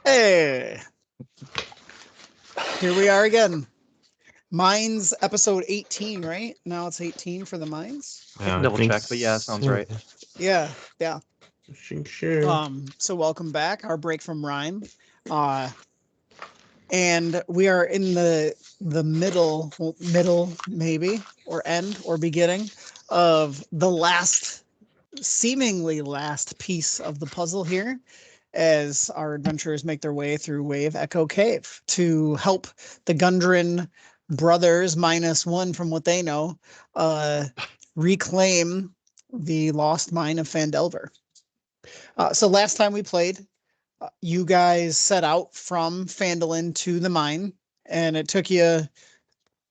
Hey, here we are again. Mines episode 18, right? Now it's 18 for the mines. I can double check, but yeah, sounds right. Yeah, yeah. Sure. So welcome back. Our break from Rhyme. And we are in the middle maybe, or end or beginning of the seemingly last piece of the puzzle here, as our adventurers make their way through Wave Echo Cave to help the Gundren brothers, -1 from what they know, reclaim the Lost Mine of Phandelver. So last time we played, you guys set out from Phandalin to the mine, and it took you a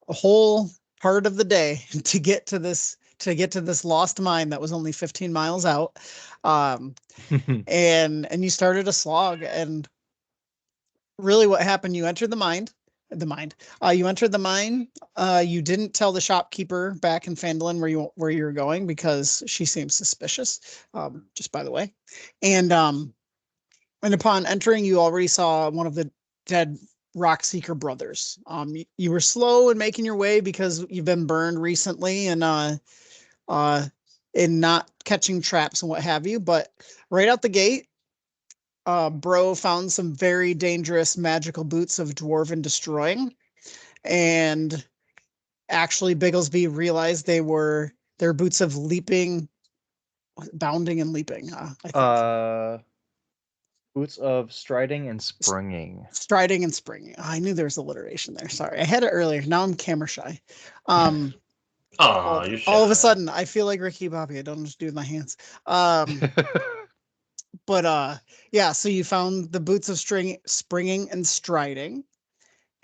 whole part of the day to get to this lost mine that was only 15 miles out. And you started a slog, and really what happened, you entered you entered the mine. You didn't tell the shopkeeper back in Phandalin where you were going, because she seems suspicious, just by the way. And upon entering, you already saw one of the dead Rockseeker brothers. You were slow in making your way because you've been burned recently, and in not catching traps and what have you. But right out the gate, Bro found some very dangerous magical boots of Dwarven Destroying, and actually Bigglesby realized their boots of bounding and leaping. I think. Boots of striding and springing. Striding and springing. Oh, I knew there was alliteration there. Sorry, I had it earlier. Now I'm camera shy. All of a sudden, I feel like Ricky Bobby. I don't just do with my hands. But yeah. So you found the boots of springing and striding,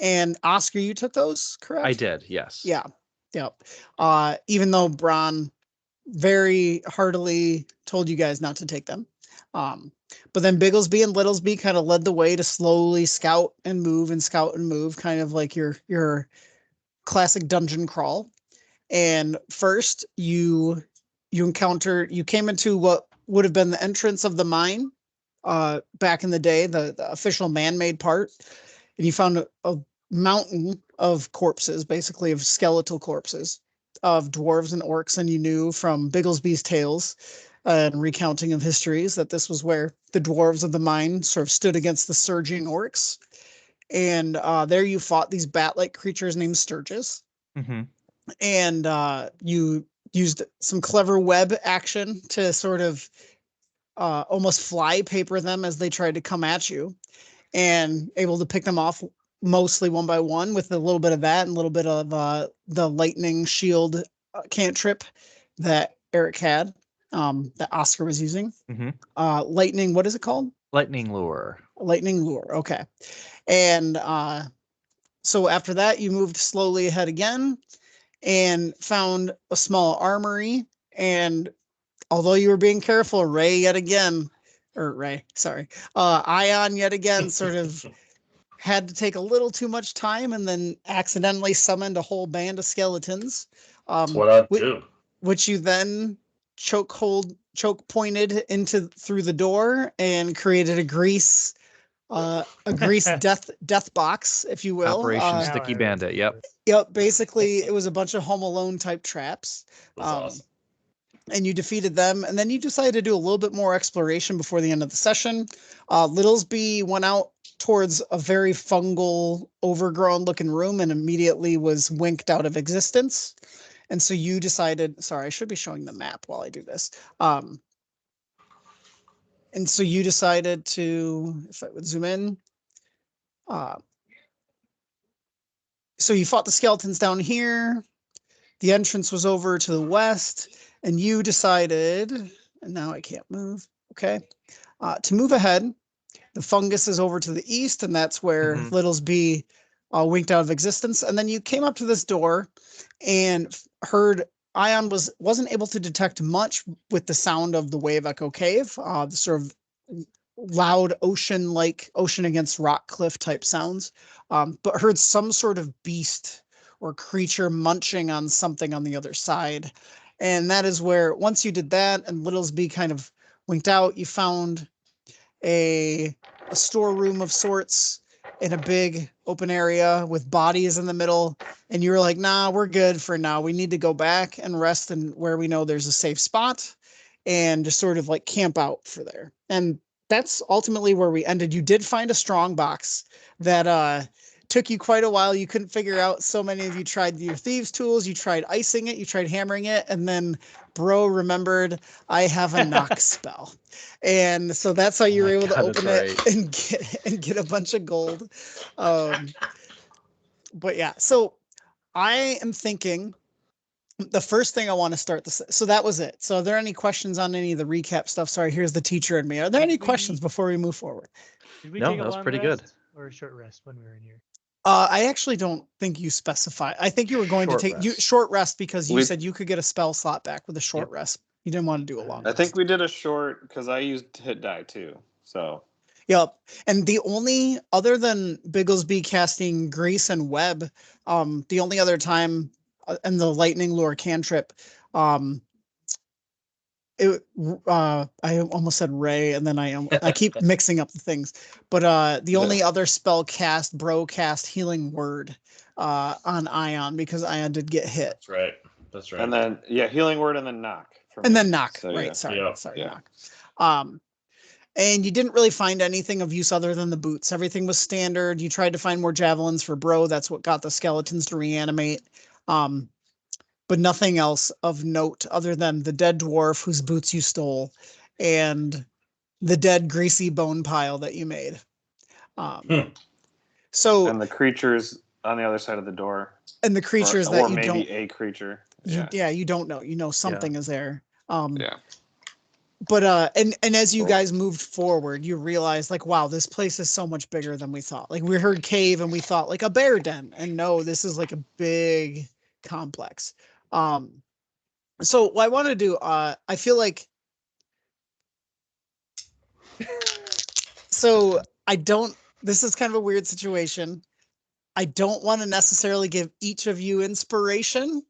and Oscar, you took those, correct? I did. Yes. Yeah. Yep. Even though Bron very heartily told you guys not to take them. But then Bigglesby and Littlesby kind of led the way to slowly scout and move, kind of like your classic dungeon crawl. And first you came into what would have been the entrance of the mine back in the day, the official man-made part, and you found a mountain of corpses, basically of skeletal corpses of dwarves and orcs, and you knew from Bigglesby's tales and recounting of histories that this was where the dwarves of the mine sort of stood against the surging orcs. And there you fought these bat-like creatures named Sturges. Mm-hmm. And you used some clever web action to sort of almost fly paper them as they tried to come at you, and able to pick them off mostly one by one with a little bit of that and a little bit of the lightning shield cantrip that Eric had. That Oscar was using. Mm-hmm. Lightning, what is it called? Lightning lure. Okay. And so after that, you moved slowly ahead again and found a small armory. And although you were being careful, Ion yet again sort of had to take a little too much time, and then accidentally summoned a whole band of skeletons. What I do? Which you then choke pointed through the door and created a grease death box, if you will. Operation Sticky Bandit. Yep. Basically, it was a bunch of Home Alone type traps. That's awesome. And you defeated them, and then you decided to do a little bit more exploration before the end of the session. Littlesby went out towards a very fungal, overgrown looking room and immediately was winked out of existence. And so you decided, sorry, I should be showing the map while I do this. And so you decided to, if I would zoom in. So you fought the skeletons down here. The entrance was over to the west, and you decided, and now I can't move. Okay. To move ahead, the fungus is over to the east, and that's where Littlesby winked out of existence. And then you came up to this door and heard Ion wasn't able to detect much with the sound of the Wave Echo Cave, the sort of loud ocean against rock cliff type sounds, but heard some sort of beast or creature munching on something on the other side. And that is where, once you did that and Littlesby kind of winked out, you found a a storeroom of sorts in a big open area with bodies in the middle. And you were like, nah, we're good for now. We need to go back and rest in where we know there's a safe spot and just sort of like camp out for there. And that's ultimately where we ended. You did find a strong box that took you quite a while. You couldn't figure out. So many of you tried your thieves tools. You tried icing it. You tried hammering it. And then bro remembered I have a knock spell. And so that's how you were able to open it and get a bunch of gold. But yeah, so I am thinking the first thing I want to start this. So that was it. So are there any questions on any of the recap stuff? Sorry, here's the teacher and me. Are there any questions before we move forward? Did we No, take a that was long pretty rest good. or a short rest when we were in here? I actually don't think you specify. I think you were going to take short rest because you said you could get a spell slot back with a short rest. You didn't want to do a long rest. I think we did a short because I used hit die too. So yep. And the only other than Bigglesby casting Grace and Web, the only other time and the lightning lure cantrip, I almost said Ray, and then I keep mixing up the things. But the only other spell cast, bro cast healing word on Ion because Ion did get hit. That's right. And then healing word and then knock. And then knock. So, right. Sorry. Yeah. Knock. And you didn't really find anything of use other than the boots. Everything was standard. You tried to find more javelins for bro. That's what got the skeletons to reanimate. But nothing else of note other than the dead dwarf whose boots you stole and the dead greasy bone pile that you made. So and the creatures on the other side of the door. And the creatures that you don't. Or maybe a creature. You don't know. You know something is there. Yeah. But and as you guys moved forward, you realized like, wow, this place is so much bigger than we thought. Like we heard cave and we thought like a bear den, and no, this is like a big complex. So what I want to do, I feel like, so I don't, this is kind of a weird situation. I don't want to necessarily give each of you inspiration,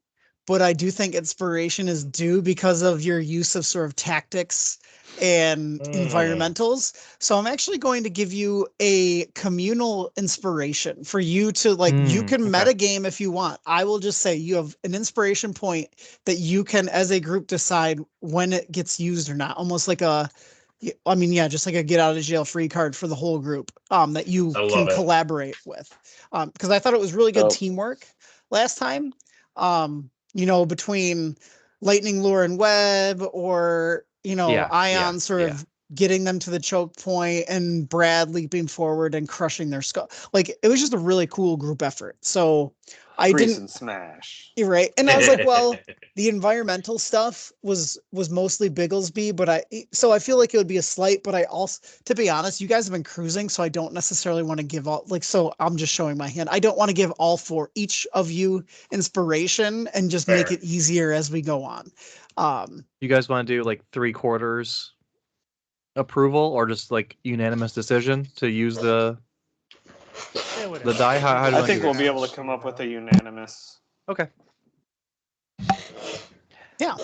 but I do think inspiration is due because of your use of sort of tactics and environmentals. So I'm actually going to give you a communal inspiration for you to like, you can metagame if you want. I will just say you have an inspiration point that you can, as a group, decide when it gets used or not. Almost like just like a get out of jail free card for the whole group that you can collaborate with. Because I thought it was really good teamwork last time. Between lightning lure and web or Ion sort of getting them to the choke point and Brad leaping forward and crushing their skull. Like it was just a really cool group effort. So I didn't smash. You're right. And I was like, well, the environmental stuff was mostly Bigglesby, but I feel like it would be a slight, but I also, to be honest, you guys have been cruising, so I don't necessarily want to give all so I'm just showing my hand. I don't want to give all for each of you inspiration and just make it easier as we go on. You guys want to do like 3/4 approval or just like unanimous decision to use the die? How do I think we'll be able to come up with a unanimous. Okay. Yeah.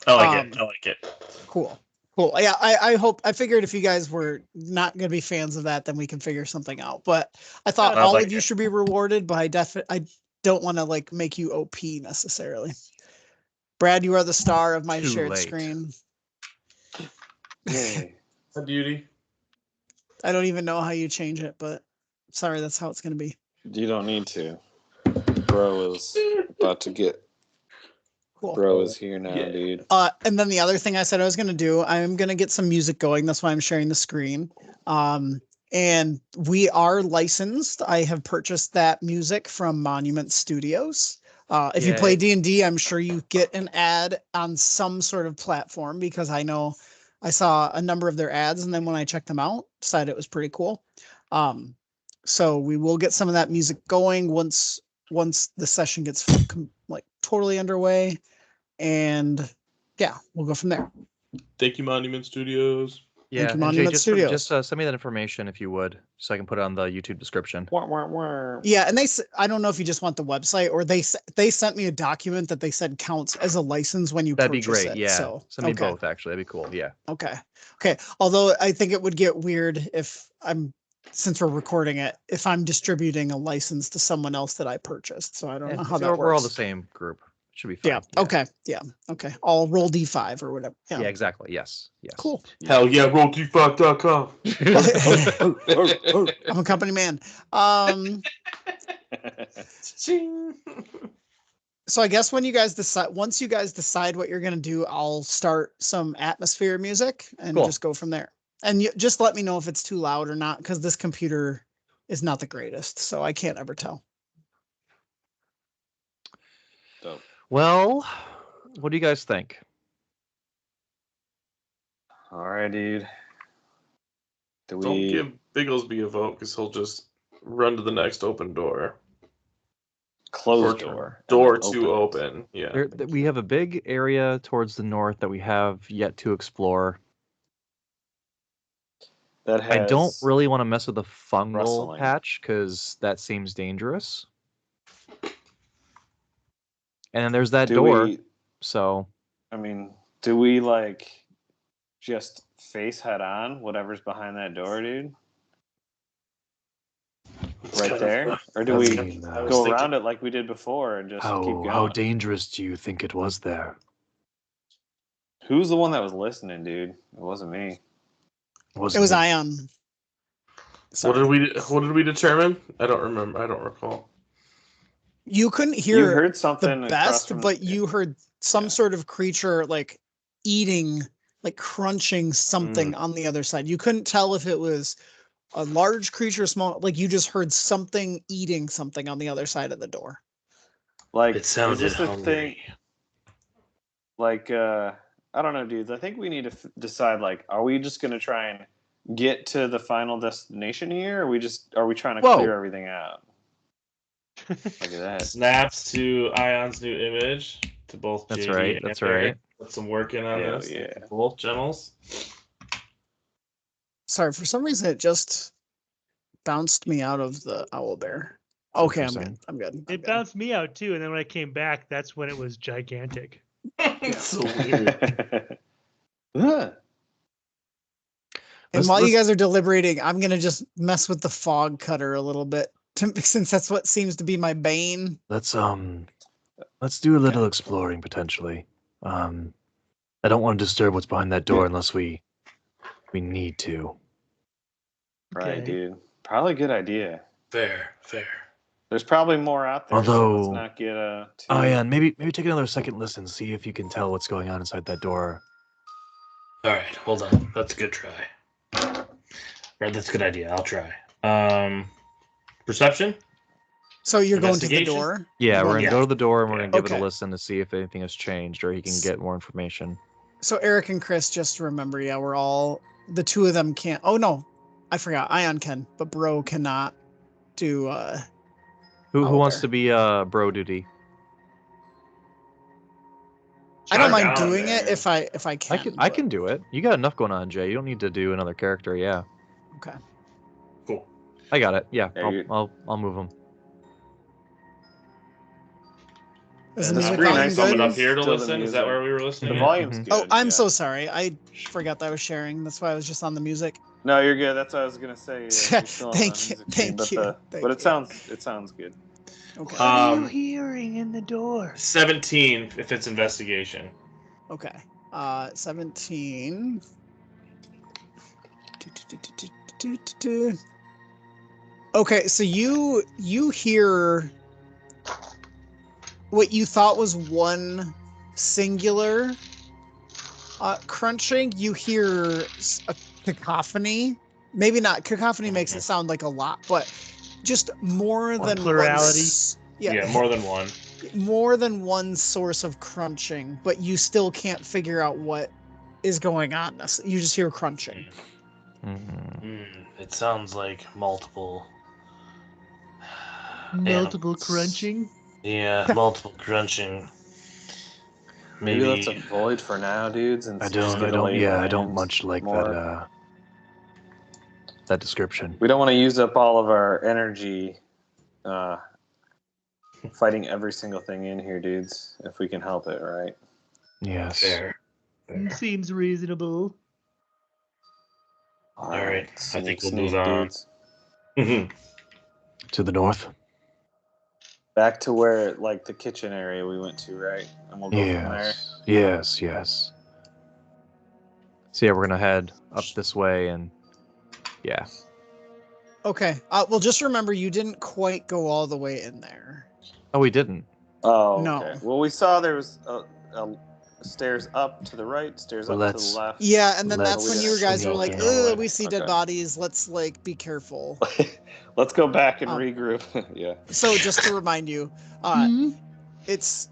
I like it. Cool. Yeah, I figured if you guys were not going to be fans of that, then we can figure something out. But I thought all of you should be rewarded, but I don't want to like make you OP necessarily. Brad, you are the star of my shared screen. Yay. A beauty. I don't even know how you change it, but sorry, that's how it's going to be. You don't need to. Bro is about to get. Cool. Bro is here now, dude. And then the other thing I said I was going to do, I'm going to get some music going. That's why I'm sharing the screen. And we are licensed. I have purchased that music from Monument Studios. If you play D&D, I'm sure you get an ad on some sort of platform because I know I saw a number of their ads, and then when I checked them out, decided it was pretty cool. So we will get some of that music going once the session gets like totally underway, and yeah, we'll go from there. Thank you, Monument Studios. Yeah, Thank you, Monument Studios. Just send me that information if you would, so I can put it on the YouTube description. Yeah, and I don't know if you just want the website or they sent me a document that they said counts as a license when you That'd purchase be great. it. Yeah, so send me both actually. That'd be cool. Yeah. Okay. Although I think it would get weird if I'm since we're recording it, if I'm distributing a license to someone else that I purchased. So I don't know how that works. We're all the same group. Should be fine. Yeah. Okay. Yeah. Okay. I'll roll D5 or whatever. Yeah. Yeah, exactly. Yes. Cool. Hell yeah, roll5.com. I'm a company man. So I guess once you guys decide what you're going to do, I'll start some atmosphere music and just go from there. And just let me know if it's too loud or not, because this computer is not the greatest, so I can't ever tell. Dope. Well, what do you guys think? All right, dude. Don't give Bigglesby a vote because he'll just run to the next open door. Closed door? Door to open. Yeah. We have a big area towards the north that we have yet to explore. That has I don't really want to mess with the fungal rustling. patch because that seems dangerous. And then there's that door. So, I mean, do we like just face head on whatever's behind that door, dude? Right there? Or do we go around it like we did before and just keep going? How dangerous do you think it was there? Who's the one that was listening, dude? It wasn't me. It was Ion. Sorry. What did we determine? I don't remember. I don't recall. You couldn't hear You heard something the across best, from- but you heard some sort of creature like eating, like crunching something on the other side. You couldn't tell if it was a large creature, small, like you just heard something eating something on the other side of the door. Like, It sounded is this the hungry. thing? Like, I don't know, dudes. I think we need to decide, like, are we just going to try and get to the final destination here? Or are we trying to clear everything out? Look at that. Snaps to Ion's new image to both. That's JD right. and That's Eric. right. Put some work in on Hell this. yeah. Both generals. Sorry, for some reason it just bounced me out of the owl bear. Okay, I'm good. I'm good. It bounced me out too, and then when I came back, that's when it was gigantic. It's so weird. And while you guys are deliberating, I'm gonna just mess with the fog cutter a little bit, since that's what seems to be my bane. Let's do a little exploring potentially. I don't want to disturb what's behind that door unless we need to. Right, Okay. dude. Probably a good idea. Fair. There's probably more out there. Although- so let's not get too... Oh yeah, and maybe take another second listen, see if you can tell what's going on inside that door. All right, hold on. That's a good try. Or that's a good idea. I'll try. Perception? So you're going to the Investigation? door? Yeah, we're gonna Yeah. go to the door and we're gonna give it Okay. a listen to see if anything has changed or he can get more information. So Eric and Chris, just remember, we're all, the two of them can't. Oh no, I forgot. Ion can, but Bro cannot do. Who wants Owlbear. to be bro duty? I don't Chime mind down, doing it man. if I can. I but- can do it. You got enough going on, Jay. You don't need to do another character. Yeah, Okay. Cool. I got it. Yeah, Yeah, I'll move him. Is And the it's music pretty volume nice good? someone up here to Still the listen? Is that music. where we were listening? The at? volume's Mhm. good. Oh, I'm yeah. so sorry. I forgot that I was sharing. That's why I was just on the music. No, you're good. That's what I was gonna say. You're still on the Thank you, music thank stream, you, But thank it you. sounds good. Okay. What are you hearing in the door? 17 if it's investigation. Okay. 17. Okay, so you hear what you thought was one singular crunching. You hear a cacophony. Maybe not. Cacophony makes it sound like a lot, but just more than plurality? Yeah, more than one. more than one source of crunching, but you still can't figure out what is going on. You just hear crunching. It sounds like multiple. Multiple animals. crunching. Yeah, multiple crunching. Maybe Maybe. let's avoid for now, dudes. And I just get a lay of the don't land much like more. that description. We don't want to use up all of our energy fighting every single thing in here, dudes. If we can help it, right? Yes. Fair. Seems reasonable. All right, I think we'll sneak, move on. dudes. To the north. Back to where, like, the kitchen area we went to, right? And we'll go from there. Yes. So yeah, we're gonna head up this way, and yeah. Okay. Well, just remember you didn't quite go all the way in there. Oh, we didn't. Oh, No. okay. Well, we saw there was stairs up to the right, stairs Well, up to let's- the left. Yeah, and then Let's- that's when you didn't- guys were like, Okay, all the way. we see dead Okay. bodies. Let's like be careful. Let's go back and Um, regroup. Yeah. So just to remind you, it's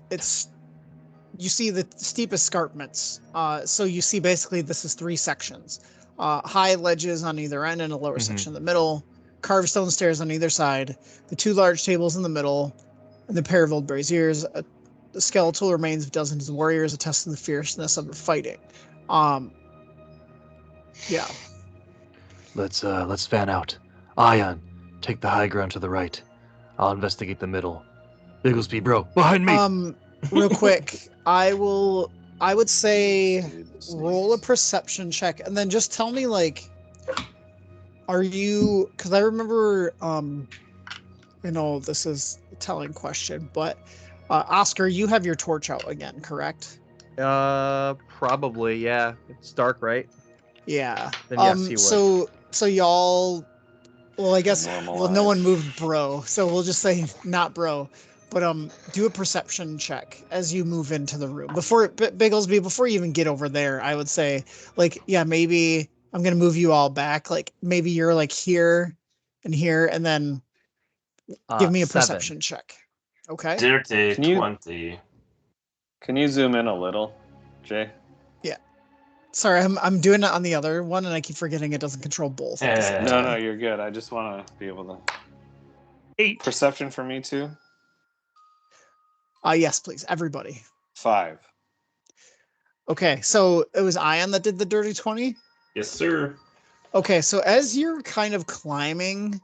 you see the steep escarpments. So you see basically this is 3 sections. High ledges on either end and a lower section in the middle. Carved stone stairs on either side. The 2 large tables in the middle. And the pair of old braziers. The skeletal remains of dozens of warriors attest to the fierceness of the fighting. Yeah. Let's fan out. Ion, take the high ground to the right. I'll investigate the middle. Bigglesby, bro, behind me. Real quick, I would say roll a perception check and then just tell me like, are you, because I remember this is a telling question, but Oscar, you have your torch out again, correct? Probably, yeah. It's dark, right? Yeah. Then yes, he would. So y'all, well, I guess, Normal no one life. moved bro, so we'll just say not bro. But do a perception check as you move into the room. Bigglesby, before you even get over there, I would say, like, yeah, maybe I'm gonna move you all back. Like maybe you're like here and here, and then give me a 7. perception check. Okay. Dirty Can you- 20. Can you zoom in a little, Jay? Sorry, I'm doing it on the other one, and I keep forgetting it doesn't control both. at the same Yeah. No, time. you're good. I just want to be able to. 8. Perception for me too. Yes, please, everybody. 5. Okay, so it was Ion that did the dirty 20. Yes, sir. Okay, so as you're kind of climbing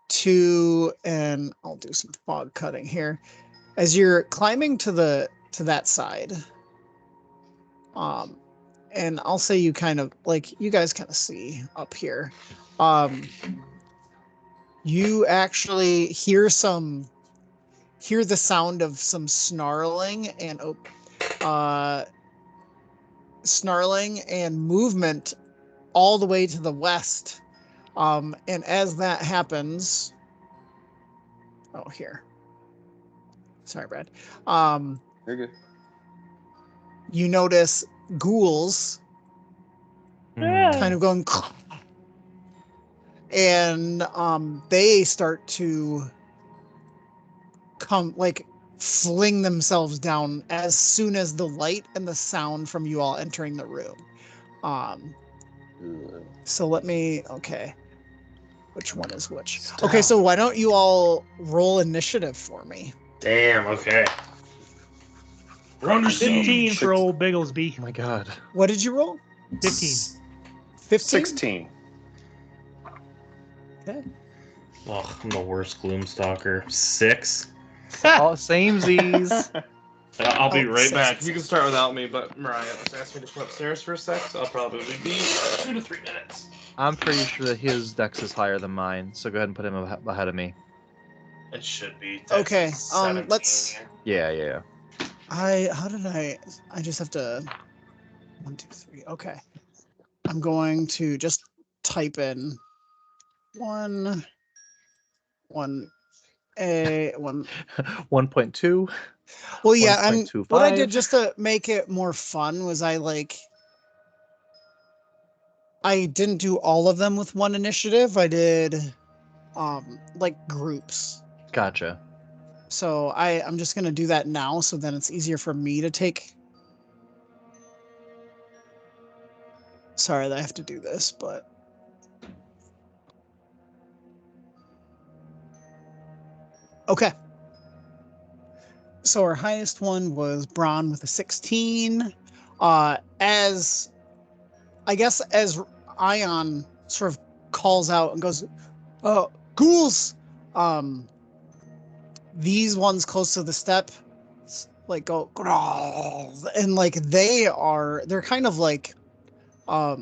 to, and I'll do some fog cutting here, as you're climbing to that side, and I'll say you kind of like, you guys kind of see up here, you actually hear the sound of some snarling and movement all the way to the west. And as that happens, here. Sorry, Brad. You're good. You notice ghouls kind of going, and they start to come, like, fling themselves down as soon as the light and the sound from you all entering the room. So let me, okay. Which one is which? Okay, so why don't you all roll initiative for me? Damn, okay. We're under 15 siege. for old Bigglesby. Oh my god. What did you roll? 15. 15? 16. Okay. Ugh, I'm the worst Gloomstalker. 6. Oh, samesies. I'll be Oh, right 6. back. You can start without me, but Mariah just asked me to come upstairs for a sec, so I'll probably be 2 to 3 minutes. I'm pretty sure that his dex is higher than mine, so go ahead and put him ahead of me. It should be. Okay, 17. let's- Yeah. I just have to 1, 2, 3. Okay. I'm going to just type in 1 A 1. 1.2. Well, yeah, and what I 1.25. did just to make it more fun was I didn't do all of them with one initiative. I did like groups. Gotcha. So I'm just gonna do that now, so then it's easier for me to take. Sorry that I have to do this, but okay. So our highest one was Braun with a 16. As Ion sort of calls out and goes, ghouls! These ones close to the step, like, go, and like they're kind of like, they're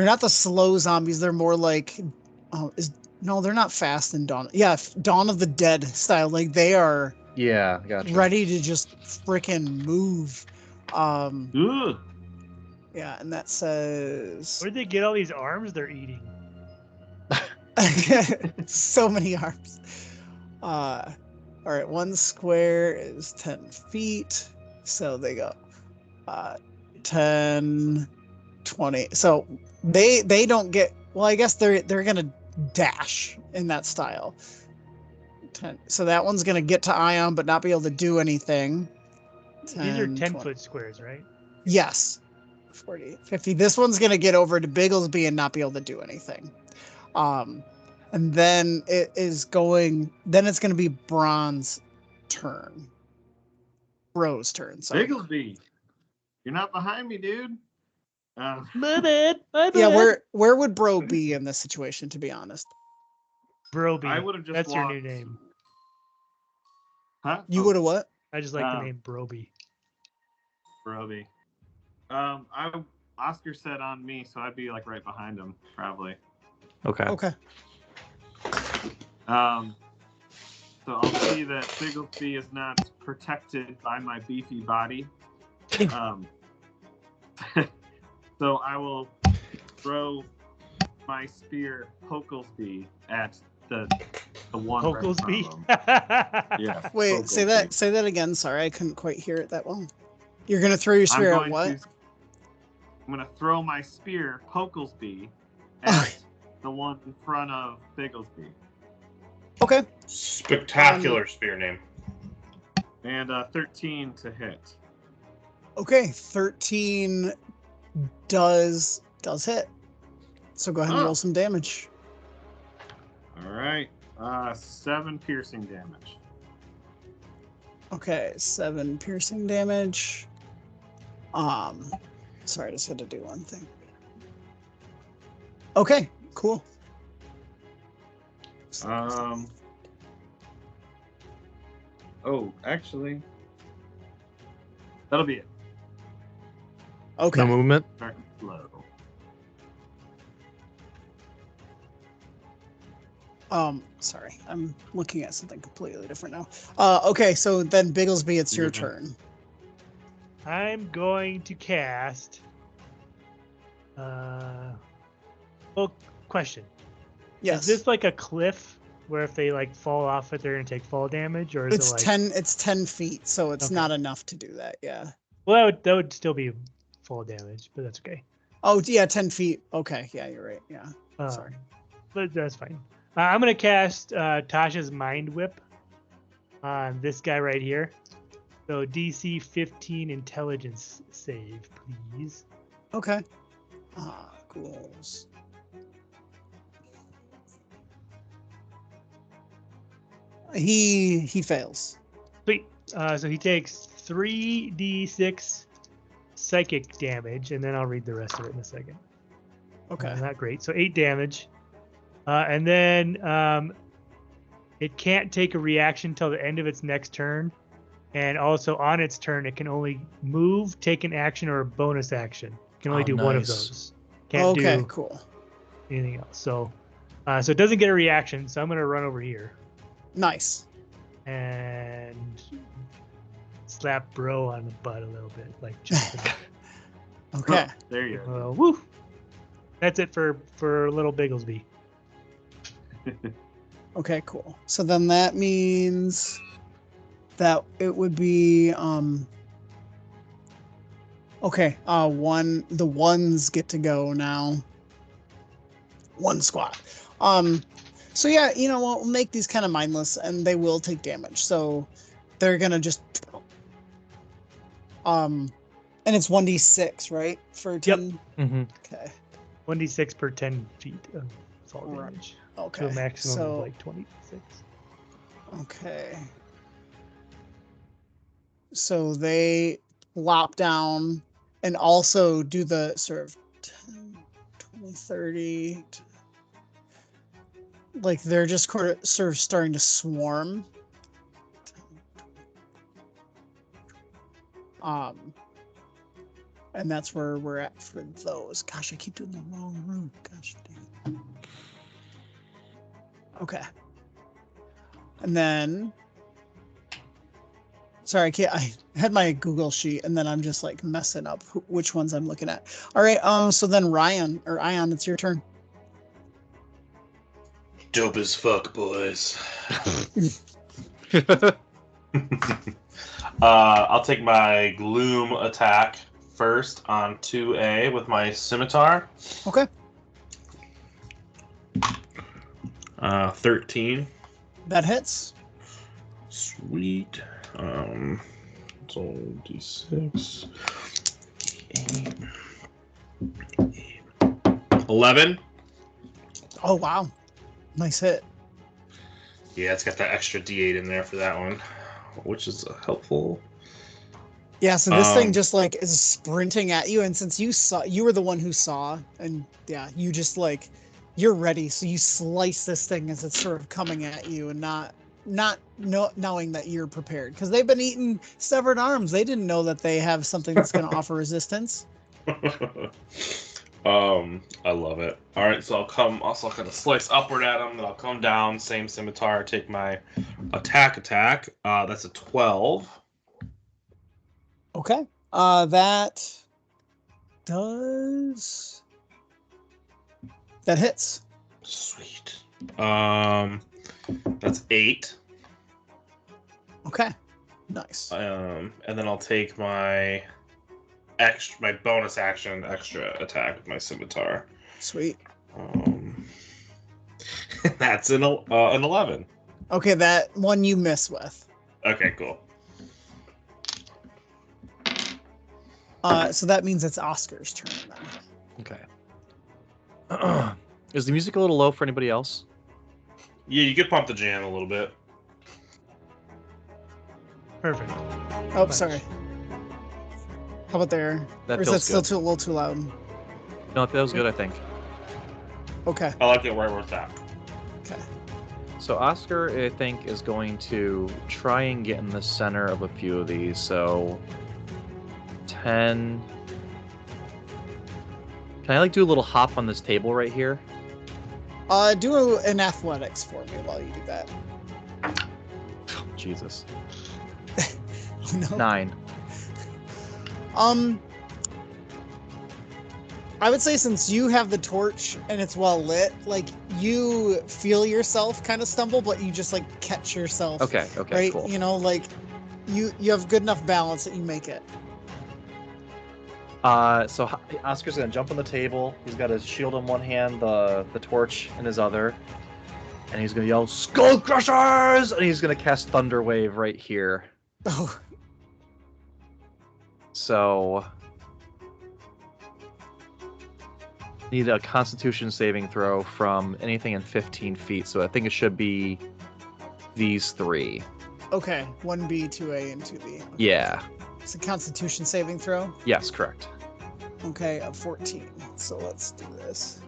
not the slow zombies. They're more like, Oh, no, they're not fast in Dawn. Yeah, Dawn of the Dead style. Like they are Yeah, gotcha. ready to just freaking move. Ugh. Yeah, and that says Where'd they get all these arms they're eating? so many arms. All right, 1 square is 10 feet, so they go 10, 20. So they don't get. Well, I guess they're gonna dash in that style. 10. So that one's gonna get to Ion, but not be able to do anything. 10, These are 20. 10-foot squares, right? Yes. 40, 50. This one's gonna get over to Bigglesby and not be able to do anything. And then it is going. Then it's gonna be Bron's turn. Bro's turn. Sorry. Bigglesby, you're not behind me, dude. My bad. Yeah, where would Bro be in this situation? To be honest, Broby. I would have just That's your walked. new name. Huh? you would have what? I just like the name Broby. Broby. Oscar said on me, so I'd be like right behind him, probably. Okay. Okay. So I'll see that Bigglesby is not protected by my beefy body. So I will throw my spear Pokelsby at the one right in front of him. Pokelsby? Yeah. Wait, say that again. Sorry, I couldn't quite hear it that well. You're gonna throw your spear at what? I'm gonna throw my spear Pokelsby at the one in front of Bigglesby. Okay. Spectacular spear name. And 13 to hit. Okay, 13 does hit. So go ahead and roll some damage. All right. 7 piercing damage. Okay, 7 piercing damage. Sorry, I just had to do one thing. Okay, cool. Oh, actually, that'll be it. Okay. No movement. Start slow. Sorry, I'm looking at something completely different now. Okay, so then Bigglesby, it's your turn. I'm going to cast. Well, question. Yes. Is this like a cliff where if they like fall off it, they're gonna take fall damage, or is It's it like 10. It's 10 feet, so it's Okay. not enough to do that. Yeah. Well, that would still be fall damage, but that's okay. Oh yeah, 10 feet. Okay, yeah, you're right. Yeah. Sorry. But that's fine. I'm gonna cast Tasha's Mind Whip on this guy right here. So DC 15 Intelligence save, please. Okay. Ghouls. He fails. Sweet. So he takes 3d6 psychic damage, and then I'll read the rest of it in a second. Okay. Not great. So 8 damage. And then it can't take a reaction till the end of its next turn. And also on its turn, it can only move, take an action, or a bonus action. It can only do one of nice. those. Can't do cool. anything else. So it doesn't get a reaction. So I'm going to run over here Nice. and slap Bro on the butt a little bit, like just Okay. There you go. woo. That's it for little Bigglesby. Okay, cool. So then that means that it would be okay, the ones get to go now. One squad. So yeah, you know what, we'll make these kind of mindless and they will take damage. So they're gonna just and it's 1d6, right? For 10. Yep. Mm-hmm. Okay. 1d6 per 10 feet of fall Right. damage. Okay. To a maximum so, of like 26. Okay. So they plop down and also do the sort of 10, 20, 30. Like they're just sort of starting to swarm. And that's where we're at for those. Gosh, I keep doing the wrong route. Gosh dang Okay. And then, sorry, I had my Google sheet, and then I'm just like messing up which ones I'm looking at. All right. So then Ion, it's your turn. Dope as fuck, boys. I'll take my gloom attack first on 2A with my scimitar. Okay. 13. That hits. Sweet. So D6. 11. Oh wow, nice hit. Yeah, it's got that extra D8 in there for that one, which is helpful. Yeah, so this thing just like is sprinting at you, and since you were the one who saw, and yeah, you just like you're ready, so you slice this thing as it's sort of coming at you, and not knowing that you're prepared, because they've been eating severed arms. They didn't know that they have something that's going to offer resistance. I love it. All right, so I'll come also kind of slice upward at him, then I'll come down, same scimitar, take my attack. That's a 12. Okay. That hits. Sweet. That's 8. Okay. Nice. And then I'll take my bonus action extra attack with my scimitar. Sweet. That's an 11. Okay, that one you miss with. Okay, cool. So that means it's Oscar's turn then. Okay. Is the music a little low for anybody else? Yeah, you could pump the jam a little bit. Perfect. Oh, sorry. How about there? That or is feels that still a little too loud? No, it feels good, I think. Okay. I like it right where it's at. Okay. So Oscar, I think, is going to try and get in the center of a few of these. So 10. Can I like do a little hop on this table right here? Do an athletics for me while you do that. Oh, Jesus. No. 9. I would say since you have the torch and it's well lit, like you feel yourself kind of stumble, but you just like catch yourself. Okay, Right? cool. You know, like you have good enough balance that you make it. So Oscar's gonna jump on the table. He's got his shield in one hand, the torch in his other, and he's gonna yell "Skull Crushers!" and he's gonna cast Thunder Wave right here. Oh. So need a Constitution saving throw from anything in 15 feet. So I think it should be these 3. Okay. 1B, 2A, and 2B. Okay. Yeah. It's a Constitution saving throw. Yes, correct. Okay, 14. So let's do this.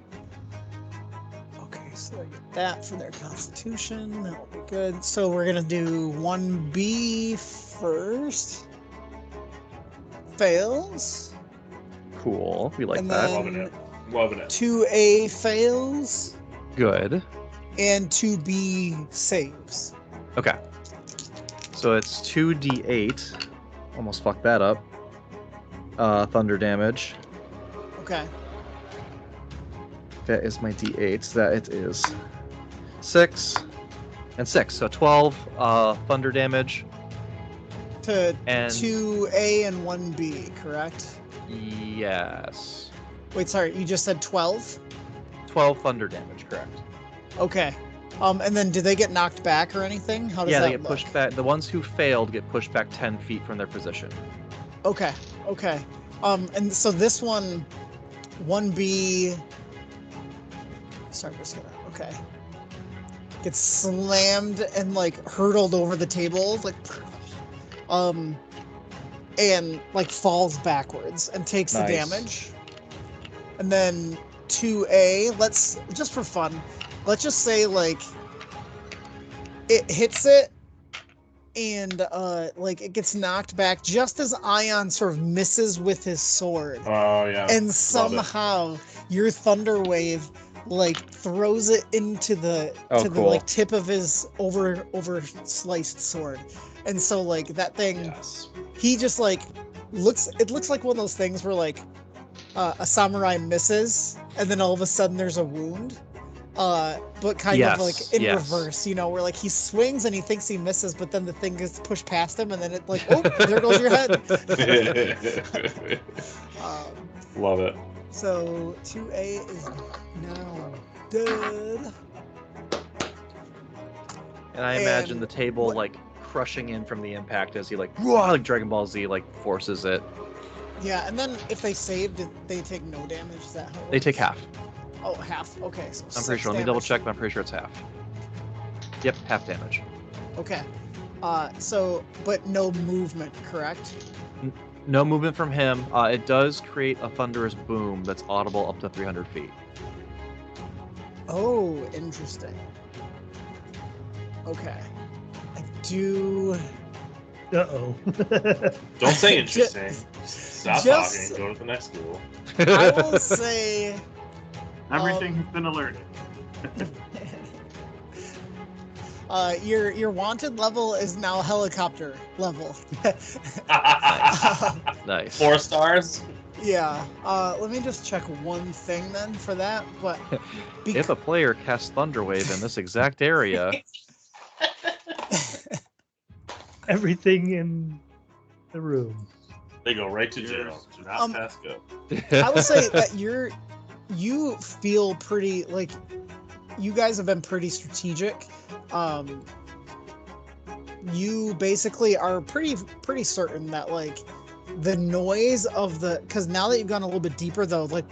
Okay, so I get that for their Constitution. That'll be good. So we're gonna do 1B first. Fails. Cool. We like And that. then Loving it. 2A fails. Good. And 2B saves. Okay. So it's 2d8. Almost fucked that up. Thunder damage. Okay. That is my d8. That it is 6 and 6. So 12 thunder damage. To And 2A and 1B, correct? yes. Wait, sorry, you just said 12? 12 thunder damage, correct. Okay. And then do they get knocked back or anything? How does Yeah, that they get look? pushed back. The ones who failed get pushed back 10 feet from their position. Okay. And so this one, 1B. Sorry, just gonna. Okay. Gets slammed and like hurtled over the table, like, and like falls backwards and takes the Nice. damage. And then 2A, let's just for fun, let's just say like it hits it. And like it gets knocked back just as Ion sort of misses with his sword. Oh yeah. And somehow your thunder wave like throws it into the the cool. like tip of his over sliced sword. And so like that thing, Yes. he just like it looks like one of those things where like a samurai misses and then all of a sudden there's a wound. But kind of like in reverse, you know, where like he swings and he thinks he misses, but then the thing gets pushed past him, and then it like, oh, there goes your head. Love it. So 2A is now dead. And I imagine the table like crushing in from the impact as he like Dragon Ball Z like forces it. Yeah, and then if they save, they take no damage? Is that how it They take works? half. Oh, half. Okay, so I'm pretty sure. Let me double check, but I'm pretty sure it's half. Yep, half damage. Okay. So, but no movement, correct? No movement from him. It does create a thunderous boom that's audible up to 300 feet. Oh, interesting. Okay. I do. Uh-oh. Don't say interesting. Stop just- talking. Go to the next school. I will say. Everything has been alerted. Your wanted level is now helicopter level. Nice. 4 stars. Yeah. Let me just check one thing then for that. But If a player casts Thunderwave in this exact area, Everything in the room. They go right to jail. Do not pass go. I would say that you feel pretty like you guys have been pretty strategic. You basically are pretty certain that like the noise of because now that you've gone a little bit deeper though, like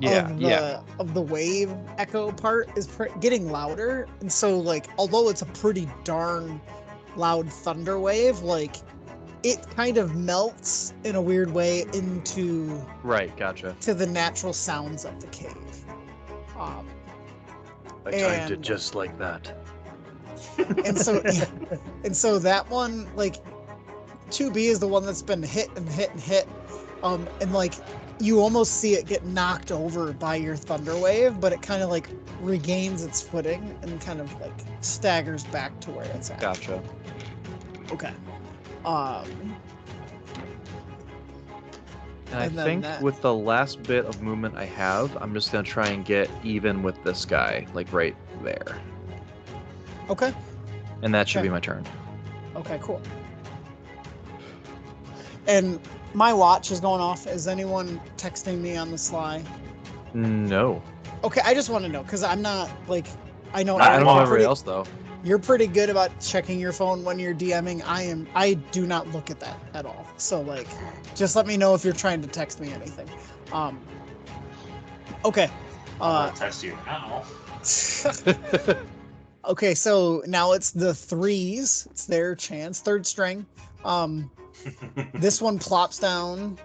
of the wave echo part is getting louder, and so like although it's a pretty darn loud thunder wave, like it kind of melts in a weird way into gotcha. to the natural sounds of the cave. I timed it just like that. And so and so that one, like 2B is the one that's been hit and hit and hit, and like you almost see it get knocked over by your thunder wave, but it kind of like regains its footing and kind of like staggers back to where it's at. Gotcha. Okay. And I And then think that- with the last bit of movement I have, I'm just gonna try and get even with this guy, like right there. Okay. And that should Okay. be my turn. Okay, cool. And my watch is going off. Is anyone texting me on the sly? No. Okay, I just want to know because I'm not like I know. I Eric, don't know you're everybody else though. You're pretty good about checking your phone when you're DMing. I do not look at that at all. So like, just let me know if you're trying to text me anything. Okay. I'll text you now. Okay, so now it's the threes. It's their chance. Third string. This one plops down.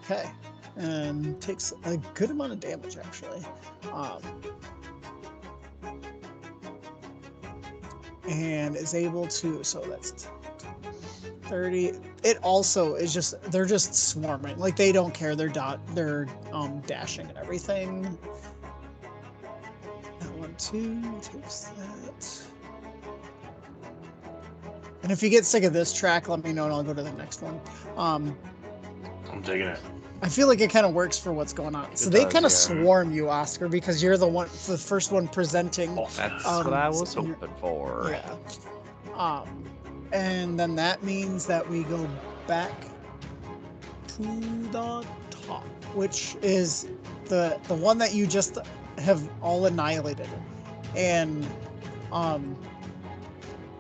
Okay. And takes a good amount of damage actually. And is able to, so that's 30. It also is just, they're just swarming. Like they don't care. They're dashing and everything. That one too takes that. And if you get sick of this track, let me know and I'll go to the next one. I'm digging it. I feel like it kind of works for what's going on. So they kind of swarm you, Oscar, because you're the first one presenting. That's what I was hoping for. Yeah. And then that means that we go back to the top, which is the one that you just have all annihilated. And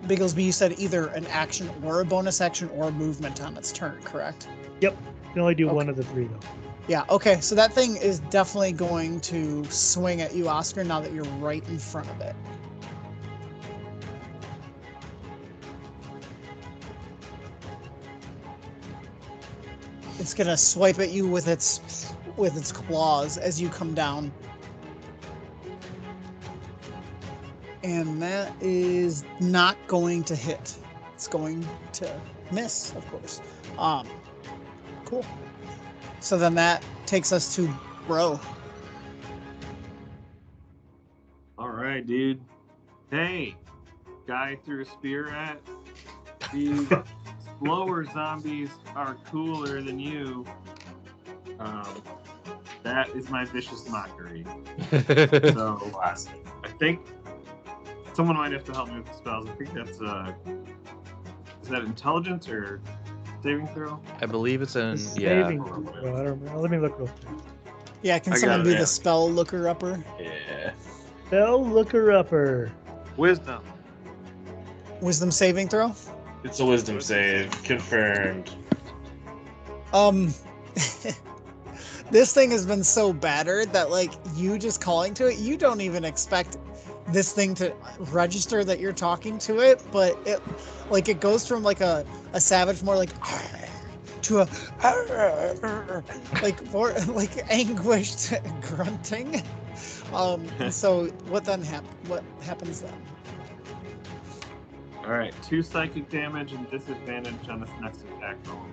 Bigglesby, you said either an action or a bonus action or movement on its turn, correct? Yep. You can only do one of the three, though. Yeah, okay. So that thing is definitely going to swing at you, Oscar, now that you're right in front of it. It's going to swipe at you with its claws as you come down. And that is not going to hit. It's going to miss, of course. Cool. So then that takes us to bro. All right, dude. Hey, guy threw a spear at. These slower zombies are cooler than you. That is my vicious mockery. So Classic. I think someone might have to help me with the spells. I think that's is that intelligence or saving throw? I believe it's in Saving throw. I don't know. Let me look real quick. Yeah, can I someone got be it, the yeah. spell looker upper? Yeah. Spell looker upper. Wisdom. Wisdom saving throw? It's a wisdom save. Confirmed. This thing has been so battered that like you just calling to it, you don't even expect this thing to register that you're talking to it, but it goes from like a savage more like to a like more like anguished grunting. And so what happens then? All right, 2 psychic damage and disadvantage on this next attack roll.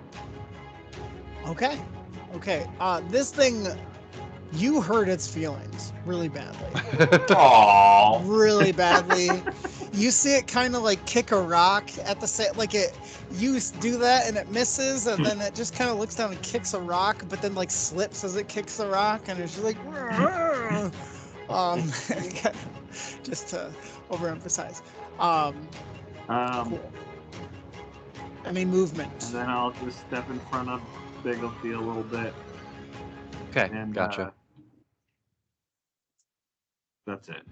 Okay. This thing, you hurt its feelings really badly. Aww. Really badly. You see it kind of like kick a rock at the same, like you do that and it misses, and then it just kind of looks down and kicks a rock, but then like slips as it kicks the rock, and it's just like, just to overemphasize. Cool. Any movement? And then I'll just step in front of Bigglesby a little bit. Okay, And gotcha. That's it.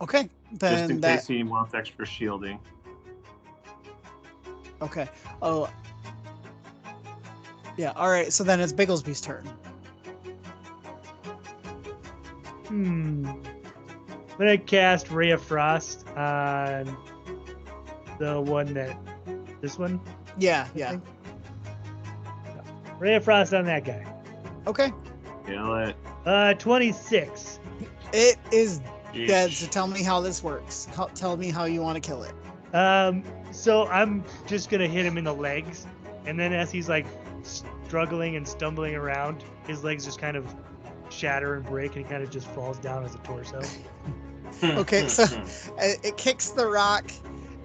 Okay, then Just in case he wants extra shielding. Okay. Oh. Yeah. All right. So then it's Bigglesby's turn. I'm gonna cast Ray of Frost on the one this one. Yeah. Ray of Frost on that guy. Okay. Kill it. 26. It is dead. Yeesh. So tell me how this works. Tell me how you want to kill it. So I'm just gonna hit him in the legs, and then as he's like struggling and stumbling around, his legs just kind of shatter and break, and he kind of just falls down as a torso. Okay. So it kicks the rock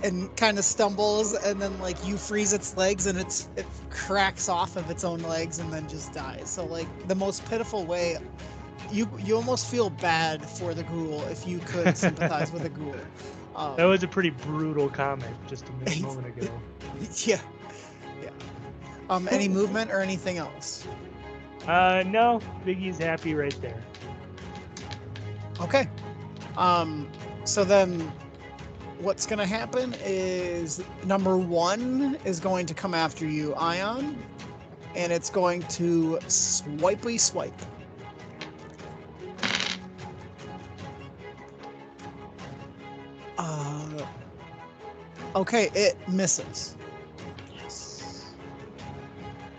and kind of stumbles, and then like you freeze its legs, and it cracks off of its own legs, and then just dies. So like the most pitiful way. You almost feel bad for the ghoul if you could sympathize with a ghoul. That was a pretty brutal comment just a moment ago. Yeah. Any movement or anything else? No, Biggie's happy right there. Okay. So then what's going to happen is number 1 is going to come after you, Ion, and it's going to swipey swipe. Okay, it misses.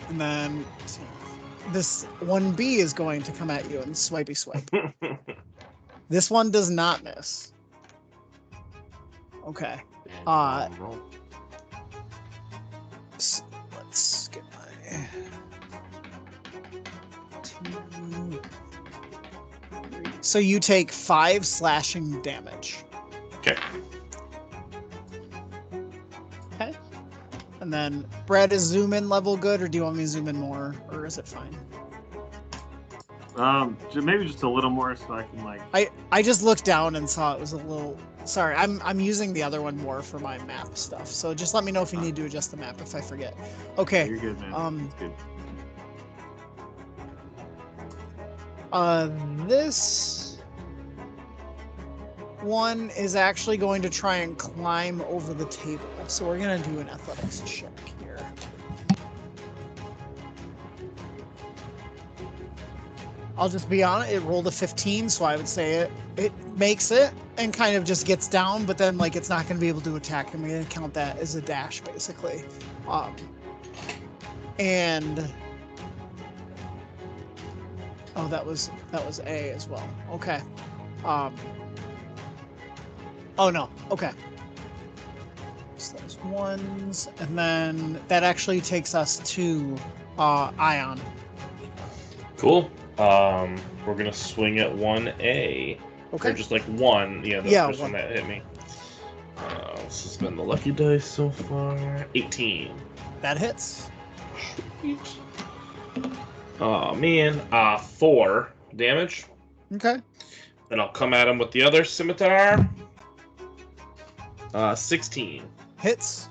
And then this 1B is going to come at you and swipey swipe. This one does not miss. Okay. Let's get my 2, 3. So you take 5 slashing damage. Okay. Okay. And then, Brad, is zoom in level good, or do you want me to zoom in more, or is it fine? Maybe just a little more so I can like. I just looked down and saw it was a little. Sorry, I'm using the other one more for my map stuff. So just let me know if you need to adjust the map if I forget. Okay. You're good, man. That's good. This one is actually going to try and climb over the table. So we're gonna do an athletics check here. I'll just be honest, it rolled a 15, so I would say it makes it and kind of just gets down, but then like it's not going to be able to attack. I'm going to count that as a dash basically. And oh, that was A as well. Okay. Oh no. Okay. So those ones, and then that actually takes us to Ion. Cool. We're gonna swing at 1A. Okay. Or just like one. Yeah, the Yeah, first one one. that hit me. This has been the lucky dice so far. 18. That hits. Sweet. Oh man. 4 damage. Okay. Then I'll come at him with the other scimitar. 16. Hits.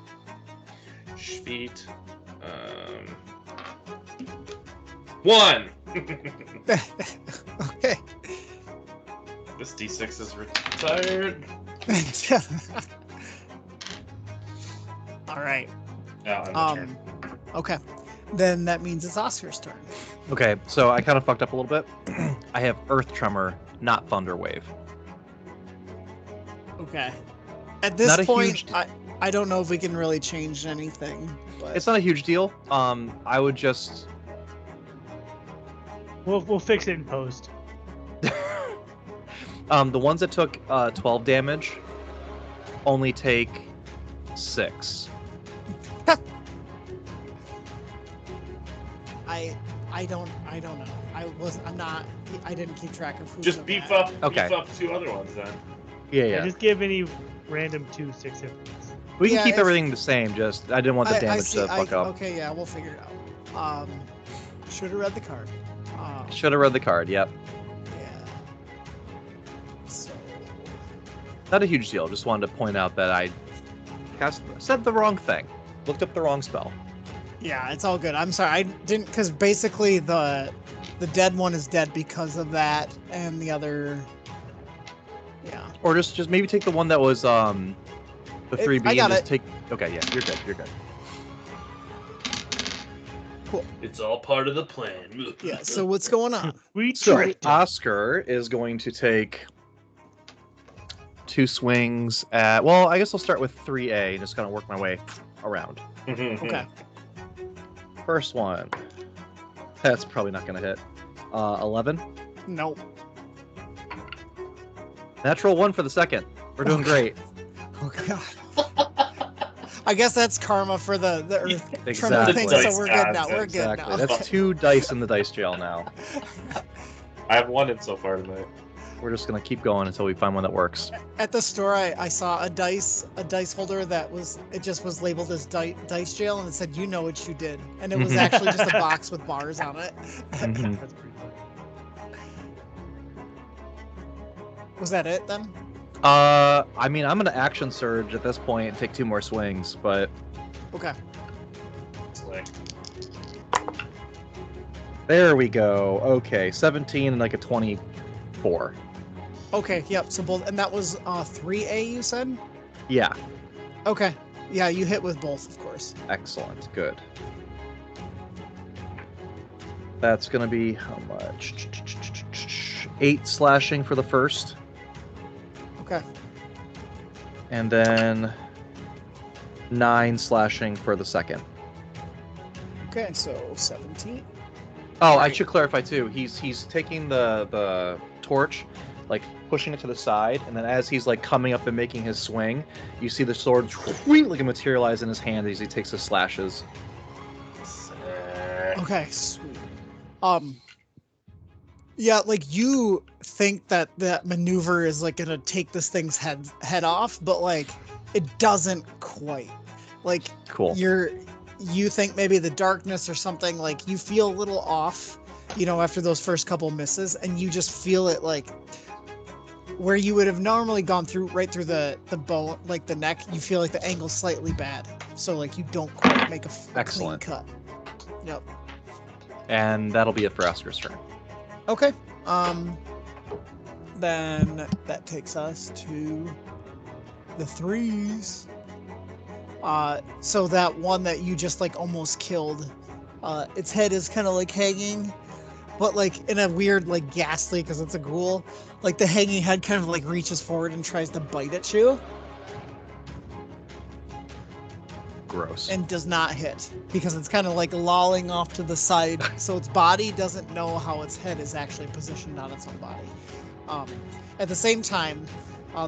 Sweet. 1. Okay. This D6 is retired. All right. Turn. Okay. Then that means it's Oscar's turn. Okay, so I kind of fucked up a little bit. I have Earth Tremor, not Thunder Wave. Okay. At this Not a point, huge- I don't know if we can really change anything. But It's not a huge deal. I would just... We'll fix it in post. the ones that took 12 damage only take 6. I don't know. I didn't keep track of who. Just beef Okay. up 2 other ones then. Yeah. Just give any random 2 6 hit points. We can Yeah, keep if- everything the same, just I didn't want the damage to fuck up. Okay, yeah, we'll figure it out. Should have read the card. Should have read the card, yep. Yeah. So. Not a huge deal, just wanted to point out that I said the wrong thing. Looked up the wrong spell. Yeah, it's all good. I'm sorry. I didn't, because basically the dead one is dead because of that, and the other. Yeah. Or just maybe take the one that was the 3B I got and just it. take. Okay, yeah, you're good. You're good. Cool. It's all part of the plan. Yeah. So what's going on? We So tricked him. Oscar is going to take 2 swings at. Well, I guess I'll start with 3A and just kind of work my way around. Okay. First one. That's probably not going to hit. 11. Nope. Natural 1 for the second. We're doing great. Oh god. I guess that's karma for the Earth Tremor Exactly. thing. So we're good now. We're good Exactly. now. That's 2 dice in the dice jail now. I have 1 in so far tonight. We're just gonna keep going until we find one that works. At the store, I saw a dice holder that was was labeled as dice jail, and it said, "You know what you did," and it was actually just a box with bars on it. Mhm. That's pretty funny. Was that it then? I mean, I'm gonna action surge at this point and take 2 more swings, but Okay. It's like, there we go. Okay, 17 and like a 24. Okay. Yep. So both, and that was 3A. You said. Yeah, Okay. Yeah, you hit with both, of course. excellent, good. That's gonna be how much? 8 slashing for the first, Okay. and then 9 slashing for the second. Okay. So 17. Oh, I Right. should clarify too. He's taking the torch, like pushing it to the side, and then as he's like coming up and making his swing, you see the sword like materialize in his hand as he takes his slashes. Okay. Sweet. Yeah, like you think that maneuver is like gonna take this thing's head off, but like it doesn't quite. Like Cool. you think maybe the darkness or something, like you feel a little off, after those first couple misses, and you just feel it like where you would have normally gone right through the bone, like the neck, you feel like the angle's slightly bad. So like you don't quite make a clean Excellent. cut. Yep. And that'll be it for Oscar's turn. Okay. Then that takes us to the 3s. So that one that you just like almost killed, its head is kind of like hanging, but like in a weird, like ghastly, because it's a ghoul, like the hanging head kind of like reaches forward and tries to bite at you Gross. and does not hit because it's kind of like lolling off to the side, so its body doesn't know how its head is actually positioned on its own body. At the same time,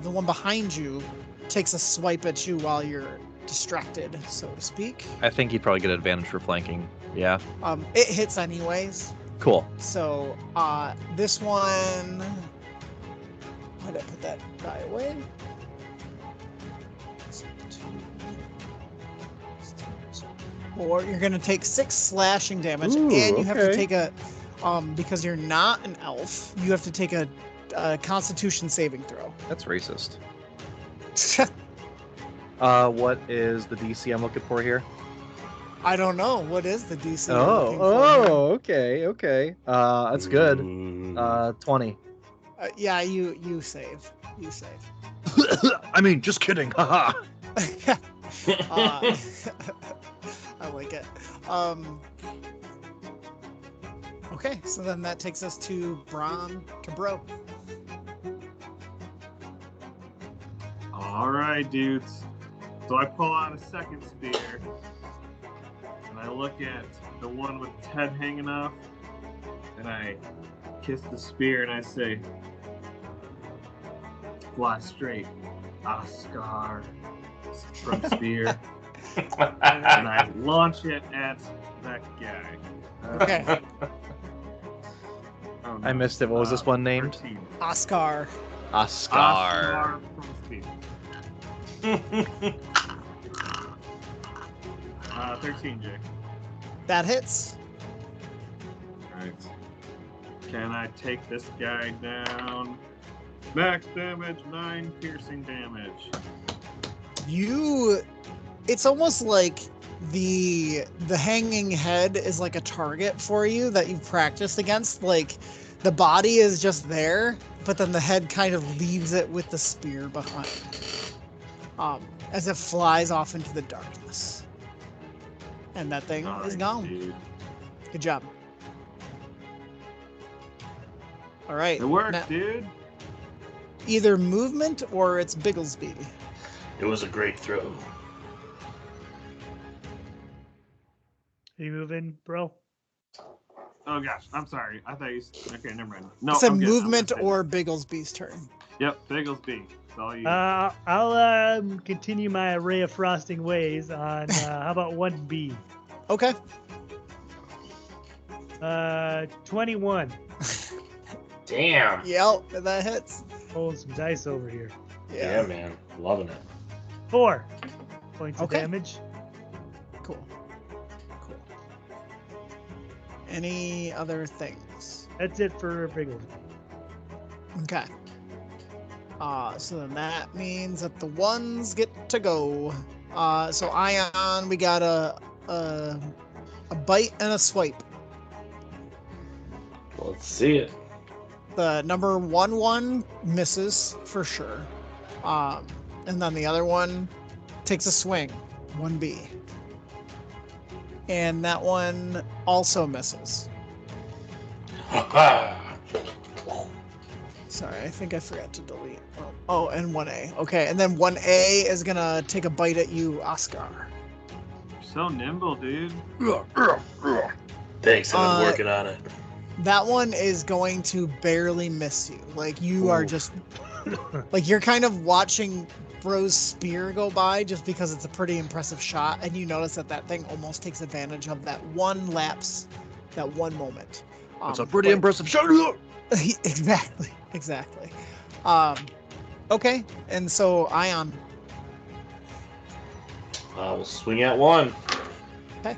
the one behind you takes a swipe at you while you're distracted, so to speak. I think he'd probably get advantage for flanking. Yeah. It hits anyways. Cool. So this one, why did I put that die away? Or you're gonna take 6 slashing damage, Ooh, and you have to okay. take a, because you're not an elf, you have to take a Constitution saving throw. That's racist. What is the DC I'm looking for here? I don't know. What is the DC? you're looking for here? Okay. That's good. Ooh. 20. Yeah, you save. You save. I mean, just kidding. Haha. I like it. Okay, so then that takes us to Bron Cabro. All right, dudes. So I pull out a second spear, and I look at the one with its head hanging off, and I kiss the spear, and I say, "Fly straight, Oscar." From spear, and I launch it at that guy. Okay. Oh, no. I missed it. What was this one named? 13. Oscar. Oscar. Oscar from spear. 13, Jay. That hits. Alright. Can I take this guy down? Max damage, 9 piercing damage. It's almost like the hanging head is like a target for you that you've practiced against. Like the body is just there, but then the head kind of leaves it with the spear behind, as it flies off into the darkness, and that thing is gone. Dude. Good job. All right, It worked, now, dude. either movement or it's Bigglesby. It was a great throw. Are you moving, bro? Oh gosh, I'm sorry. I thought you. Okay, never mind. No, It's a I'm good. movement I'm gonna or Bigglesby's turn. Yep, Bigglesby. It's all you. I'll continue my array of frosting ways on. How about 1B? Okay. 21. Damn. Yep, that hits. Pulling some dice over here. Yeah, man. Loving it. 4 points of Okay. damage. Cool. Any other things? That's it for Bigglesby. Okay. So then that means that the ones get to go. So Ion, we got a bite and a swipe. Let's see it. The number 1 misses for sure. And then the other one takes a swing, 1B. And that one also misses. Sorry, I think I forgot to delete. Oh, and 1A. Okay, and then 1A is gonna take a bite at you, Oscar. You're so nimble, dude. Thanks, I've been working on it. That one is going to barely miss you. Like you are just, like you're kind of watching Bro's spear go by just because it's a pretty impressive shot, and you notice that that thing almost takes advantage of that one lapse, that one moment. It's a pretty impressive shot. Exactly. Okay, and so Ion. We'll swing at one. Okay.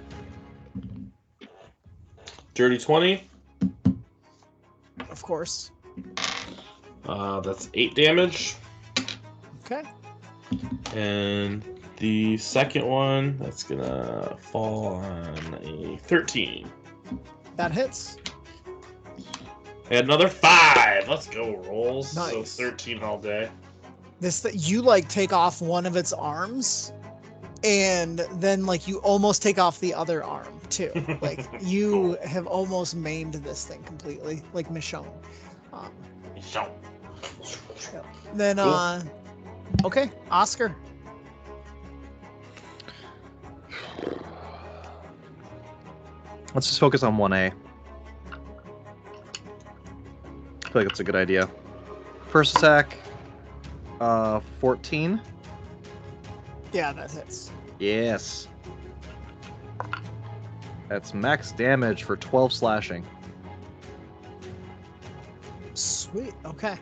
Dirty 20. Of course. That's 8 damage. Okay. And the second one, that's gonna fall on a 13. That hits. And another 5. Let's go, rolls. So Nice. 13 all day. You like take off one of its arms, and then like you almost take off the other arm too. Like you have almost maimed this thing completely, like Michonne. So, Then Cool. Okay, Oscar. Let's just focus on 1A. I feel like it's a good idea. First attack, 14. Yeah, that hits. Yes. That's max damage for 12 slashing. Sweet. Okay.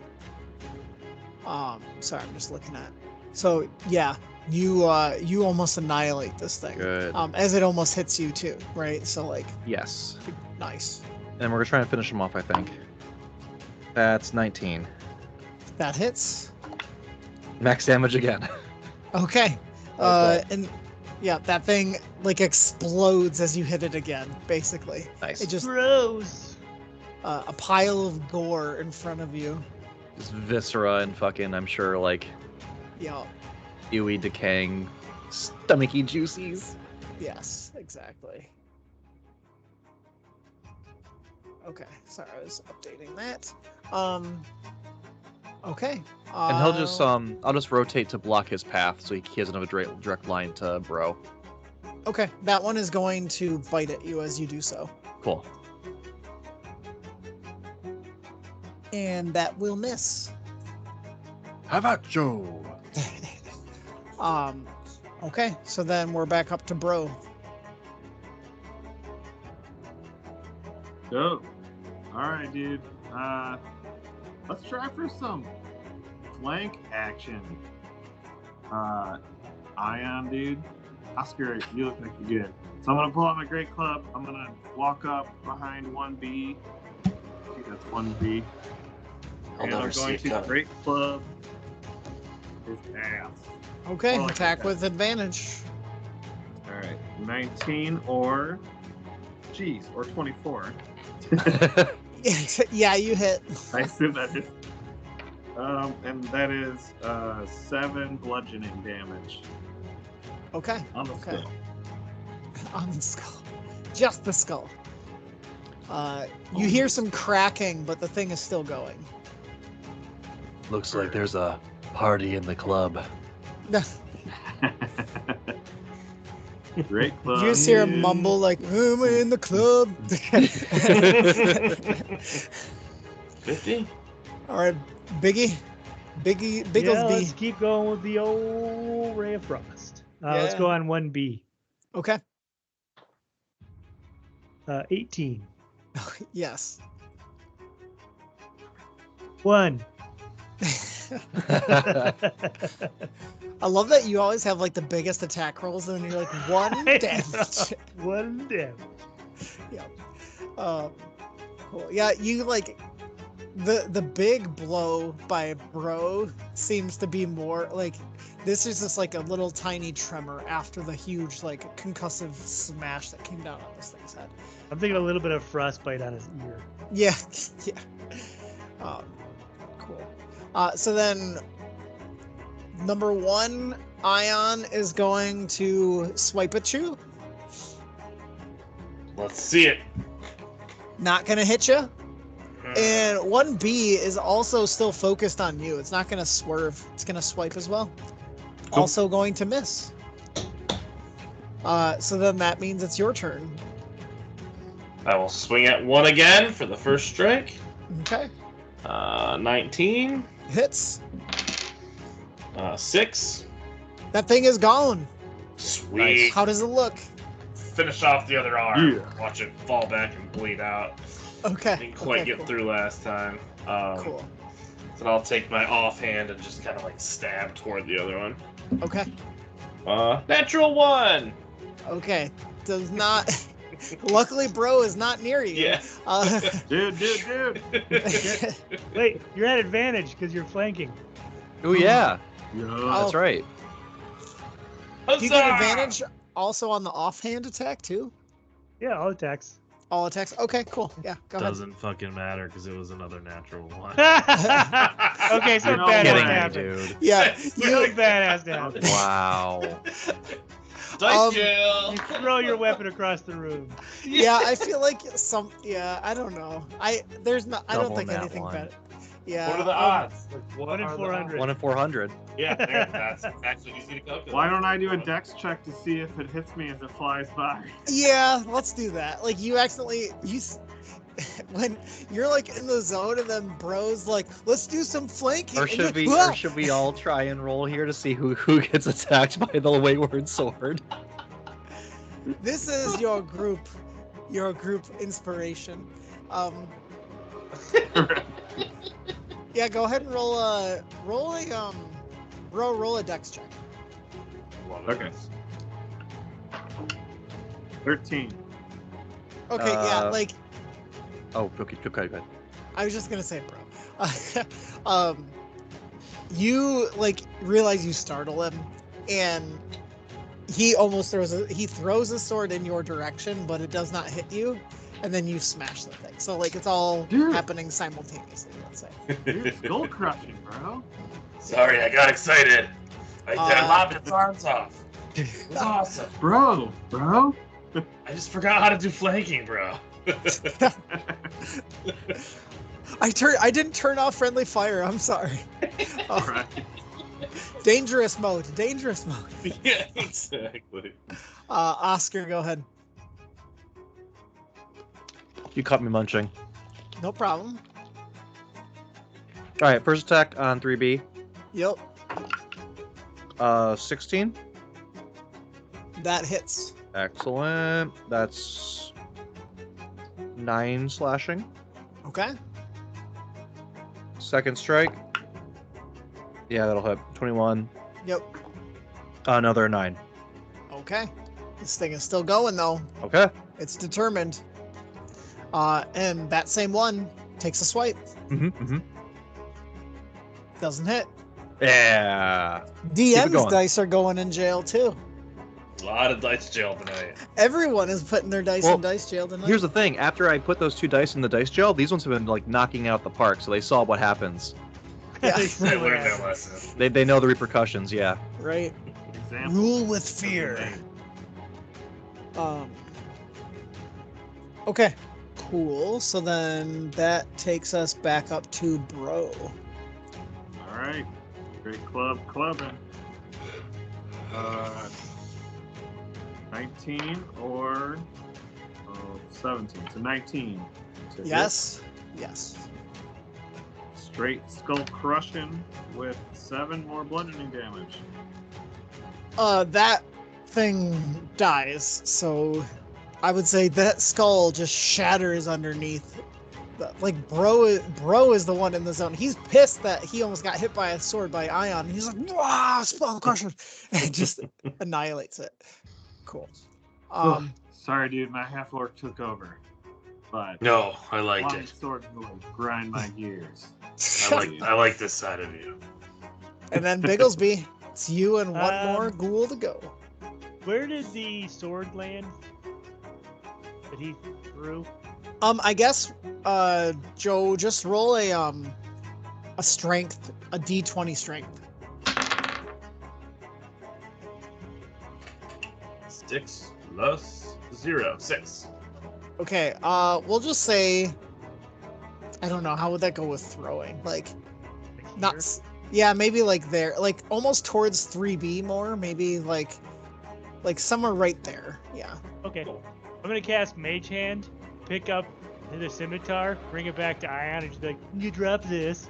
Sorry, I'm just looking at. So yeah, you almost annihilate this thing. Good. As it almost hits you too, right? So like, Yes. nice. And we're trying to finish him off, I think. That's 19. That hits. Max damage again. Okay. Okay. And yeah, that thing like explodes as you hit it again. Basically, Nice. it just Gross. a pile of gore in front of you. Just viscera and fucking, I'm sure, like, Yeah. gooey, decaying, stomachy juicies. Yes, exactly. Okay, sorry, I was updating that. Okay. And he'll just, I'll just rotate to block his path so he doesn't have a direct line to Bro. Okay, that one is going to bite at you as you do so. Cool. And that will miss. How about Joe? Okay, so then we're back up to Bro. So, all right, dude. Let's try for some flank action. Ion, dude. Oscar, you look like you're good. So I'm gonna pull out my great club. I'm gonna walk up behind 1B. I think that's 1B. I'll And never I'm see going it to coming. great club his ass. Okay, More like attack that. with advantage. All right, 19 or, or 24. Yeah, you hit. I assume that is. And that is 7 bludgeoning damage Okay, on the Okay. skull. on the skull. Just the skull. You hear some cracking, but the thing is still going. Looks like there's a party in the club. Great club. You just hear him mumble like, "I'm in the club." 50? All right, Biggie, Yeah, Bigglesby. let's keep going with the old Ray of Frost. Let's Yeah. go on 1B. Okay. 18. Yes. 1. I love that you always have like the biggest attack rolls, and you're like 1 damage. 1 damage. Cool. Yeah, you like the big blow by Bro seems to be more like this is just like a little tiny tremor after the huge like concussive smash that came down on this thing's head. I'm thinking a little bit of frostbite on his ear. Yeah, yeah. Cool. So then number 1 Ion is going to swipe at you. Let's see it. Not gonna hit you. And 1B is also still focused on you. It's not gonna swerve. It's gonna swipe as well. Cool. Also going to miss. So then that means it's your turn. I will swing at 1 again for the first strike. Okay. 19. Hits. 6. That thing is gone. Sweet. How does it look? Finish off the other arm. Yeah. Watch it fall back and bleed out. Okay. Didn't quite okay, get cool. through last time. Cool. So I'll take my offhand and just kind of like stab toward the other one. Okay. Natural 1. Okay. Does not. Luckily, Bro is not near you. Yeah. Dude. Wait, you're at advantage because you're flanking. Oh yeah, Yeah. that's right. Do you get Huzzah! advantage also on the offhand attack too? Yeah, all attacks. All attacks. Okay, cool. Yeah, go ahead. Doesn't fucking matter because it was another natural one. Okay, so You know bad what? Kidding me, happened. dude. Yeah, Real badass now. Wow. Dice jail. You throw your weapon across the room. yeah. I feel like some. Yeah, I don't know. There's not. I don't Double think nat anything one. better. Yeah. What are the odds? Like, what 1 in are the 400. odds? 1 in 400. Yeah, there, that's actually easy to calculate. Why don't I do a dex check to see if it hits me as it flies by? Yeah, let's do that. Like you accidentally when you're like in the zone and then Bro's like, let's do some flanking. Or and should you're we? like, Or should we all try and roll here to see who gets attacked by the wayward sword? This is your group inspiration. Yeah, go ahead and roll a dex check. Love it. Okay. 13. Okay, yeah, like Oh, okay, good. I was just gonna say, bro. You like realize you startle him, and he almost throws a sword in your direction, but it does not hit you, and then you smash the thing. So like it's all Dude. happening simultaneously. Let's say. Dude, skull crushing, bro. Sorry, I got excited. I lopped its arms off. It was awesome. Bro. I just forgot how to do flanking, bro. I didn't turn off friendly fire. I'm sorry. Oh, Right. dangerous mode. Yeah, exactly. Oscar, go ahead. You caught me munching. No problem. All right, first attack on 3B. Yep, 16. that hits. Excellent. That's 9 slashing. Okay. Second strike. Yeah, that'll hit. 21. Yep. Another 9. Okay. This thing is still going though. Okay. It's determined. And that same one takes a swipe. Mm-hmm. Doesn't hit. Yeah. DM's going. dice are going in jail too. A lot of dice jail tonight. Everyone is putting their dice Well, in dice jail tonight. Here's the thing. After I put those 2 dice in the dice gel, these ones have been like knocking out the park, so they saw what happens. Yeah. I learned that lesson. They know the repercussions. Yeah. Right. Example. Rule with fear. Okay. Cool. So then that takes us back up to Bro. All right. Great clubbing. 19 or 17. So 19. to hit. Yes. Yes. Straight skull crushing with 7 more bludgeoning damage. That thing dies. So I would say that skull just shatters underneath. Like bro is the one in the zone. He's pissed that he almost got hit by a sword by Ion. He's like, "Wow, skull crusher!" and just annihilates it. Cool. Sorry, dude. My half orc took over. But No, I liked long it. sword will grind my gears. I like this side of you. And then Bigglesby, it's you and one more Um, ghoul to go. Where did the sword land that he threw? I guess Joe, just roll a strength, a D20 strength. 6 plus 0. 6. Okay, we'll just say, I don't know, how would that go with throwing? Like not Here? yeah, maybe like there, like almost towards 3B more, maybe like somewhere right there. Yeah. Okay. I'm gonna cast Mage Hand, pick up the scimitar, bring it back to Ion, and just be like, "You drop this."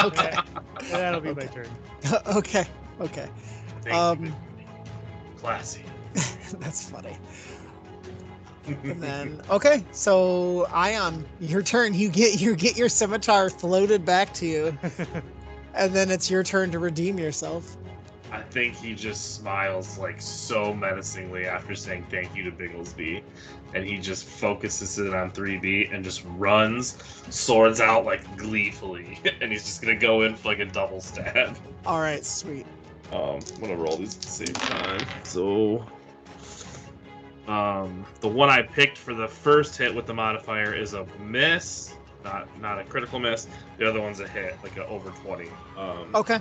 Okay. And that'll be my turn. Okay. Thank you. Classy. That's funny. And then okay, so Ion, your turn. You get your scimitar floated back to you, and then it's your turn to redeem yourself. I think he just smiles like so menacingly after saying thank you to Bigglesby, and he just focuses it on 3B and just runs, swords out like gleefully, and he's just gonna go in for like a double stab. All right, sweet. I'm gonna roll these at the same time. So, the one I picked for the first hit with the modifier is a miss, not a critical miss. The other one's a hit, like a over 20. Okay.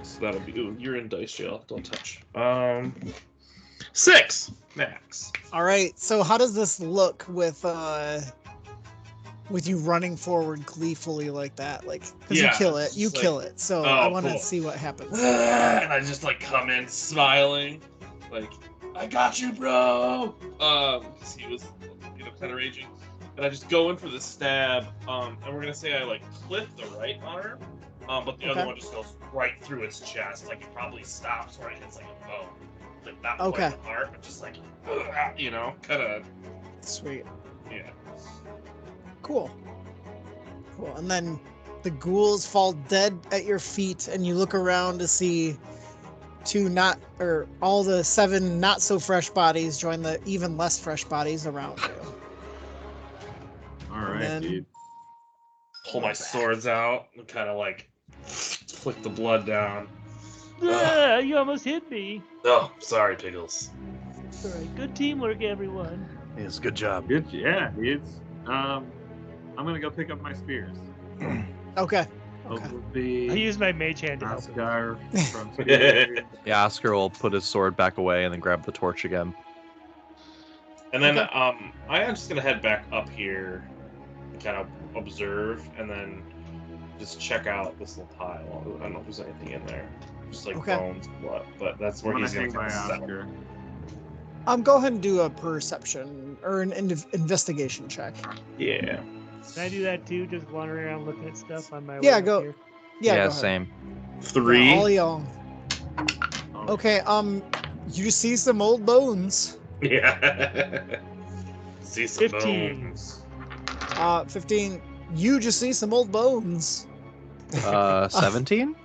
So that'll be. Ooh, you're in dice jail. Don't touch. 6 max. All right. So how does this look with you running forward gleefully like that? Like, because Yeah, you kill it, it's you just kill like- it. So Oh, I want to cool. see what happens. And I just like come in smiling, like I got you, bro. Because he was, kind of raging, and I just go in for the stab. And we're gonna say I like clip the right arm, but the Okay. other one just goes right through its chest. Like it probably stops where it hits like a bone, like not Okay. quite the heart, but just like, kind of, Sweet. yeah. Cool. And then the ghouls fall dead at your feet, and you look around to see all the 7 not so fresh bodies join the even less fresh bodies around you. All right, then- dude. Pull my swords out and kind of like flick the blood down. You almost hit me. Oh, sorry, Pickles. All right, good teamwork, everyone. Yes, good job. Good, yeah, dudes. I'm gonna go pick up my spears. Okay. Those Okay. will be I use my mage hand to help him. Oscar from Spears. Yeah, Oscar will put his sword back away and then grab the torch again. And then Okay. I am just gonna head back up here and kind of observe and then just check out this little pile. I don't know if there's anything in there. Just like Okay. bones, blood. But that's I'm where gonna he's gonna hang my kind of settle. Oscar. Go ahead and do a perception or an investigation check. Yeah. Can I do that too? Just wandering around looking at stuff on my way Yeah, up go- here? Yeah, go ahead. same. 3. Yeah, all y'all. Oh, Okay, you see some old bones. Yeah. See some 15. bones. 15. You just see some old bones. 17?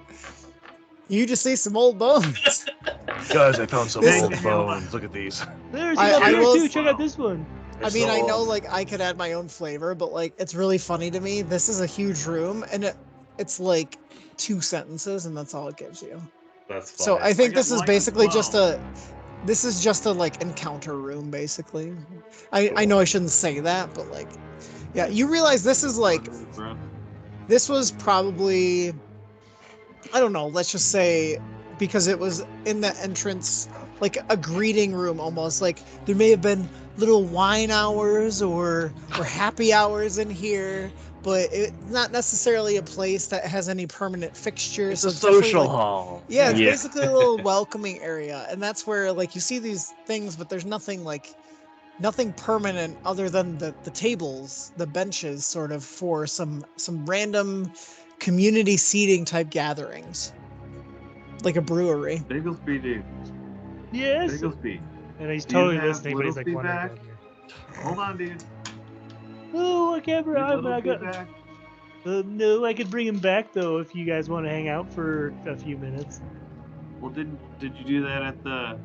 You just see some old bones. Guys, I found some This- old bones. Look at these. There's I another will- too. Check out this one. I mean, I know like I could add my own flavor, but like it's really funny to me. This is a huge room, and it's like 2 sentences, and that's all it gives you. That's funny. So I think I this got is mine as basically just well. this is just a like encounter room, basically. I know I shouldn't say that, but like, yeah, you realize this is like bro. this was probably, I don't know, let's just say, because it was in the entrance, like a greeting room almost. Like there may have been little wine hours or happy hours in here, but it's not necessarily a place that has any permanent fixtures. It's a definitely, social like, hall. yeah, it's Yeah. basically a little welcoming area, and that's where like you see these things, but there's nothing permanent other than the tables, the benches, sort of for some random community seating type gatherings, like a brewery. Bigglesby, dude. Yes. Bigglesby. And he's Do you totally have listening, but he's like little wandering feedback? down here. Hold on, dude. Oh, I can't. Your I little got. feedback. No, I could bring him back though if you guys want to hang out for a few minutes. Well, did you do that at the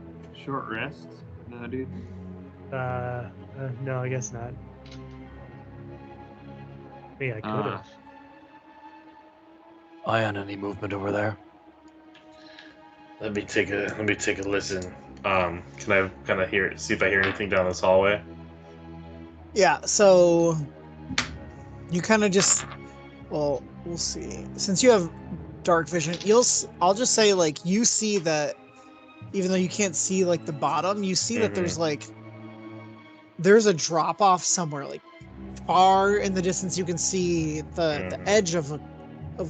short rest? No, dude. No, I guess not. Yeah, I could have. Eye on any movement over there? Let me take a listen. Can I kind of see if I hear anything down this hallway? Yeah, so you kind of just, well, we'll see. Since you have dark vision, I'll just say like you see that even though you can't see like the bottom, you see that there's a drop off somewhere, like far in the distance. You can see the edge of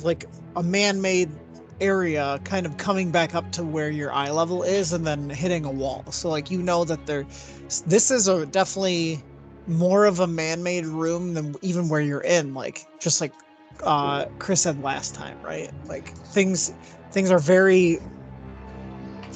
like a man-made area kind of coming back up to where your eye level is and then hitting a wall. So like you know that this is definitely more of a man-made room than even where you're in, like just like Chris said last time, right? Like things are very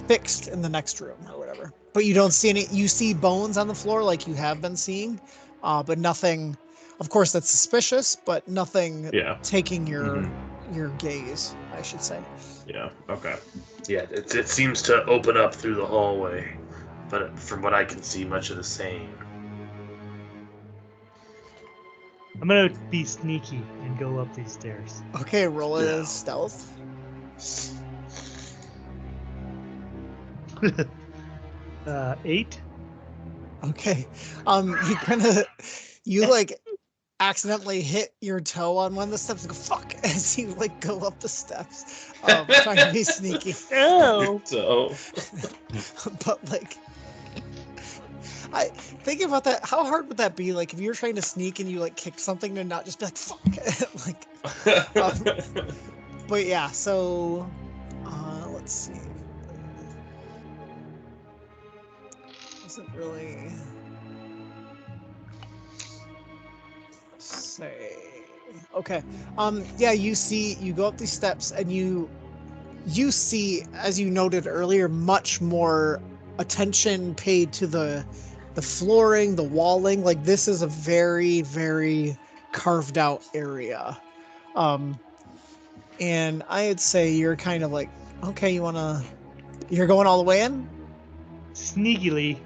fixed in the next room or whatever, but you don't see any. You see bones on the floor like you have been seeing, but nothing, of course, that's suspicious, but nothing taking your gaze, I should say. Yeah. Okay. Yeah, it seems to open up through the hallway, but from what I can see, much of the same. I'm gonna be sneaky and go up these stairs. Okay, roll it Yeah. as stealth. 8. Okay. You like accidentally hit your toe on one of the steps and go fuck as you like go up the steps, trying to be sneaky. Oh. So But like, I think about that. How hard would that be? Like if you were trying to sneak and you like kicked something to not just be like fuck, like. But yeah, so let's see. Doesn't really say. Okay. Yeah, you go up these steps and you see, as you noted earlier, much more attention paid to the flooring, the walling. Like this is a very, very carved out area. And I'd say you're kind of like, okay, you're going all the way in Sneakily.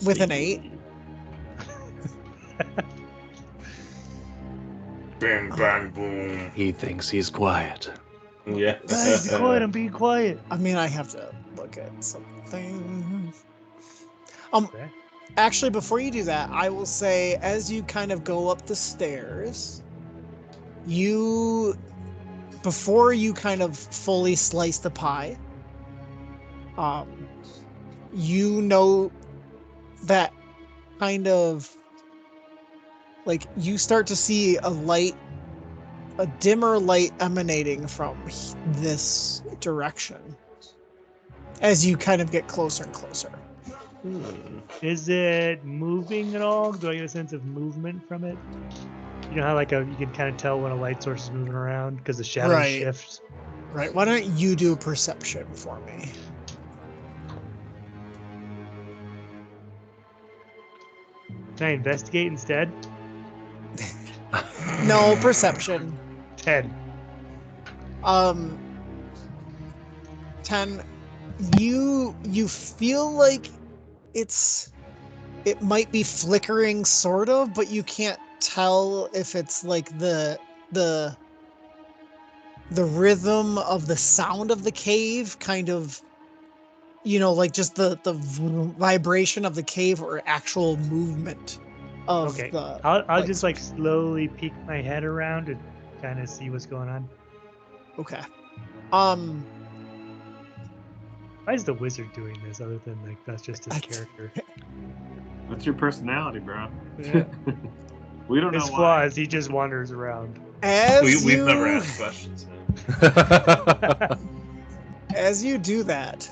with an 8. Bang, bang, boom. He thinks he's quiet. Yeah. Guys, be quiet. I'm being quiet. I mean, I have to look at something. Okay. Actually, before you do that, I will say, as you kind of go up the stairs, before you kind of fully slice the pie, you know that kind of like you start to see a dimmer light emanating from this direction as you kind of get closer and closer. Is it moving at all? Do I get a sense of movement from it? You know how you can kind of tell when a light source is moving around because the shadow Right. shifts. Right. Why don't you do a perception for me? Can I investigate instead? No, perception. 10. 10. You feel like it might be flickering sort of, but you can't tell if it's like the rhythm of the sound of the cave kind of, like just the vibration of the cave or actual movement of Okay. the I'll light just source. slowly peek my head around and kind of see what's going on. Okay. Why is the wizard doing this other than that's just his character? That's your personality, bro. Yeah. We don't His know flaw why. is he just wanders around. We've never asked questions, man. As you do that,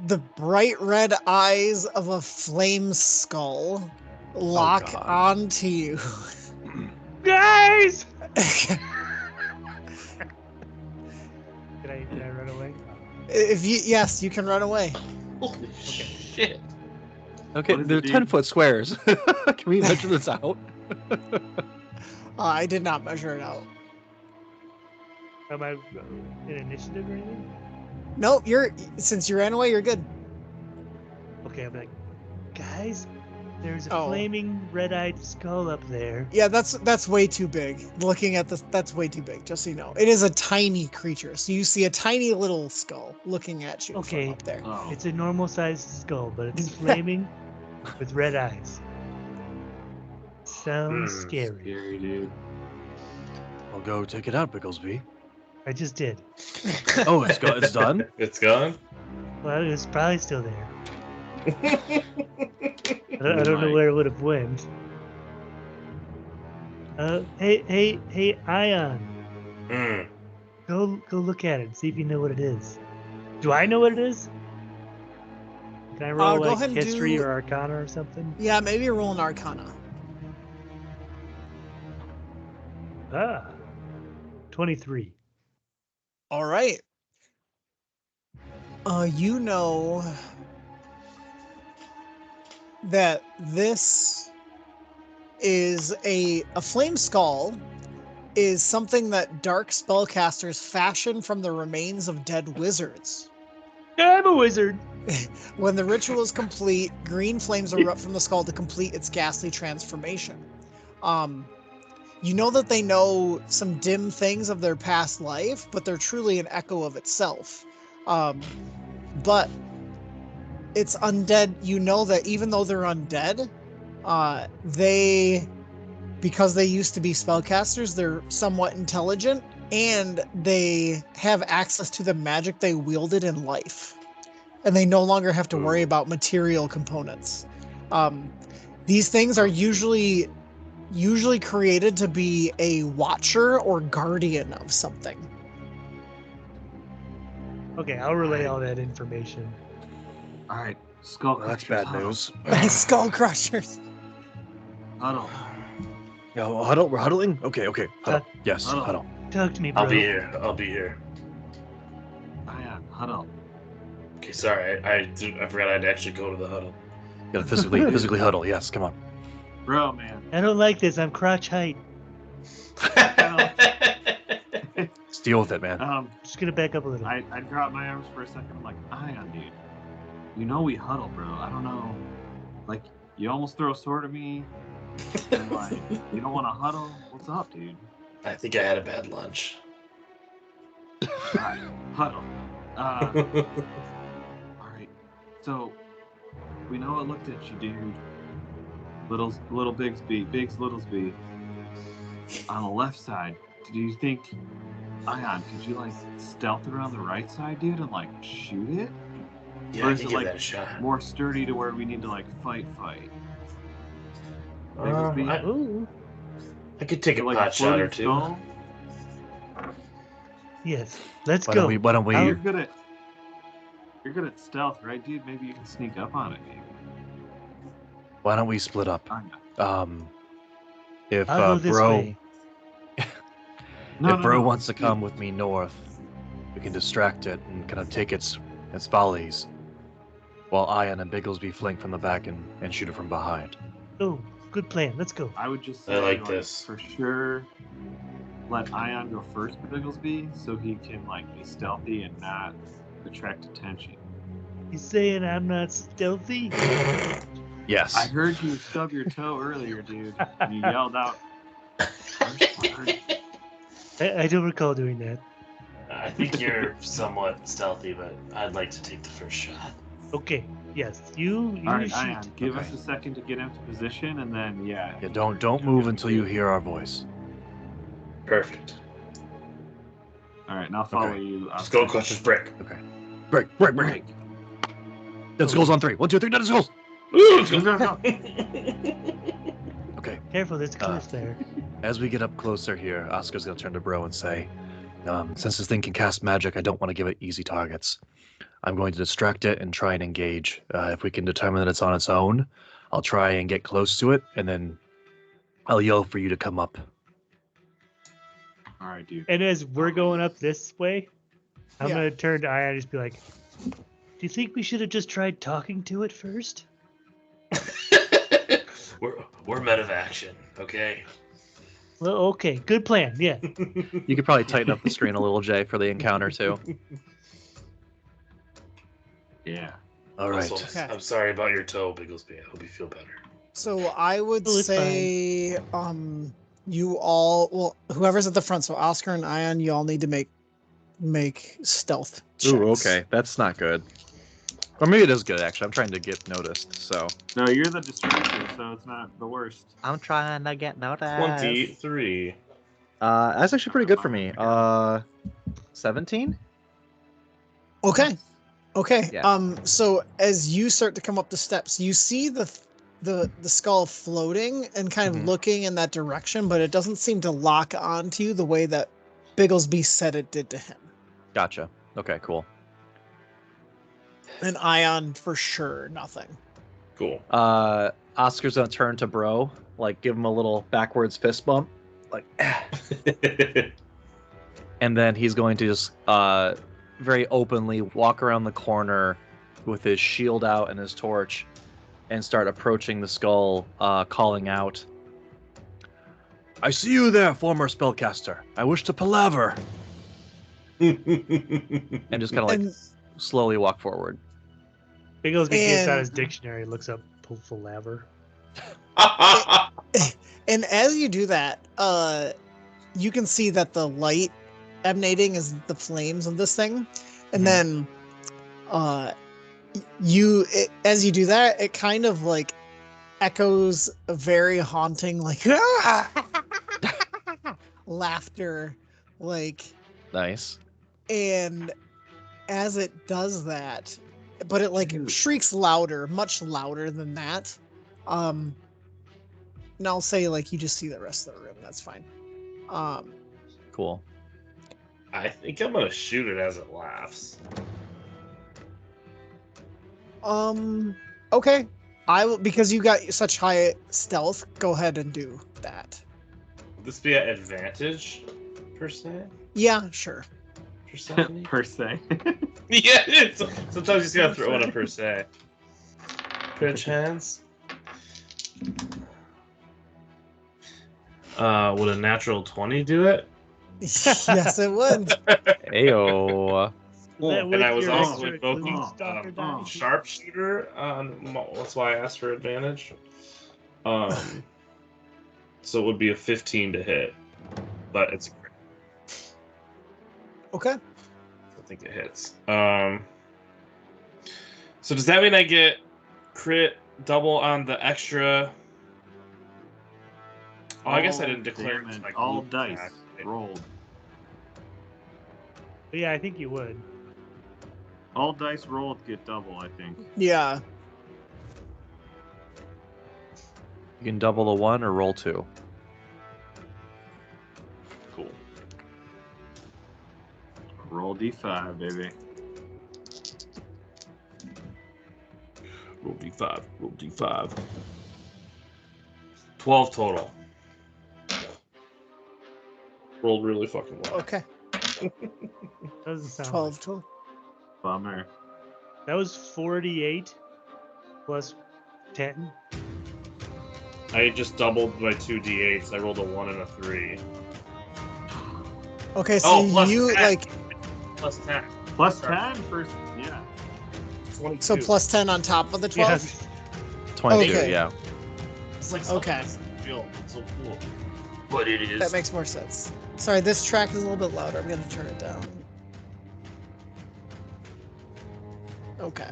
the bright red eyes of a flame skull lock God. onto you. Guys! Can I run away? Yes, you can run away. Holy shit. Okay, What is they're it, dude? 10-foot squares. Can we measure this out? I did not measure it out. Am I in initiative or anything? Nope, since you ran away, you're good. Okay, I'll be like, guys, there's a Oh. flaming red-eyed skull up there. Yeah, that's way too big. Looking at this, that's way too big. Just so you know, it is a tiny creature. So you see a tiny little skull looking at you Okay. from up there. Oh. It's a normal-sized skull, but it's flaming with red eyes. Sounds scary. Scary, dude. I'll go take it out, Bigglesby. I just did. Oh, it's done? It's gone? Well, it was probably still there. I don't know where it would have went. Hey, Ion. Mm. Go look at it and see if you know what it is. Do I know what it is? Can I roll go ahead and history do- or arcana or something? Yeah, maybe roll an Arcana. 23. All right. You know that this is a flame skull is something that dark spellcasters fashion from the remains of dead wizards. I'm a wizard. When the ritual is complete, green flames erupt from the skull to complete its ghastly transformation. You know that they know some dim things of their past life, but they're truly an echo of itself. But it's undead. You know that even though they're undead, because they used to be spellcasters, they're somewhat intelligent, and they have access to the magic they wielded in life. And they no longer have to worry about material components. These things are usually created to be a watcher or guardian of something. Okay, I'll relay all that information. All right, skull. Well, that's crushers, bad huddle. news. Skull crushers. Huddle. Yeah, huddle. We're huddling? Okay. Huddle. Yes, Huddle. huddle. Talk to me, bro. I'll be here. Ion, huddle. Okay, sorry. I forgot I'd actually go to the huddle. Gotta physically huddle. Yes, come on. Bro, man. I don't like this. I'm crotch height. Let's deal with it, man. Just gonna back up a little. I drop my arms for a second. I'm like, Ion, dude. You know we huddle, bro. I don't know. Like, you almost throw a sword at me. And like, you don't want to huddle. What's up, dude? I think I had a bad lunch. Alright, huddle. All right. So we know it looked at you, dude. Little Bigsby, Littlesby. On the left side, do you think, Ion, could you like stealth around the right side, dude, and like shoot it? Yeah, Or I is can it give like that a shot. more sturdy to where we need to like fight? Bigsby? Ooh. I could take a Like pot shot or floating two. skull? Yes. Let's Why go. don't we? You're good at stealth, right, dude? Maybe you can sneak up on it, maybe. Why don't we split up? If I'll go this Bro, way. if Bro wants to come with me north, we can distract it and kind of take its volleys, while Ion and Bigglesby flank from the back and shoot it from behind. Oh, good plan. Let's go. I would just say, I like this. for sure, let Ion go first with Bigglesby so he can like be stealthy and not attract attention. You saying I'm not stealthy? Yes. I heard you stub your toe earlier, dude. You yelled out. I don't recall doing that. I think you're somewhat stealthy, but I'd like to take the first shot. Okay. Yes. You All right, shoot. Ion, give us a second to get into position, and then Yeah, don't move until you hear our voice. Perfect. All right, and I'll follow Okay. you. Let's go, Clutcher's break. Okay. Break. Dead skulls on 3. 1, 2, 3. Dead skulls. Ooh, let's go. No. Okay. Careful, there's a cliff there. As we get up closer here, Oscar's gonna turn to Bro and say, since this thing can cast magic, I don't want to give it easy targets. I'm going to distract it and try and engage. If we can determine that it's on its own, I'll try and get close to it, and then I'll yell for you to come up. All right, dude. And as we're going up this way, I'm Yeah. gonna turn to Aya and just be like, "Do you think we should have just tried talking to it first?" We're men of action, okay? Well, okay, good plan. Yeah. You could probably tighten up the screen a little, Jay, for the encounter too. Yeah. All right. Also, Okay. I'm sorry about your toe, Bigglesby. I hope you feel better. So I would Oh, it's say, you all, well, whoever's at the front, so Oscar and Ion, you all need to make stealth checks. Ooh, okay, that's not good. Or maybe it is good actually. I'm trying to get noticed, so. No, you're the distractor, so it's not the worst. I'm trying to get noticed. 23. That's actually pretty good for me. 17. Okay. Yeah. So as you start to come up the steps, you see the skull floating and kind of Mhm. looking in that direction, but it doesn't seem to lock onto you the way that Bigglesby said it did to him. Gotcha. Okay, cool. And Ion, for sure, nothing. Cool. Oscar's gonna turn to Bro, like give him a little backwards fist bump, like, and then he's going to just very openly walk around the corner with his shield out and his torch, and start approaching the skull, calling out, "I see you there, former spellcaster. I wish to palaver," and just kind of like And slowly walk forward. Bigglesby gets out And- his dictionary, looks up palaver. And as you do that, you can see that the light emanating is the flames of this thing, and then, as you do that, it kind of like echoes a very haunting, like laughter, like, Nice. and as it does that, but it like shrieks louder, much louder than that. And I'll say like you just see the rest of the room. That's fine. Cool. I think I'm gonna shoot it as it laughs. Okay. I will, because you got such high stealth. Go ahead and do that. Would this be an advantage, per se? Yeah, sure. For somebody? Per se. Yeah, sometimes you just gotta throw in a per se. Per chance. Would a natural 20 do it? Yes, it would. Ayo. That And I with was your also extra invoking stalker die. sharpshooter that's why I asked for advantage. So it would be a 15 to hit, but it's a crit. Okay. I think it hits. So does that mean I get crit double on the extra? Oh, I guess I didn't declare it. Damage, all dice rolled. Yeah, I think you would. All dice rolled get double, I think. Yeah. You can double a 1 or roll 2. Cool. Roll d5, baby. Roll d5. Roll d5. 12 total. Rolled really fucking well. Okay. Doesn't sound 12 total. Bummer. That was 48 plus 10. I just doubled my 2 d8s. I rolled a 1 and a 3. Okay, so plus you 10. like Plus 10. Plus 10 first, yeah. 22. so plus 10 on top of the 12. Yes. 22, Okay. yeah. It's like Okay. feel so cool. But it is. That makes more sense. Sorry, this track is a little bit louder. I'm gonna turn it down. Okay.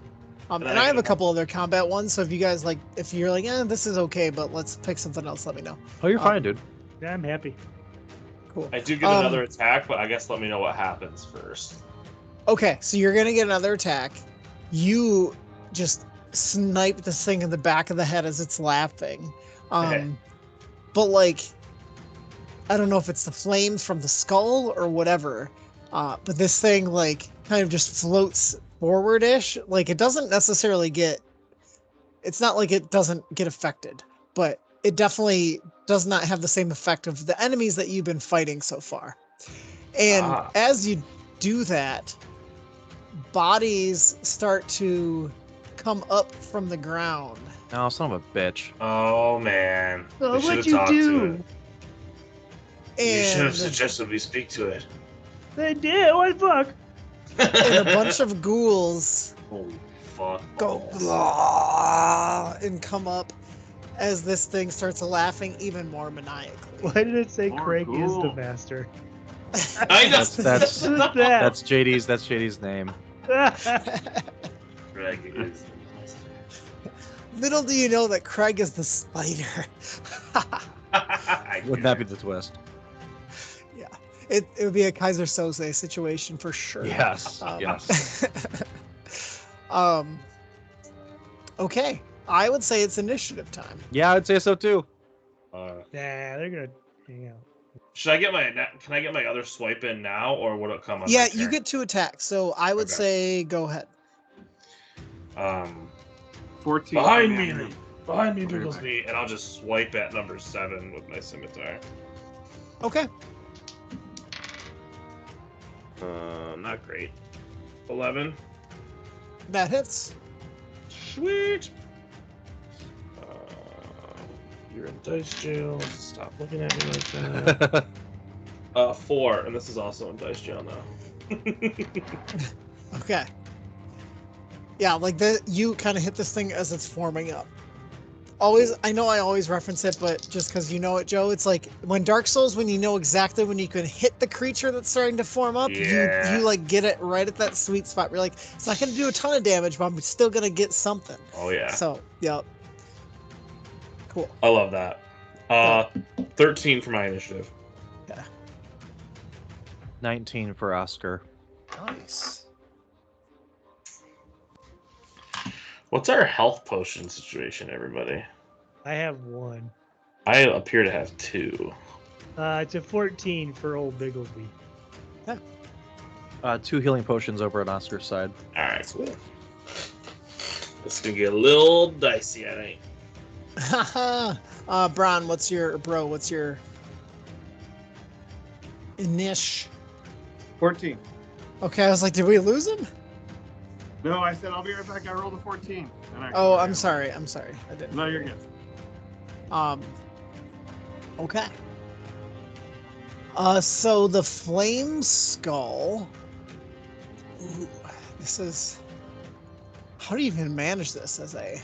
And I have a couple other combat ones, so if you guys like, if you're like, this is okay, but let's pick something else, let me know. Oh, you're fine, dude. Yeah, I'm happy. Cool. I do get another attack, but I guess let me know what happens first. Okay, so you're gonna get another attack. You just snipe this thing in the back of the head as it's laughing. But like, I don't know if it's the flames from the skull or whatever. But this thing like kind of just floats forward-ish. Like it doesn't necessarily get. It's not like it doesn't get affected, but it definitely does not have the same effect of the enemies that you've been fighting so far. And as you do that, bodies start to come up from the ground. Oh, son of a bitch. Oh man. Oh, We should what'd have you talked to do? it. You should have And, suggested we speak to it. I did. What the fuck? and a bunch of ghouls Holy fuck. go blah, and come up as this thing starts laughing even more maniacally. Why did it say More Craig is the cool. master? I know. That's What's that? that's JD's name. Greg is. Little do you know that Craig is the spider. Wouldn't that be the twist? Yeah, it would be a Kaiser Soze situation for sure. Yes. Yes. Okay, I would say it's initiative time. Yeah, I'd say so too. Nah, they're gonna hang out. Should I get my? Can I get my other swipe in now, or would it come on? Yeah, my you turn? get 2 attacks, so I would Okay. say go ahead. 14. Behind me, Bigglesby, and I'll just swipe at number 7 with my scimitar. Okay. Not great. 11. That hits. Sweet. You're in dice jail. Stop looking at me like that. 4, and this is also in dice jail now. Okay. Yeah, like you kind of hit this thing as it's forming up. I know I always reference it, but just because you know it, Joe, it's like when Dark Souls, when you know exactly when you can hit the creature that's starting to form up, Yeah. you like get it right at that sweet spot. You're like, it's not going to do a ton of damage, but I'm still going to get something. Oh yeah. So, yep. Cool. I love that. 13 for my initiative. 19 for Oscar. Nice. What's our health potion situation, everybody? I have 1. I appear to have 2. It's a 14 for old Bigglesby. 2 healing potions over on Oscar's side. All right, cool. This is gonna get a little dicey, I think. Bron, what's your inish? 14. Okay, I was like, did we lose him? No, I said I'll be right back. I rolled a 14. Oh, I'm sorry. I didn't. No, you're good. Okay. So the flame skull. Ooh, this is. How do you even manage this as a?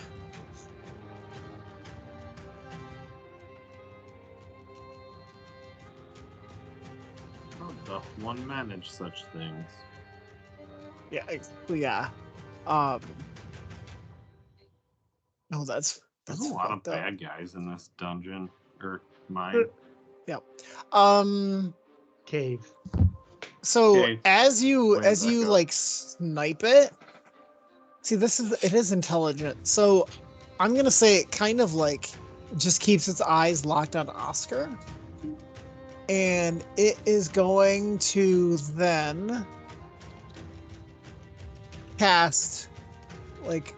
How doth one manage such things? Yeah, yeah. Um. No, that's There's a lot of fucked up. bad guys in this dungeon or mine. Yep. Um. Cave. So Okay, as you bring it back up. like snipe it, see it is intelligent. So I'm gonna say it kind of like just keeps its eyes locked on Oscar, and it is going to then cast like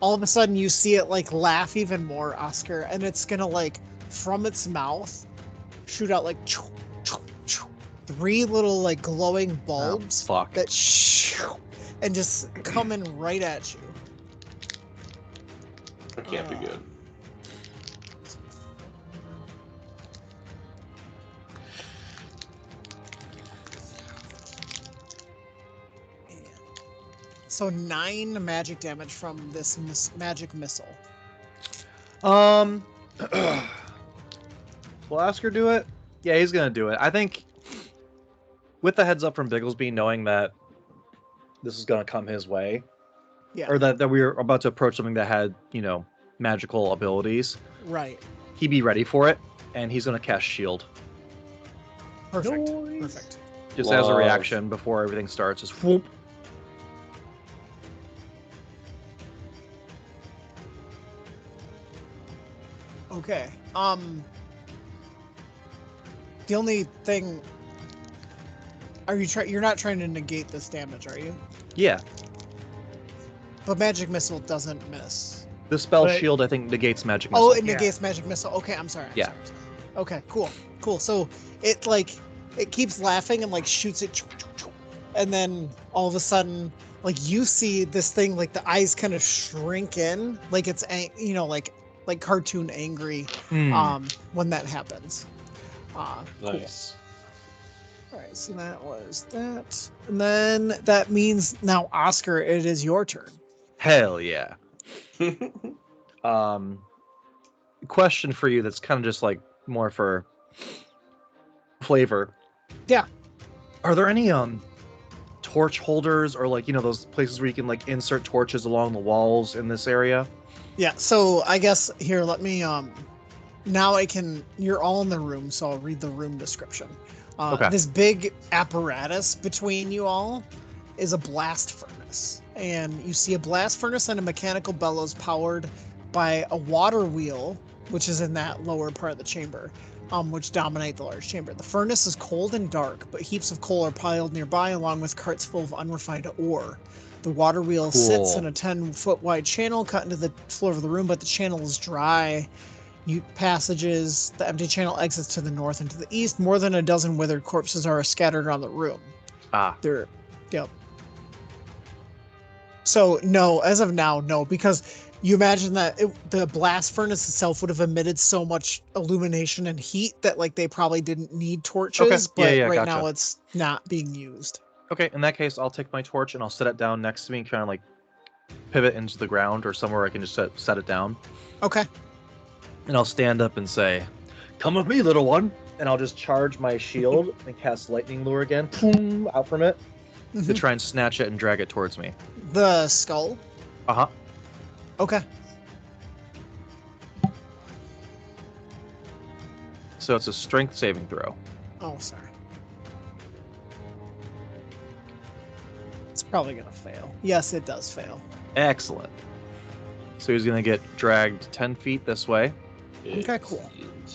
all of a sudden you see it like laugh even more, Oscar, and it's gonna like from its mouth shoot out like 3 little like glowing bulbs fuck. that and just coming right at you. That can't be good. So 9 magic damage from this magic missile. Will Oscar do it? Yeah, he's gonna do it. I think with the heads up from Bigglesby, knowing that this is gonna come his way, Yeah. or that we were about to approach something that had, magical abilities, Right. he'd be ready for it, and he's gonna cast Shield. Perfect. Nice. Perfect. Just as a reaction before everything starts, just whoop. Okay. The only thing, you're not trying to negate this damage, are you? Yeah. But magic missile doesn't miss. The spell But- Shield, I think, negates magic missile. Oh, it negates magic missile. Okay, I'm sorry. Yeah. Sorry. Okay, cool. So it keeps laughing and like shoots it, and then all of a sudden, like you see this thing, like the eyes kind of shrink in, like it's like cartoon angry. When that happens. Cool. Nice. All right, so that was that, and then that means now, Oscar, it is your turn. Hell yeah. Question for you that's kind of just like more for flavor. Yeah. Are there any torch holders or like those places where you can like insert torches along the walls in this area? Yeah. So I guess here, let me now you're all in the room, so I'll read the room description. Okay. This big apparatus between you all is a blast furnace, and you see a blast furnace and a mechanical bellows powered by a water wheel, which is in that lower part of the chamber, which dominate the large chamber. The furnace is cold and dark, but heaps of coal are piled nearby, along with carts full of unrefined ore. The water wheel sits in a 10-foot wide channel cut into the floor of the room, but the channel is dry. Passages, the empty channel exits to the north and to the east. More than a dozen withered corpses are scattered around the room. Yep. So no, as of now, no, because you imagine that the blast furnace itself would have emitted so much illumination and heat that like they probably didn't need torches, but right now it's not being used. Okay, in that case, I'll take my torch and I'll set it down next to me and kind of like pivot into the ground or somewhere I can just set it down. Okay. And I'll stand up and say, "Come with me, little one." And I'll just charge my shield and cast lightning lure again, boom, out from it, to try and snatch it and drag it towards me. The skull? Uh-huh. Okay. So it's a strength saving throw. Oh, sorry. It's probably going to fail. Yes, it does fail. Excellent. So he's going to get dragged 10 feet this way. Okay, cool.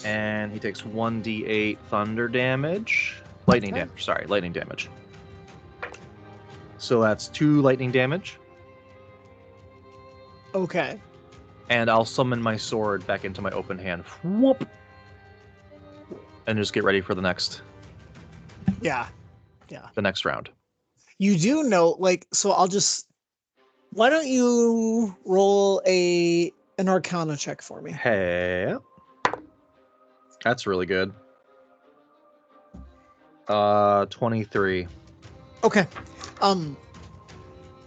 And he takes 1d8 thunder damage. Lightning Okay. damage. Sorry, lightning damage. So that's 2 lightning damage. Okay. And I'll summon my sword back into my open hand. Whoop! And just get ready for the next Yeah. the next round. You do know, so why don't you roll an Arcana check for me? Hey. That's really good. 23. Okay.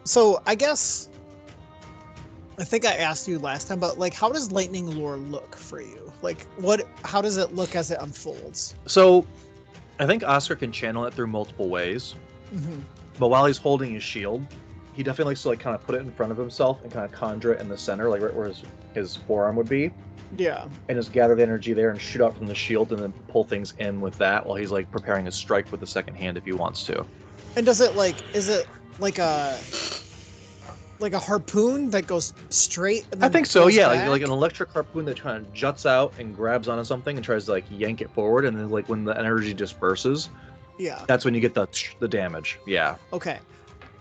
So I think I asked you last time, but like, how does lightning lore look for you? Like, how does it look as it unfolds? So, I think Oscar can channel it through multiple ways. Mm-hmm. But while he's holding his shield, he definitely likes to like kind of put it in front of himself and kind of conjure it in the center, like right where his forearm would be. Yeah. And just gather the energy there and shoot out from the shield and then pull things in with that while he's like preparing a strike with the second hand if he wants to. And is it like a harpoon that goes straight? And I then think so, pulls yeah. back? Like an electric harpoon that kind of juts out and grabs onto something and tries to like yank it forward, and then like when the energy disperses, Yeah. that's when you get the damage. Yeah. Okay.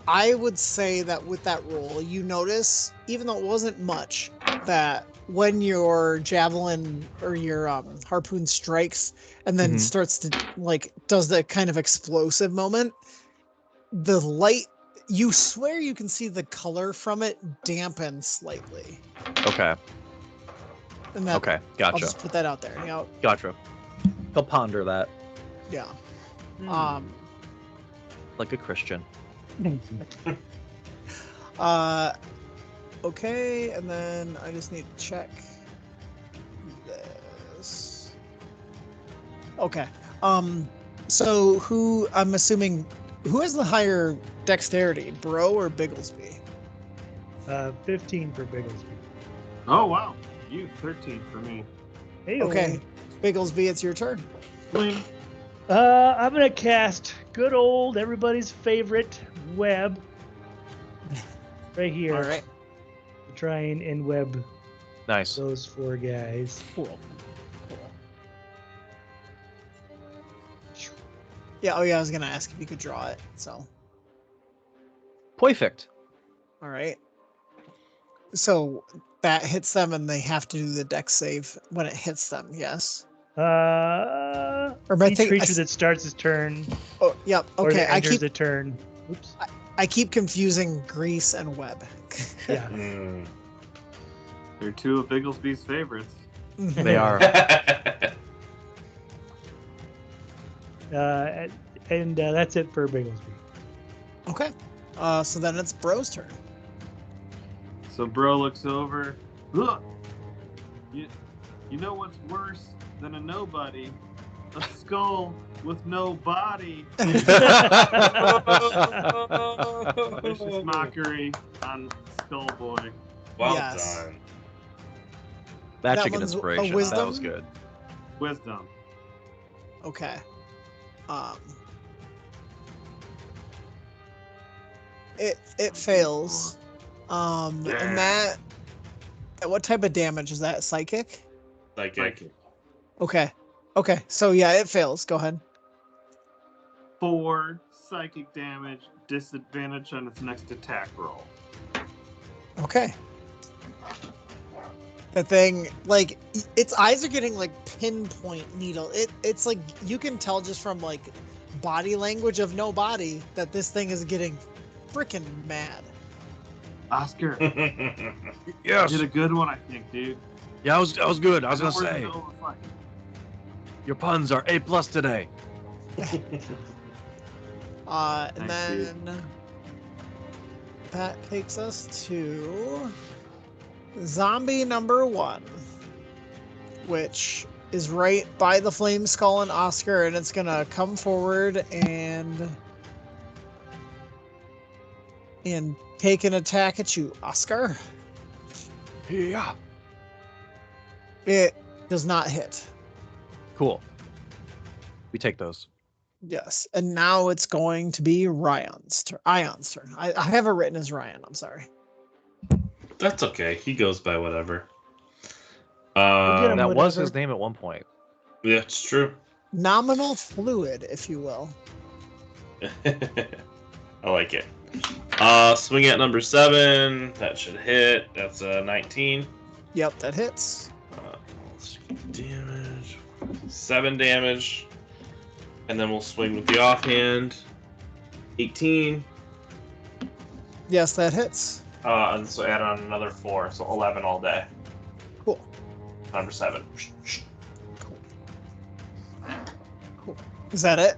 I would say that with that roll, you notice, even though it wasn't much, that when your javelin or your harpoon strikes and then starts to like does the kind of explosive moment, the light, you swear you can see the color from it dampen slightly. Okay. And that, Okay. I'll Gotcha. just put that out there. You know, Gotcha. He'll ponder that yeah. like a Christian. Okay, and then I just need to check this. Okay. So who, I'm assuming, who has the higher dexterity, Bro or Bigglesby? 15 for Bigglesby. Oh wow, you 13 for me. Hey, Okay, Bigglesby, it's your turn. Bling. I'm gonna cast good old everybody's favorite web right here. All right. To try and web Nice. those 4 guys. Cool. Yeah. Oh yeah, I was gonna ask if you could draw it. So. Perfect. All right. So that hits them, and they have to do the dex save when it hits them. Yes. Or I each think creature that starts his turn Oh, yep. or Okay. that I enters keep the turn. Oops. I keep confusing grease and web. Yeah. They're 2 of Bigglesby's favorites. They are. And that's it for Bigglesby. Okay. So then it's Bro's turn. So bro looks over. Look, you know what's worse than a nobody? A skull with no body. Vicious mockery on Skullboy. Well Yes. done. That That should get one's a inspiration. That wisdom? was good. Wisdom. Okay. It fails. And that, what type of damage is that? Psychic? Psychic. Okay. Okay. So yeah, it fails. Go ahead. 4 psychic damage, disadvantage on its next attack roll. Okay. The thing, like, its eyes are getting like pinpoint needle. It's like you can tell just from like body language of no body that this thing is getting freaking mad. Oscar, Yes. you did a good one, I think, dude. Yeah, I was good. I was know gonna we're in say the middle of a fight. your puns are A+ today. And Thanks, dude. then that takes us to zombie number 1, which is right by the flame skull and Oscar, and it's gonna come forward and take an attack at you, Oscar. Yeah. It does not hit. Cool. We take those. Yes, and now it's going to be Ion's turn. I have it written as Ryan. I'm sorry. That's okay. He goes by whatever. him That was whatever. his name at one point. Yeah, it's true. Nominal fluid, if you will. I like it. Swing at number 7. That should hit. That's a 19. Yep, that hits. Damage. 7 damage. And then we'll swing with the offhand. 18. Yes, that hits. And so add on another 4. So 11 all day. Cool. Number 7. Is that it?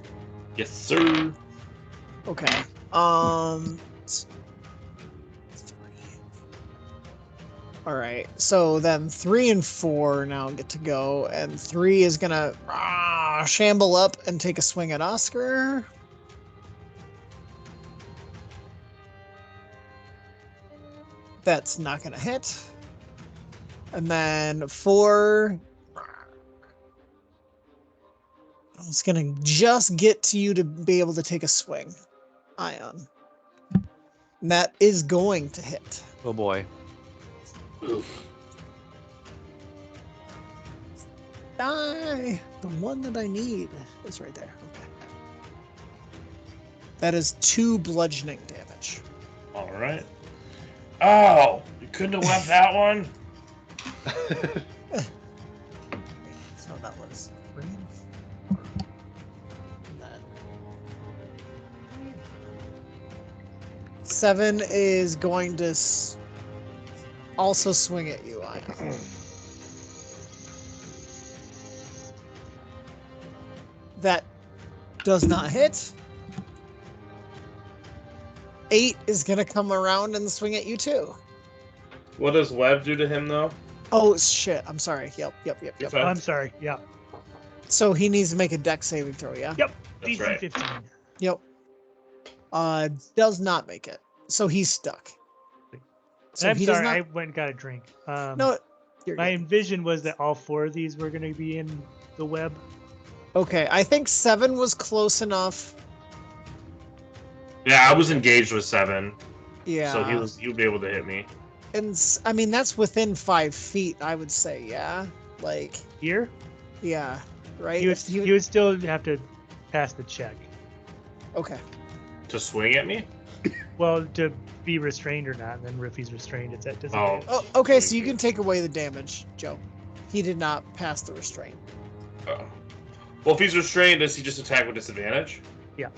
Yes, sir. Okay. All right. So then 3 and 4 now get to go, and 3 is gonna shamble up and take a swing at Oscar. That's not gonna hit. And then 4 is gonna just get to you to be able to take a swing, Ion. And that is going to hit. Oh boy. Oof. Die! The one that I need is right there. Okay. That is 2 bludgeoning damage. All right. Oh, you couldn't have left that one. So that was 3 and 4. And then 7 is going to also swing at you, Ion. That does not hit. 8 is going to come around and swing at you too. What does web do to him though? Oh, shit. I'm sorry. Yep. If Oh, I- I'm sorry. Yeah. So he needs to make a dex saving throw, yeah? Yep. That's DC right. 15. Yep. Does not make it. So he's stuck. So I'm he does sorry. not. I went and got a drink. No, you're My good. envision was that all 4 of these were going to be in the web. Okay, I think 7 was close enough. Yeah, I was engaged with 7, Yeah. so he'll be able to hit me. And I mean, that's within 5 feet, I would say, yeah? Like, Here, yeah, right? you would still have to pass the check. Okay. To swing at me? Well, to be restrained or not, and then if he's restrained, it's at disadvantage. Oh, okay, so you can take away the damage, Joe. He did not pass the restraint. Oh. Well, if he's restrained, does he just attack with disadvantage? Yeah.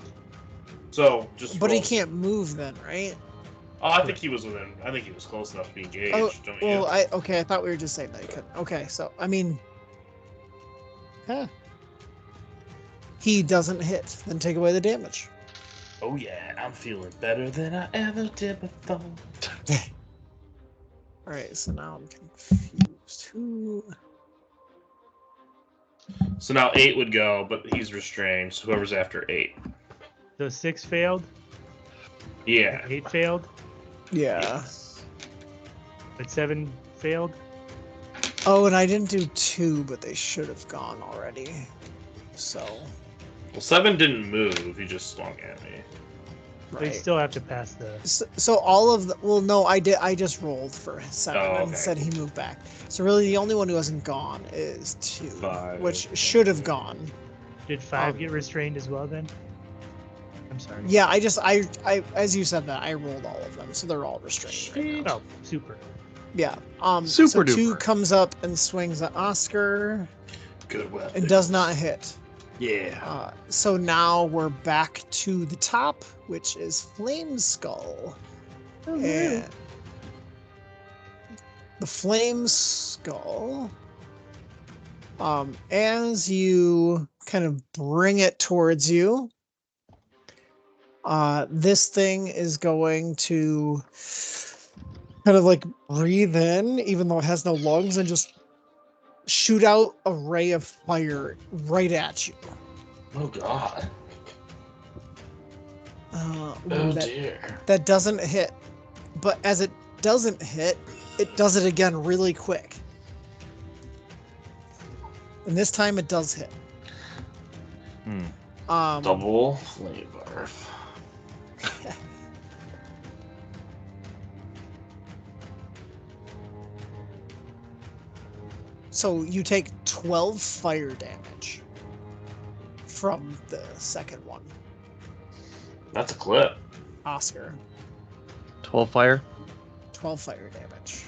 So, just But he roll. can't move then, right? Oh, I think he was within. I think he was close enough to be engaged, Oh, don't you? well, I thought we were just saying that he couldn't. Okay, so, I mean... Huh. He doesn't hit, then take away the damage. Oh yeah, I'm feeling better than I ever did before. Alright, so now I'm confused. Who... So now 8 would go, but he's restrained, so whoever's after 8. So 6 failed, Yeah. 8 failed, Yeah. but 7 failed. Oh, and I didn't do 2, but they should have gone already. So, Well, 7 didn't move, he just swung at me. They right. still have to pass the. So all of the, well, no, I just rolled for 7 Oh, and okay. said he moved back. So really the only one who hasn't gone is 2, 5. which should have gone. Did 5 get restrained as well then? I'm sorry. Yeah, I as you said that, I rolled all of them, so they're all restrained right now. Oh, super. Yeah. Super so 2 duper. comes up and swings at Oscar Good weapon. and does not hit. Yeah. So now we're back to the top, which is Flame Skull. And the Flame Skull, as you kind of bring it towards you, this thing is going to kind of like breathe in, even though it has no lungs, and just shoot out a ray of fire right at you. Oh god. Ooh, Oh that, dear. that doesn't hit, but as it doesn't hit, it does it again really quick. And this time it does hit. Double flavor. So you take 12 fire damage from the second one, That's a clip. Oscar. 12 fire. 12 fire damage.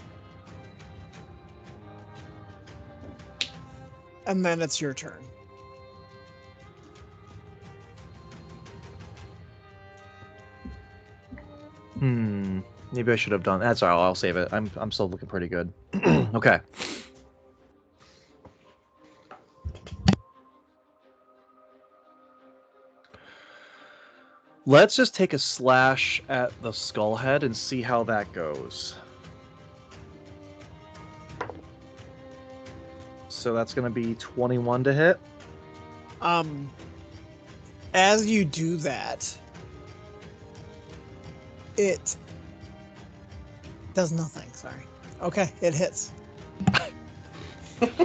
And then it's your turn. Maybe I should have done. That's all right. I'll save it. I'm still looking pretty good. Okay. Let's just take a slash at the skull head and see how that goes. So that's going to be 21 to hit. As you do that, it does nothing. Sorry. Okay, it hits. I don't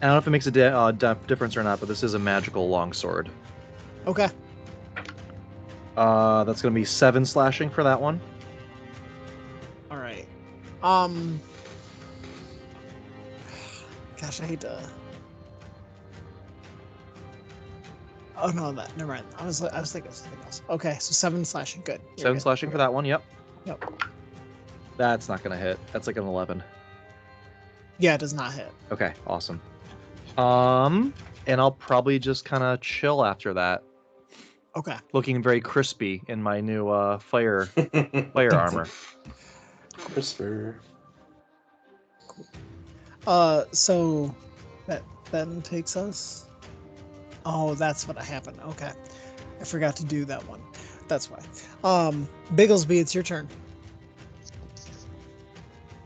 know if it makes a difference or not, but this is a magical longsword. Okay. That's going to be 7 slashing for that one. All right. Gosh, I hate to. Oh no, never mind. I was thinking of something else. Okay, so 7 slashing. Good. You're 7 good. slashing for that one. Yep. Yep. That's not going to hit. That's like an 11. Yeah, it does not hit. Okay, awesome. And I'll probably just kind of chill after that, Okay. looking very crispy in my new fire armor. Crisper. So that then takes us. Oh, that's what happened. Okay, I forgot to do that one. That's why. Bigglesby, it's your turn.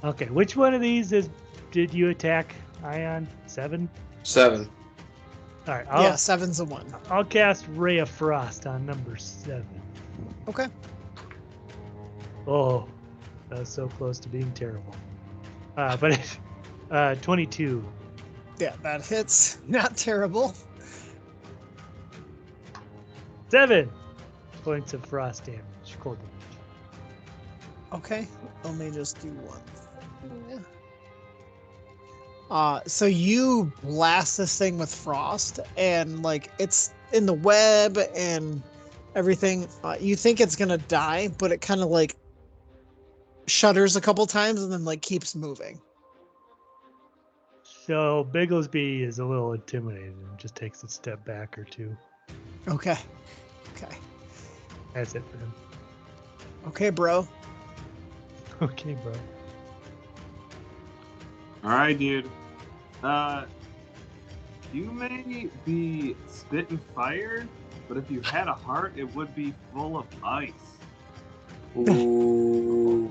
Okay, which one of these did you attack, Ion? 7? 7. All right, Yeah, 7's the one. I'll cast Ray of Frost on number 7. Okay. Oh, that was so close to being terrible. But 22. Yeah, that hits. Not terrible. 7 points of frost damage. Cold damage. Okay, let me just do one thing. So you blast this thing with frost, and like it's in the web and everything. You think it's gonna die, but it kind of like shudders a couple times and then like keeps moving. So Bigglesby is a little intimidated and just takes a step back or two. Okay. Okay. That's it for him. Okay, bro. Okay, bro. All right, dude. You may be spitting fire, but if you had a heart, it would be full of ice. Ooh.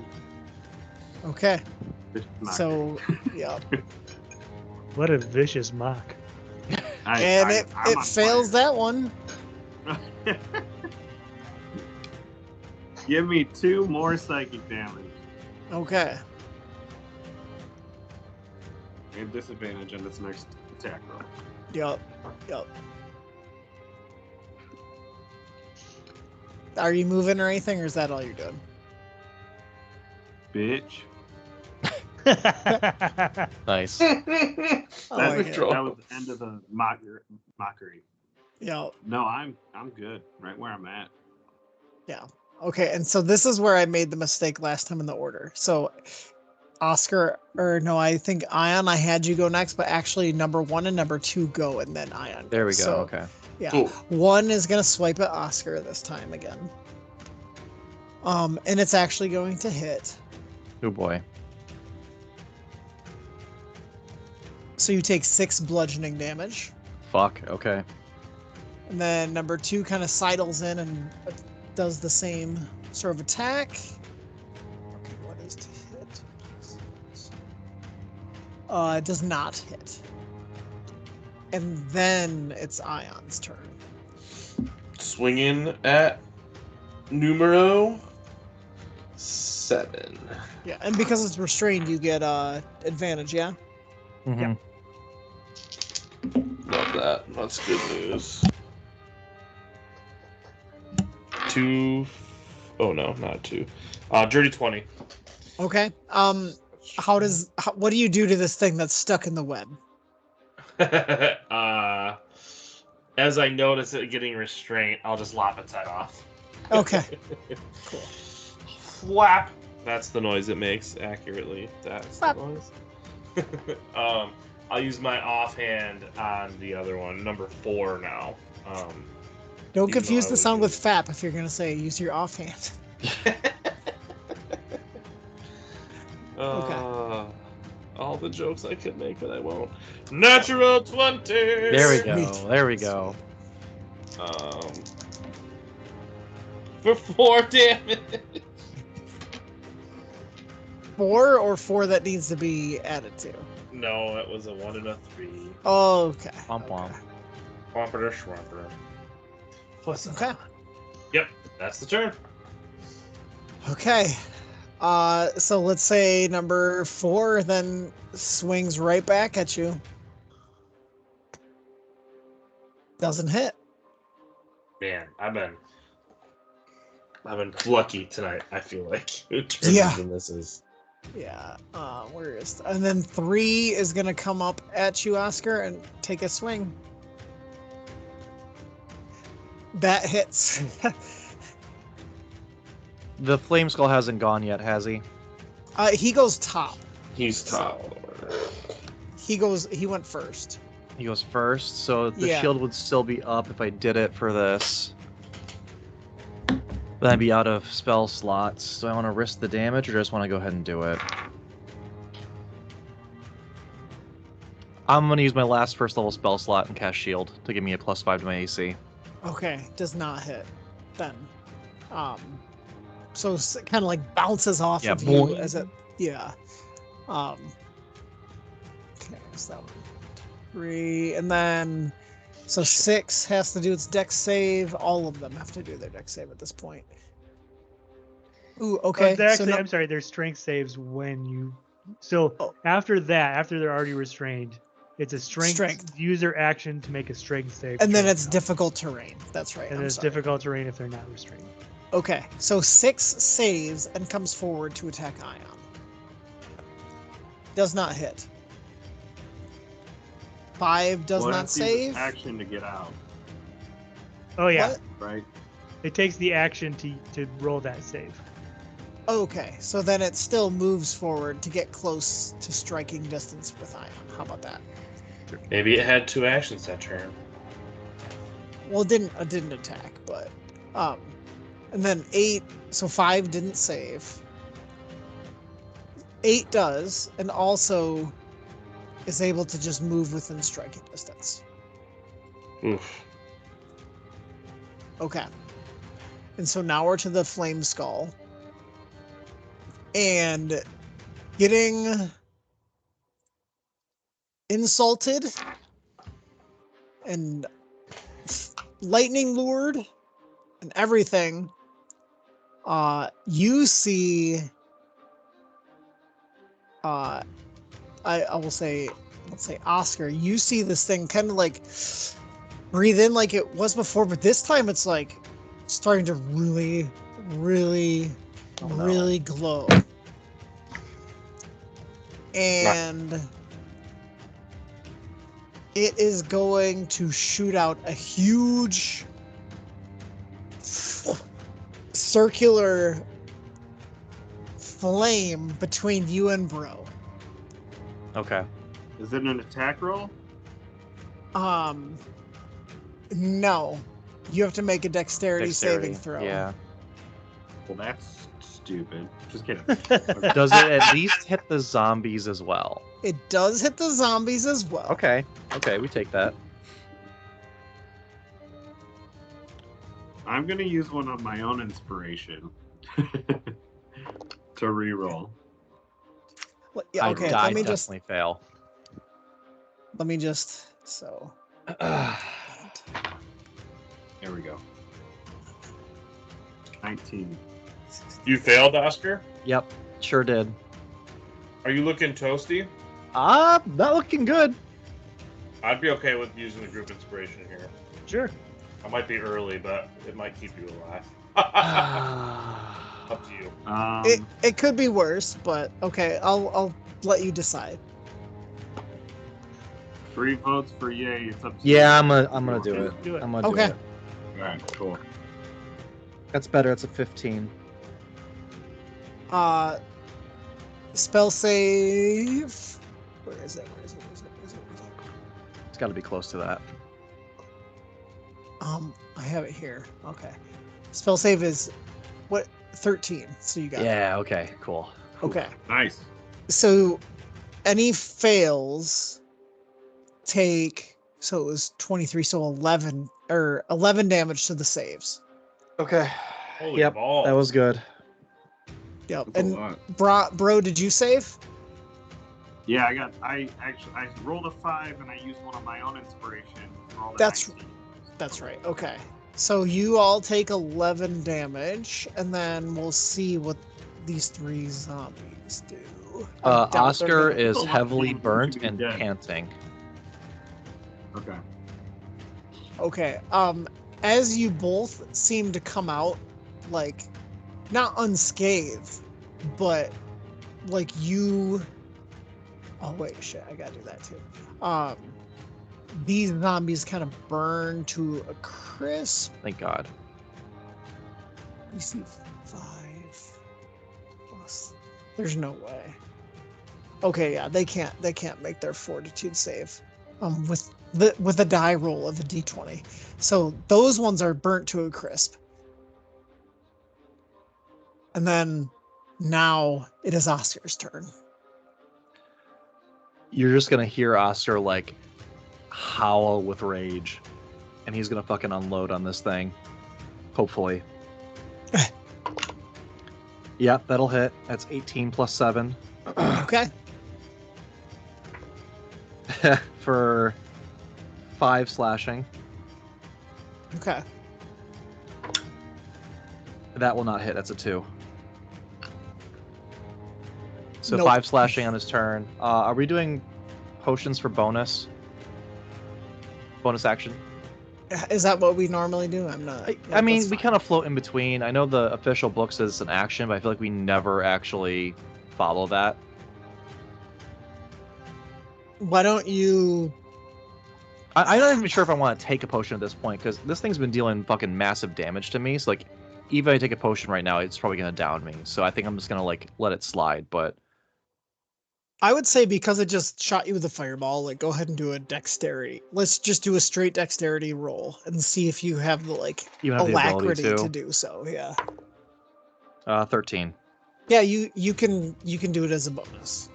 Okay. Not So, yeah. What a vicious mock. And it on fails fire. that one. Give me 2 more psychic damage Okay. and disadvantage on this next attack roll. Yup. Yup. Are you moving or anything, or is that all you're doing? Bitch. Nice. Oh, That okay. was the end of the mockery. Yup. No, I'm good. Right where I'm at. Yeah. Okay, and so this is where I made the mistake last time in the order. So Oscar, or no, I think Ion, I had you go next, but actually number 1 and number 2 go, and then Ion goes. There we go. So, Okay. yeah. Cool. 1 is going to swipe at Oscar this time again. And it's actually going to hit. Oh boy. So you take 6 bludgeoning damage. Fuck. Okay. And then number 2 kind of sidles in and does the same sort of attack. Okay, what is to hit? It does not hit. And then it's Ion's turn. Swinging at numero 7. Yeah, and because it's restrained, you get advantage, yeah? Mm-hmm. Love that. That's good news. 2. Oh no, not 2. Dirty 20. Okay. What do you do to this thing that's stuck in the web? As I notice it getting restraint, I'll just lop its head off. Okay. Cool. Flap. That's the noise it makes accurately. That's Flap. the noise. I'll use my offhand on the other one, number 4 now. Don't Even confuse though I the was sound with doing- FAP if you're going to say use your offhand. All the jokes I could make, but I won't. Natural 20. There we go. Sweet. There we go. for 4 damage. 4 or 4 that needs to be added to? No, it was a 1 and a 3. Okay. Womp womp. Okay. Swamper, swamper. Okay. Yep, that's the turn. Okay. So let's say number 4 then swings right back at you. Doesn't hit. Man, I've been lucky tonight. I feel like in terms Yeah. of the misses. Yeah. Where is? And then 3 is gonna come up at you, Oscar, and take a swing. That hits. The flame skull hasn't gone yet, has he? He goes top. He's top. He went first. He goes first, so the Yeah. shield would still be up if I did it for this. Then I'd be out of spell slots. Do I want to risk the damage, or just want to go ahead and do it? I'm going to use my last first level spell slot and cast shield to give me a +5 to my AC. Okay, does not hit. Then, so kind of like bounces off Yeah, of you boing. as it. Yeah. Okay, so that one, 3, and then so 6 has to do its dex save. All of them have to do their dex save at this point. Ooh, okay. They're So actually, no, I'm sorry, their strength saves when you. So Oh. after that, after they're already restrained, it's a Strength. user action to make a strength save. and then strength it's roll. difficult terrain. That's right. And I'm it's sorry. difficult terrain if they're not restrained. Okay, so 6 saves and comes forward to attack Ion. Does not hit. 5 does Well, not that's its save. action to get out, Oh yeah, What? right? it takes the action to roll that save. Okay, so then it still moves forward to get close to striking distance with Ion. How about that? Maybe it had 2 actions that turn. Well, it didn't attack, but and then 8. So 5 didn't save. 8 does, and also is able to just move within striking distance. Oof. Okay. And so now we're to the flame skull. And getting insulted and lightning lured and everything, you see I will say, let's say Oscar, you see this thing kind of like breathe in like it was before, but this time it's like starting to really, really, Oh, no. really glow. And it is going to shoot out a huge circular flame between you and Bro. Okay. Is it an attack roll? No. You have to make a dexterity saving throw. Yeah. Well, that's stupid. Just kidding. Does it at least hit the zombies as well? It does hit the zombies as well. Okay. Okay, we take that. I'm gonna use one of my own inspiration to reroll. Yeah, I okay, definitely fail. let me just so There we go. 19. You failed, Oscar? Yep, sure did. Are you looking toasty? Not looking good. I'd be okay with using the group inspiration here. Sure. I might be early, but it might keep you alive. Up to you. it could be worse, but okay, I'll let you decide. 3 votes for yay. It's up to you. Yeah, I'm gonna do it. Do it. I'm gonna do Okay. it. All right, cool. That's better. It's a 15. Spell save. Where is it? It's got to be close to that. I have it here. Okay. Spell save is what 13. So you got it. Yeah. Okay. Cool. Okay. Nice. So any fails take, so it was 23, so 11 damage to the saves. Okay. Holy Yep, balls. that was good. Yep. That's a And lot. bro, did you save? Yeah, I rolled a 5 and I used one of my own inspiration for all the That's 19. That's right. Okay. So you all take 11 damage, and then we'll see what these 3 zombies do. I doubt they're Oscar gonna- is Oh, heavily should burnt be and dead. panting. Okay. Okay. As you both seem to come out, like, not unscathed, but like you. Oh wait, shit! I gotta do that too. These zombies kind of burn to a crisp. Thank God. You see 5 plus. There's no way. Okay, yeah, they can't make their fortitude save. With a die roll of a d20. So those ones are burnt to a crisp. And then now it is Oscar's turn. You're just gonna hear Oscar like howl with rage, and he's gonna fucking unload on this thing. Hopefully. Yep, that'll hit. That's 18 plus 7 Okay. for 5 slashing. Okay. That will not hit. That's a 2. So Nope. 5 slashing on his turn. Are we doing potions for bonus? Bonus action? Is that what we normally do? I'm not. I mean, that's we fine. kind of float in between. I know the official book says it's an action, but I feel like we never actually follow that. Why don't you? I'm not even sure if I want to take a potion at this point, because this thing's been dealing fucking massive damage to me. So, like, even if I take a potion right now, it's probably going to down me. So I think I'm just going to, like, let it slide, but... I would say because it just shot you with a fireball, like go ahead and do a dexterity. Let's just do a straight dexterity roll and see if you have the like You have the ability alacrity to. to do so. Yeah. 13. Yeah, you can do it as a bonus.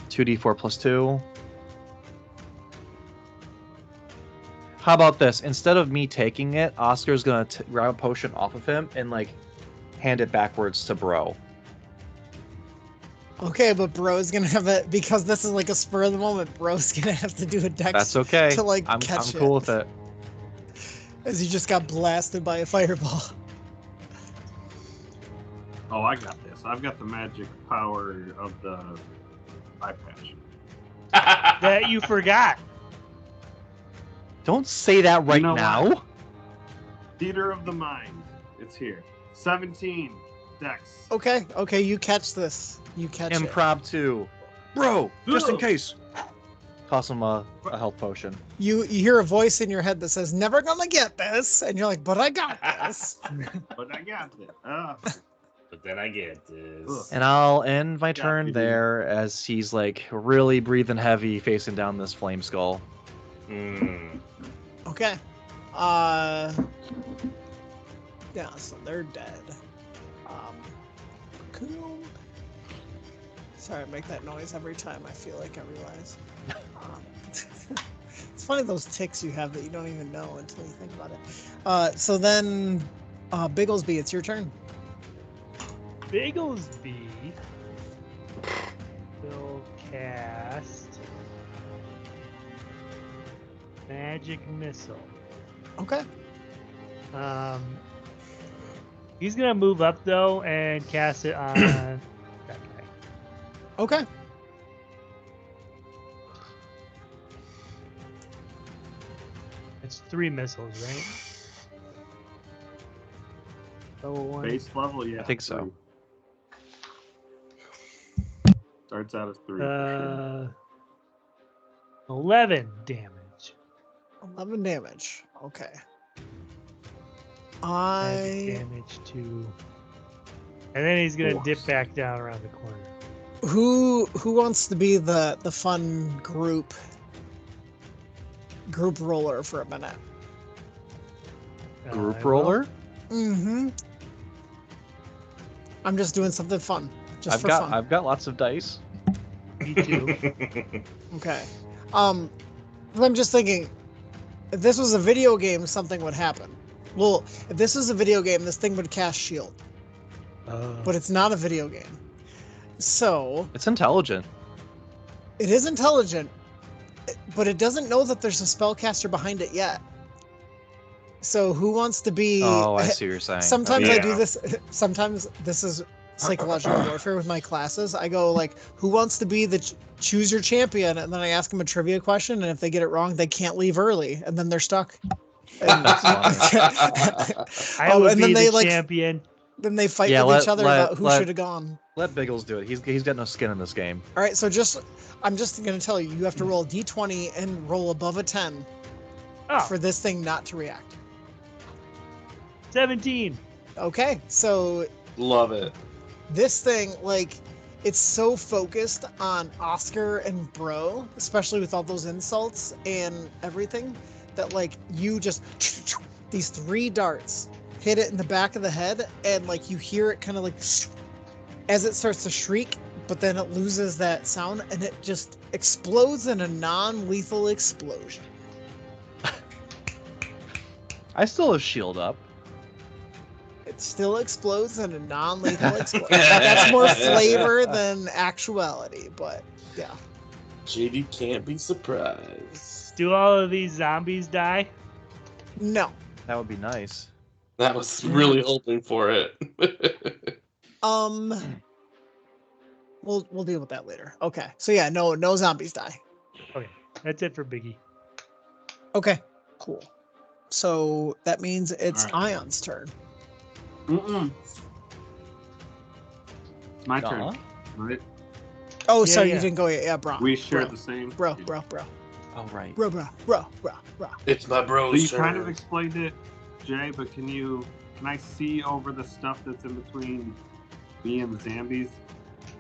2d4 plus 2. How about this? Instead of me taking it, Oscar's going to grab a potion off of him and, like, hand it backwards to Bro. Okay, but bro's gonna have it because this is like a spur of the moment. Bro's gonna have to do a dex. That's okay. To like I'm catch cool it, with it. as he just got blasted by a fireball. Oh, I got this. I've got the magic power of the eye patch. That you forgot. Don't say that right know now. what? Theater of the mind. It's here. 17 dex. Okay, you catch this. You catch it. Impromptu. Bro, just in case. Toss him a health potion. You hear a voice in your head that says, "Never gonna get this," and you're like, "But I got this." But I got it. But then I get this. And I'll end my turn you. there as he's like really breathing heavy facing down this flame skull. Okay. Yeah, so they're dead. Cool. Sorry, I make that noise every time I feel like I realize. It's funny those ticks you have that you don't even know until you think about it. So then, Bigglesby, it's your turn. Bigglesby will cast Magic Missile. Okay. He's gonna move up though and cast it on that guy. Okay. It's 3 missiles, right? Level 1. Base level, yeah. I think so. 3. Starts out as 3. for sure. 11 damage. 11 damage. Okay. Magic damage to. And then he's gonna dip back down around the corner. Who wants to be the fun group roller for a minute? Group I will. roller? Mm-hmm. I'm just doing something fun. Just for fun. I've got lots of dice. Me too. Okay. I'm just thinking, If this was a video game, something would happen. Well, if this was a video game, this thing would cast shield. But it's not a video game. So It's intelligent. it is intelligent, but it doesn't know that there's a spellcaster behind it yet. So who wants to be... Oh, I see what you're saying. Sometimes Okay. I do this. Sometimes this is psychological warfare with my classes. I go like, who wants to be the choose your champion? And then I ask them a trivia question. And if they get it wrong, they can't leave early. And then they're stuck. And, I would and be then they the champion. Then they fight Yeah, with let- each other let- about who let- should have gone. Let Biggles do it. He's got no skin in this game. All right, so I'm just gonna tell you, you have to roll a d20 and roll above a 10 Oh, for this thing not to react. 17. Okay, so Love it. this thing, like, it's so focused on Oscar and Bro, especially with all those insults and everything, that like you just these 3 darts hit it in the back of the head, and like you hear it kind of like as it starts to shriek, but then it loses that sound and it just explodes in a non-lethal explosion. I still have shield up. It still explodes in a non-lethal explosion. That's more flavor than actuality, but yeah. JD can't be surprised. Do all of these zombies die? No. That would be nice. That was really hoping for it. We'll deal with that later. Okay. So yeah, no zombies die. That's it for Biggie. Okay. Cool. So that means it's All right. Ion's turn. Mm-mm. It's my Aw. turn, right? Oh, Yeah, sorry, yeah. you didn't go yet. Yeah, bro. We share bro, the same. bro. Oh, right. Bro. It's my So bro's you turn. kind of explained it, Jay, but can I see over the stuff that's in between me and the zombies?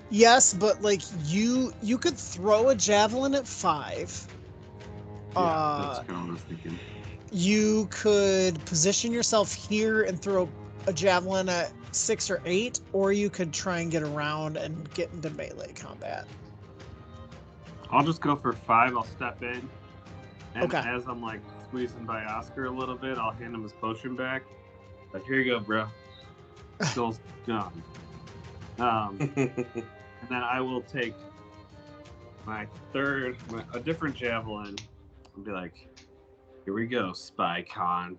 Yes, but like you could throw a javelin at 5. Yeah, that's kind of what I was thinking. You could position yourself here and throw a javelin at 6 or 8, or you could try and get around and get into melee combat. I'll just go for 5. I'll step in, and Okay. as I'm like squeezing by Oscar a little bit, I'll hand him his potion back. Like, here you go, bro. Still gone. And then I will take a different javelin, and be like, "Here we go, Spy Con."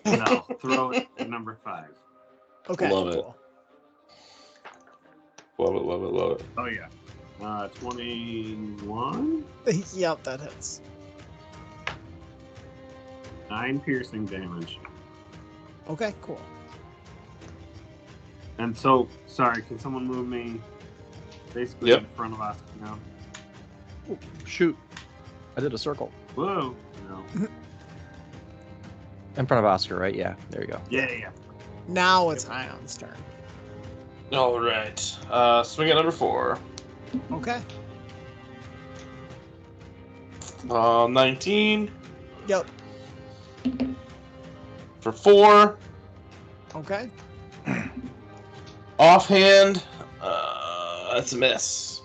And I'll throw it at number 5. Okay. Love it. cool. Love it. Oh yeah, 21, Yep, that hits. 9 piercing damage. Okay, cool. And so, sorry, can someone move me basically Yep. in front of Oscar now? Shoot. I did a circle. Whoa. No. In front of Oscar, right? Yeah, there you go. Yeah. Now it's Ion's turn. All right. Swing at number 4. Okay. 19 Yep. for 4. Okay. Offhand, that's a miss.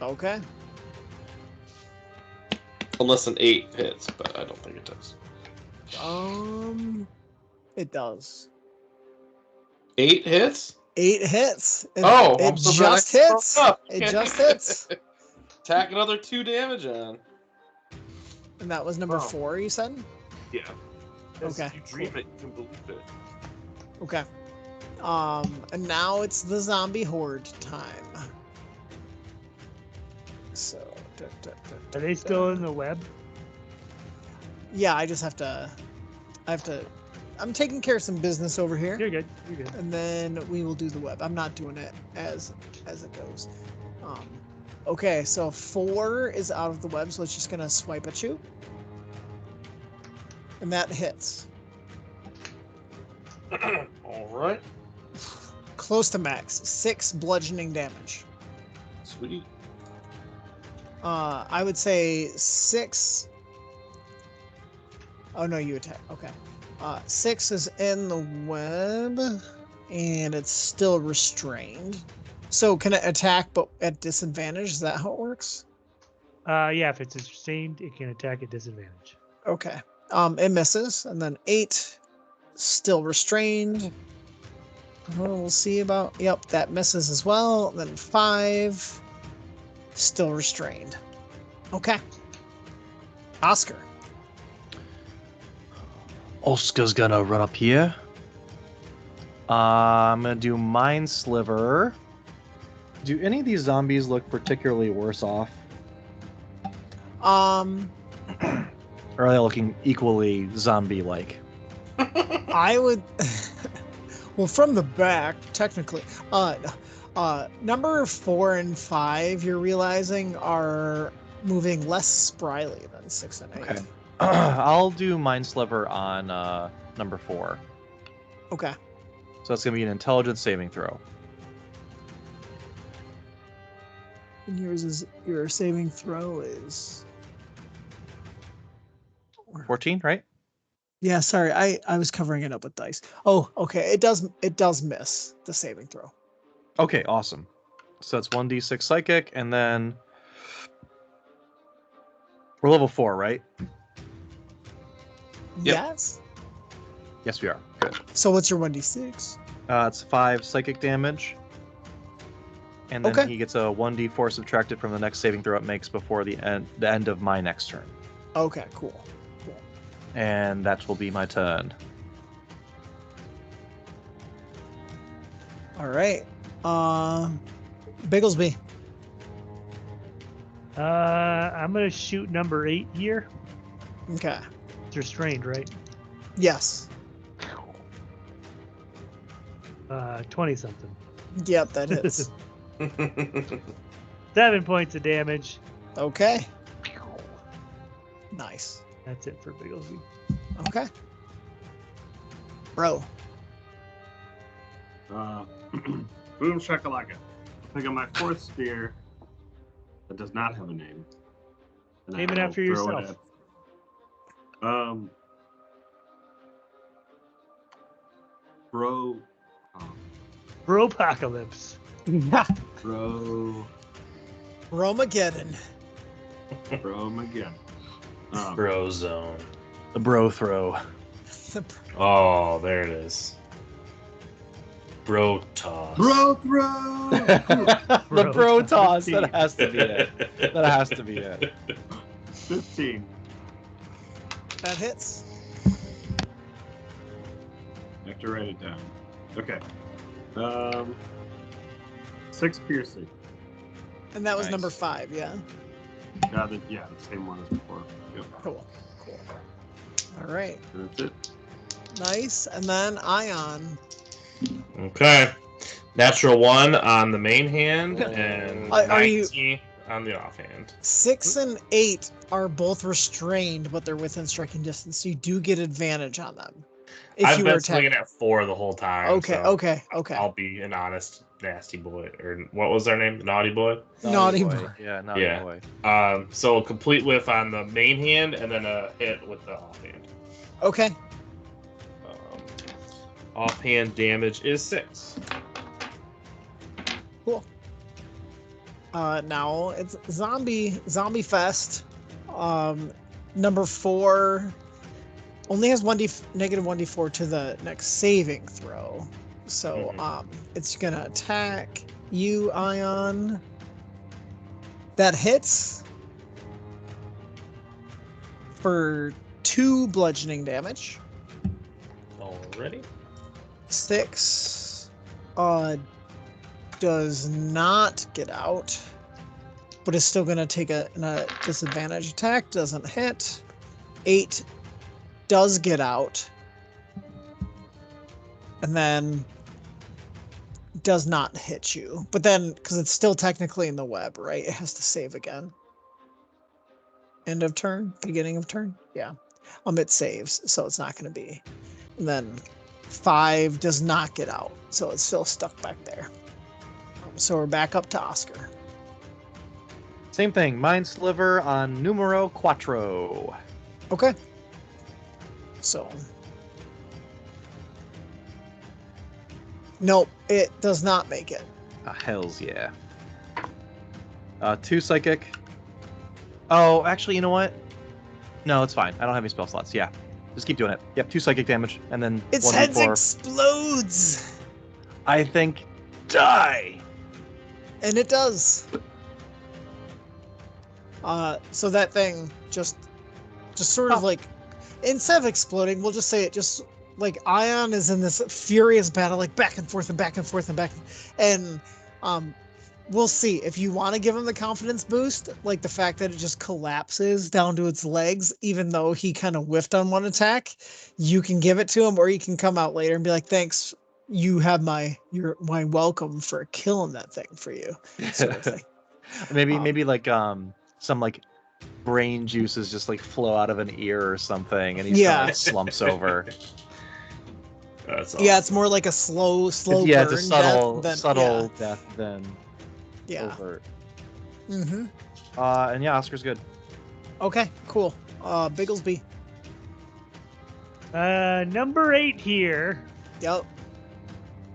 Okay. Unless an 8 hits, but I don't think it does. It does. 8 hits? 8 hits. It, Oh, it I'm so glad I just scrolled hits. up. It just hits. Tack another 2 damage on. And that was number Oh. 4, you said? Yeah. Okay, You dream it, you can believe it. Okay. And now it's the zombie horde time. So, Are they still in the web? yeah, I'm taking care of some business over here. You're good. And then we will do the web. I'm not doing it as it goes. Okay, so 4 is out of the web, so it's just gonna swipe at you. And that hits. All right. Close to max. 6 bludgeoning damage. Sweet. I would say 6. Oh no, you attack. Okay. 6 is in the web, and it's still restrained. So can it attack but at disadvantage? Is that how it works? Yeah, if it's sustained, it can attack at disadvantage. Okay. It misses, and then 8, still restrained. We'll see about. Yep, that misses as well. Then 5, still restrained. Okay. Oscar. Oscar's gonna run up here. I'm gonna do Mind Sliver. Do any of these zombies look particularly worse off? Or are they looking equally zombie-like? I would. Well, from the back, technically. Number 4 and 5, you're realizing, are moving less spryly than 6 and 8. Okay. I'll do Mind Sliver on number 4. Okay. So that's gonna be an intelligence saving throw. And yours is your saving throw is 14, right? Yeah, sorry. I was covering it up with dice. Oh, okay. It does miss the saving throw. Okay, awesome. So that's 1d6 psychic, and then we're level 4, right? Yes. Yes, we are. Good. So what's your 1d6? It's 5 psychic damage, and then Okay. he gets a 1d4 subtracted from the next saving throw it makes before the end of my next turn, Okay, cool. and that will be my turn. All right. Bigglesby. I'm gonna shoot number 8 here. Okay. It's restrained, right? Yes. 20 something. Yep, that hits. 7 points of damage. Okay. Nice. That's it for Bigglesby. Okay. Bro. Boom shakalaka. Pick up my 4th spear that does not have a name. And Name it will after throw yourself. Bro. Bropocalypse. Bro. Romageddon. Bro again. Bro zone. The bro throw. Oh, there it is. Bro toss. Bro throw. The bro toss. 15. That has to be it. That has to be it. 15. That hits. I have to write it down. Okay. 6 piercing. And that was Nice. number 5, yeah? The same one as before. Yep. Cool. All right. That's it. Nice. And then Ion. Okay. Natural 1 on the main hand and Are you- 19 on the offhand. 6 and 8 are both restrained, but they're within striking distance, so you do get advantage on them. If I've you been were attacking. swinging at 4 the whole time. Okay, so okay. I'll be an honest nasty boy. Or what was their name? Naughty boy? Naughty boy. Yeah, naughty Yeah. boy. So a complete whiff on the main hand and then a hit with the offhand. Okay. Offhand damage is 6. Cool. Now it's zombie fest. Number 4 only has negative 1d4 to the next saving throw. So it's gonna attack you, Ion. That hits for 2 bludgeoning damage. Already? 6 does not get out, but is still going to take a disadvantage attack. Doesn't hit. 8 does get out, and then does not hit you. But then, because it's still technically in the web, right? It has to save again. End of turn, beginning of turn. Yeah. It saves, so it's not going to be. And then 5 does not get out, so it's still stuck back there. So we're back up to Oscar. Same thing. Mind Sliver on numero 4. Okay. So. Nope, it does not make it. Hells yeah. 2 psychic. Oh, actually, you know what? No, it's fine. I don't have any spell slots. Yeah. Just keep doing it. Yep, 2 psychic damage, and then Its 1 head d4. explodes, I think die. and it does. So that thing just sort of like, instead of exploding, we'll just say it just like Ion is in this furious battle, like back and forth and back and forth and back, and we'll see if you want to give him the confidence boost, like the fact that it just collapses down to its legs, even though he kind of whiffed on one attack. You can give it to him, or you can come out later and be like, "Thanks, you have my welcome for killing that thing for you," sort of thing. maybe like some like brain juices just like flow out of an ear or something, and he just kinda, like, slumps over. That's Yeah, it's awesome. more like a slow Yeah, burn it's a subtle death than, subtle death than yeah. overt. Mm-hmm. And yeah, Oscar's good. Okay, cool. Bigglesby. Number 8 here Yep.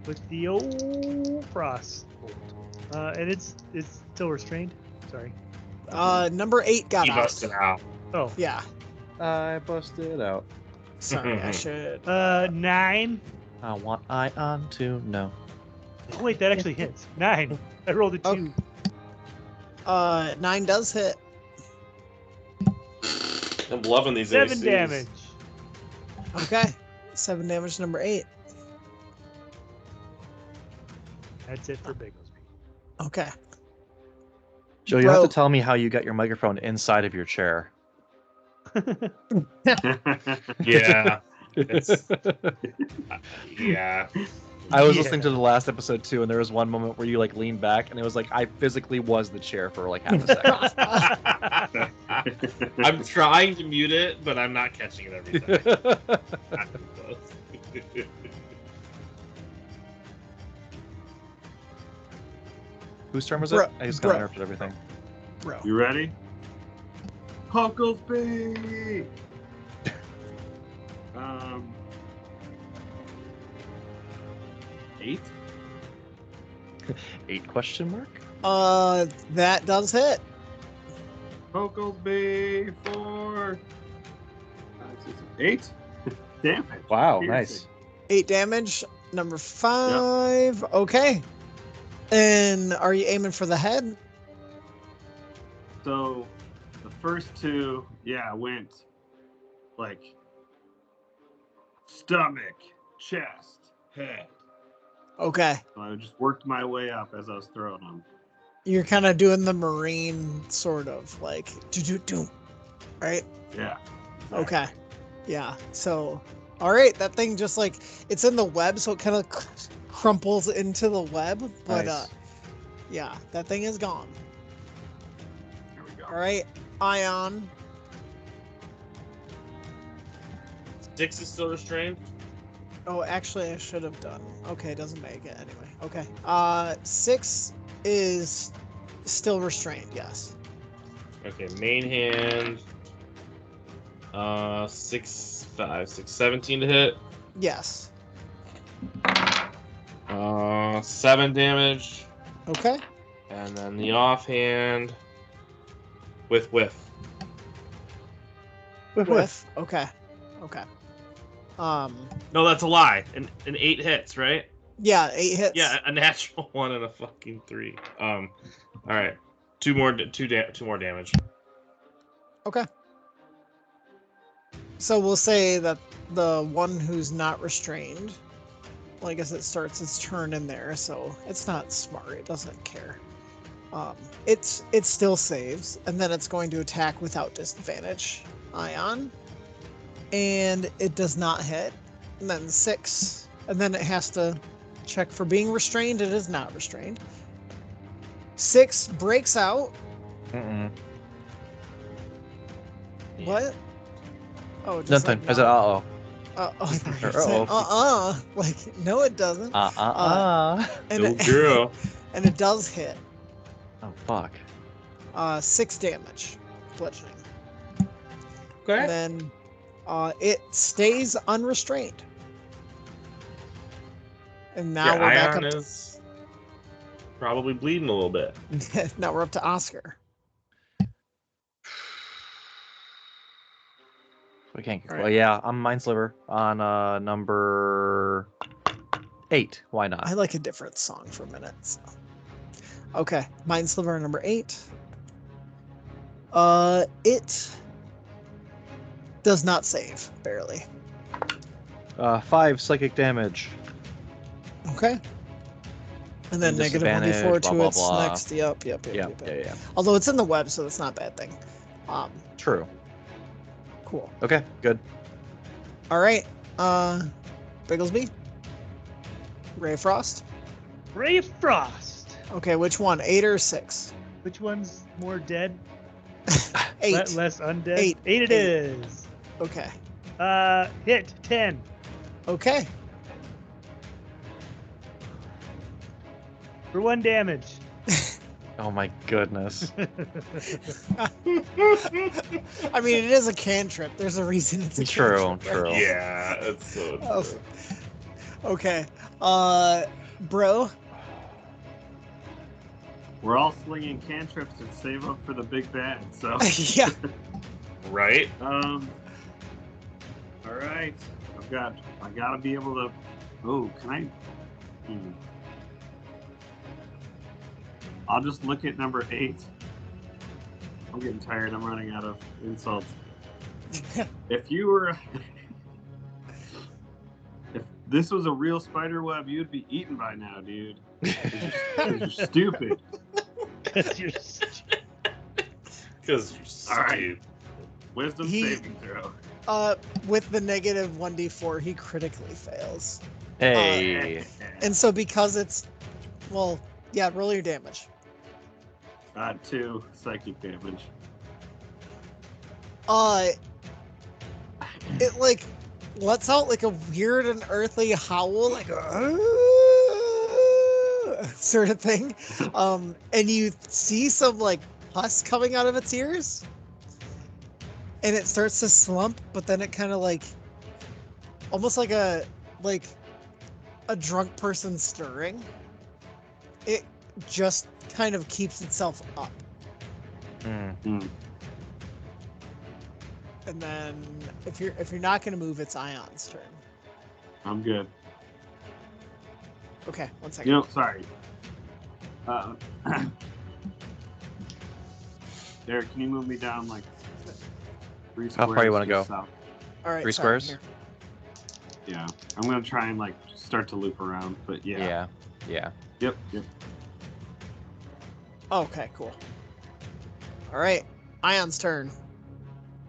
with the old frost. And it's still restrained. Sorry. Number 8 got He out. busted out. Oh. Yeah. I busted out. Sorry, I should. 9. I want Ion to know. Oh, wait, that actually hits. 9. I rolled a 2. 9 does hit. I'm loving these 7 ACs. damage. Okay. 7 damage, number 8. That's it for Bigglesby. Okay. Joe, you have to Bro. tell me how you got your microphone inside of your chair. Yeah. It's, yeah. I was Yeah. listening to the last episode too, and there was one moment where you like leaned back, and it was like I physically was the chair for like half a second. I'm trying to mute it, but I'm not catching it every time. Not too close. Whose turn was Bro- it? I just kind bro. of interrupted everything. Bro. You ready? Hucklesby! 8? 8 question mark? That does hit. Hucklesby 4. 8? Damn it. Wow, Piercing. nice. 8 damage, number 5. Okay. And are you aiming for the head? So the first 2, went like stomach, chest, head. Okay. So I just worked my way up as I was throwing them. You're kind of doing the marine sort of like do, right? Yeah. Okay. Yeah. So, all right, that thing just like it's in the web, so it kind of crumples into the web. But Nice. yeah, that thing is gone. There we go. All right, Ion. 6 is still restrained. Oh, actually, I should have done. Okay, doesn't make it anyway. Okay. 6 is still restrained. Yes. Okay, main hand. 6, 5, 6, 17 to hit. Yes. 7 damage. Okay. And then the offhand with whiff. Whiff. Okay. Okay. No, that's a lie. An 8 hits, right? Yeah, 8 hits. Yeah, a natural 1 and a fucking 3. All right, 2 more damage. Okay. So we'll say that the one who's not restrained, well, I guess it starts its turn in there, so it's not smart. It doesn't care. It still saves, and then it's going to attack without disadvantage. Ion, and it does not hit. And then 6, and then it has to check for being restrained. It is not restrained. 6 breaks out. Mm-mm. What? Oh, just Nothing. like I said, not- uh-oh. I thought you Or said, uh-oh. like, no, it doesn't. And Go it, girl. and it does hit. Oh, fuck. 6 damage, bludgeoning. Okay. And then it stays unrestrained. And now Yeah, we're back Ion up. is probably bleeding a little bit. Now we're up to Oscar. We can't get All close. right. Yeah, I'm Mind Sliver on number 8. Why not? I like a different song for a minute. So. Okay, Mind Sliver number 8. It does not save, barely. 5 psychic damage. Okay. And then negative Disadvantage, 1d4 blah, to blah, its blah. next. Yep. Yeah. Although it's in the web, so that's not a bad thing. True. Cool. Okay, good. All right. Bigglesby. Ray of Frost. Ray of Frost. Okay, which one? 8 or 6? Which one's more dead? 8. Less undead? 8. 8 it 8. is. Okay. Hit 10. Okay. For 1 damage. Oh my goodness. I mean, it is a cantrip. There's a reason it's a True, cantrip. Right? true. Yeah, it's so Oh. true. Okay. Bro. We're all slinging cantrips to save up for the big bad. So, Yeah. Right? all right. I gotta be able to. Oh, can I? I'll just look at number 8. I'm getting tired. I'm running out of insults. If you were, if this was a real spider web, you'd be eaten by now, dude. 'Cause you're stupid. Because you're All right. stupid. Wisdom He- saving throw. With the negative 1d4, he critically fails. Hey. And so because it's, well, yeah, roll your damage. 2 psychic damage. It like lets out like a weird and earthly howl, like sort of thing. And you see some like pus coming out of its ears, and it starts to slump, but then it kind of like almost like a drunk person stirring. It just kind of keeps itself up. And then if you're not gonna move, it's Ion's turn. I'm good. Okay, 1 second. You know, sorry. Derek, can you move me down like 3 squares? How far you wanna to go? the south? All right, 3 sorry, squares? here. Yeah, I'm gonna try and like start to loop around, but yeah. Yeah. Yep. Okay, cool. All right, Ion's turn.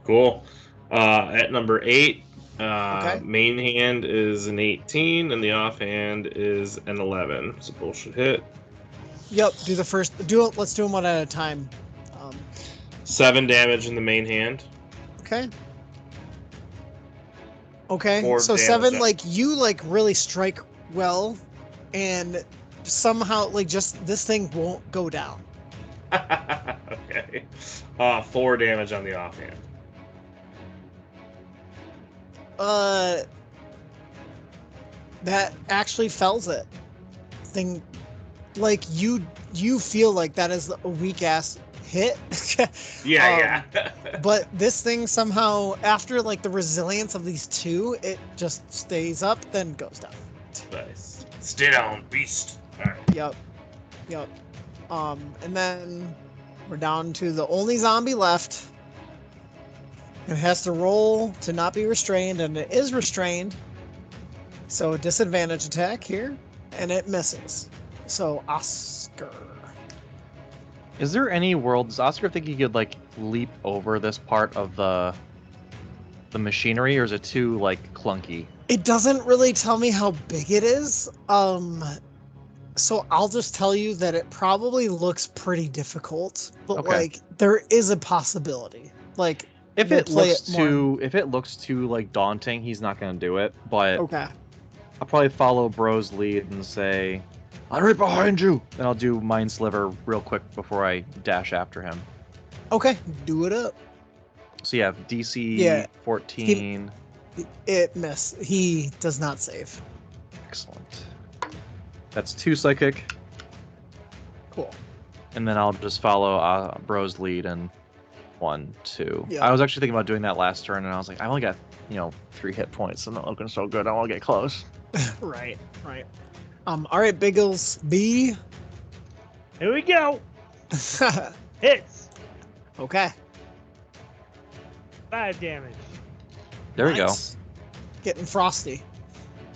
Cool. At number 8, Okay. main hand is an 18 and the offhand is an 11. It's a bullshit hit. Yep. Let's do them one at a time. 7 damage in the main hand. Okay. Okay. 4 So damage 7, up. like you like really strike well, and somehow like just this thing won't go down. Okay. 4 damage on the offhand. That actually fells it. Thing, like you feel like that is a weak ass hit. Yeah. But this thing somehow, after like the resilience of these two, it just stays up, then goes down. Nice. Stay down, beast. All right. Yep. And then we're down to the only zombie left. It has to roll to not be restrained, and it is restrained. So a disadvantage attack here, and it misses. So Oscar. Is there any world? Does Oscar think he could like leap over this part of the machinery, or is it too like clunky? It doesn't really tell me how big it is. So I'll just tell you that it probably looks pretty difficult, but Okay. like there is a possibility. Like If we'll it play looks more. too like daunting, he's not gonna do it. But Okay. I'll probably follow Bro's lead and say, "I'm right behind you," and I'll do Mind Sliver real quick before I dash after him. Okay, do it up. So yeah, DC Yeah. 14. It miss. He does not save. Excellent. That's 2 psychic, Cool. and then I'll just follow Bro's lead and 1, 2. Yeah. I was actually thinking about doing that last turn, and I was like, I only got 3 hit points. I'm not looking so good. I want to get close. Right. All right, Biggles B. Here we go. Hits. Okay. 5 damage. There we go. Nice. Getting frosty.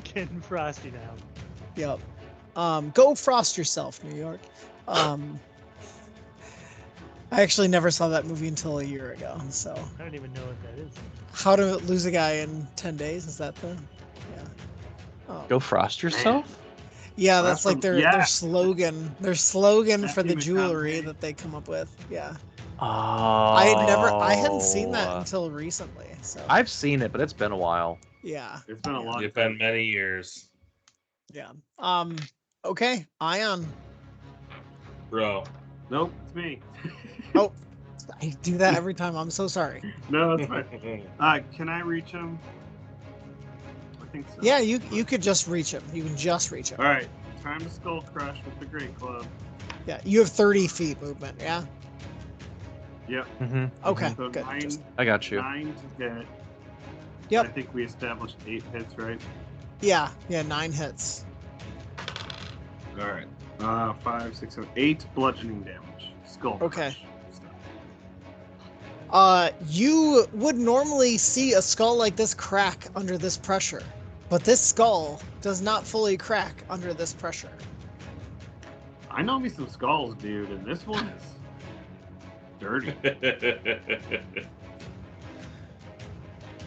Getting frosty now. Yep. Go frost yourself, New York. I actually never saw that movie until a year ago. So I don't even know what that is. How to Lose a Guy in 10 Days? Is that the? Yeah. Go frost yourself. Yeah, Well, that's like their slogan. Their slogan That's for the in jewelry McConaughey. that they come up with. Yeah. Oh. I hadn't seen that until recently. So I've seen it, but it's been a while. yeah. It's been a long It's time. been many years, Yeah. Okay, Ion. bro. Nope, it's me. Oh, I do that every time. I'm so sorry. No, it's fine. Can I reach him? I think so. Yeah, you could just reach him. You can just reach him. All right, time to skull crush with the great club. Yeah, you have 30 feet movement. Yeah. Yep. Mm-hmm. Okay. So Good. 9, I got you. 9 to hit. Yep. I think we established 8 hits, right? Yeah. 9 hits. All right. 5, 6, 7, 8 bludgeoning damage. Skull Okay. crush. You would normally see a skull like this crack under this pressure, but this skull does not fully crack under this pressure. I know me some skulls, dude, and this one is dirty.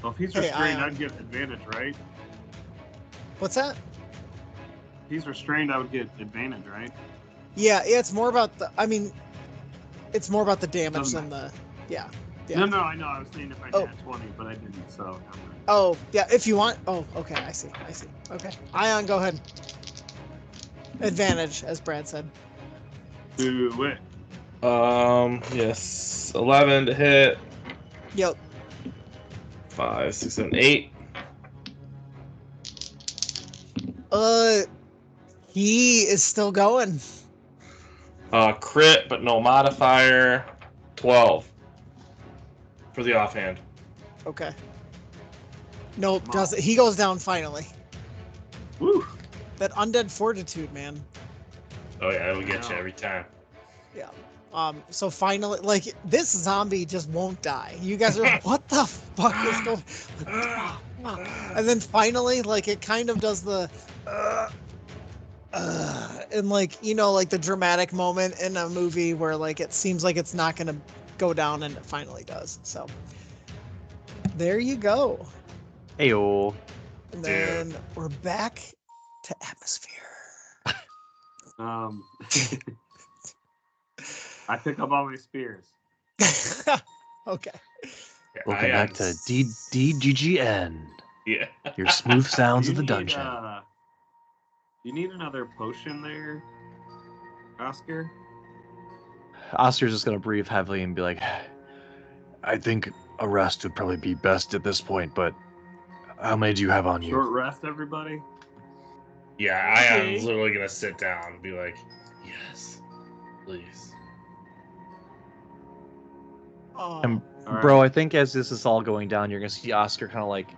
Well, if he's Hey, restrained, Ion. I'd get advantage, right? What's that? If he's restrained, I would get advantage, right? Yeah, it's more about the. I mean, it's more about the damage Doesn't than the. Yeah. Yeah. No, I know. I was saying if I Oh. had 20, but I didn't, so. never mind. Oh, yeah. If you want. Oh, okay. I see. Okay. Ion, go ahead. Advantage, as Brad said. Do it. Yes. 11 to hit. Yep. 5, 6, 7, 8. He is still going. Crit, but no modifier. 12 for the offhand. Okay. Nope, Come on. doesn't. He goes down finally. Woo! That undead fortitude, man. Oh yeah, it'll get you No. every time. Yeah. So finally, like, this zombie just won't die. You guys are like, what the fuck is going on? And then finally, like, it kind of does the and like, like the dramatic moment in a movie where like it seems like it's not gonna go down and it finally does. So there you go. Ayo. And then we're back to atmosphere. I pick up all my spears. Okay. Yeah, Welcome back to DGGN. Yeah. Your smooth sounds of the need, dungeon. You need another potion there, Oscar? Oscar's just gonna breathe heavily and be like, I think a rest would probably be best at this point, but how many do you have on you? Short rest, everybody? Yeah, Okay. I'm literally gonna sit down and be like, yes, please. And All bro, right. I think as this is all going down, you're gonna see Oscar kind of like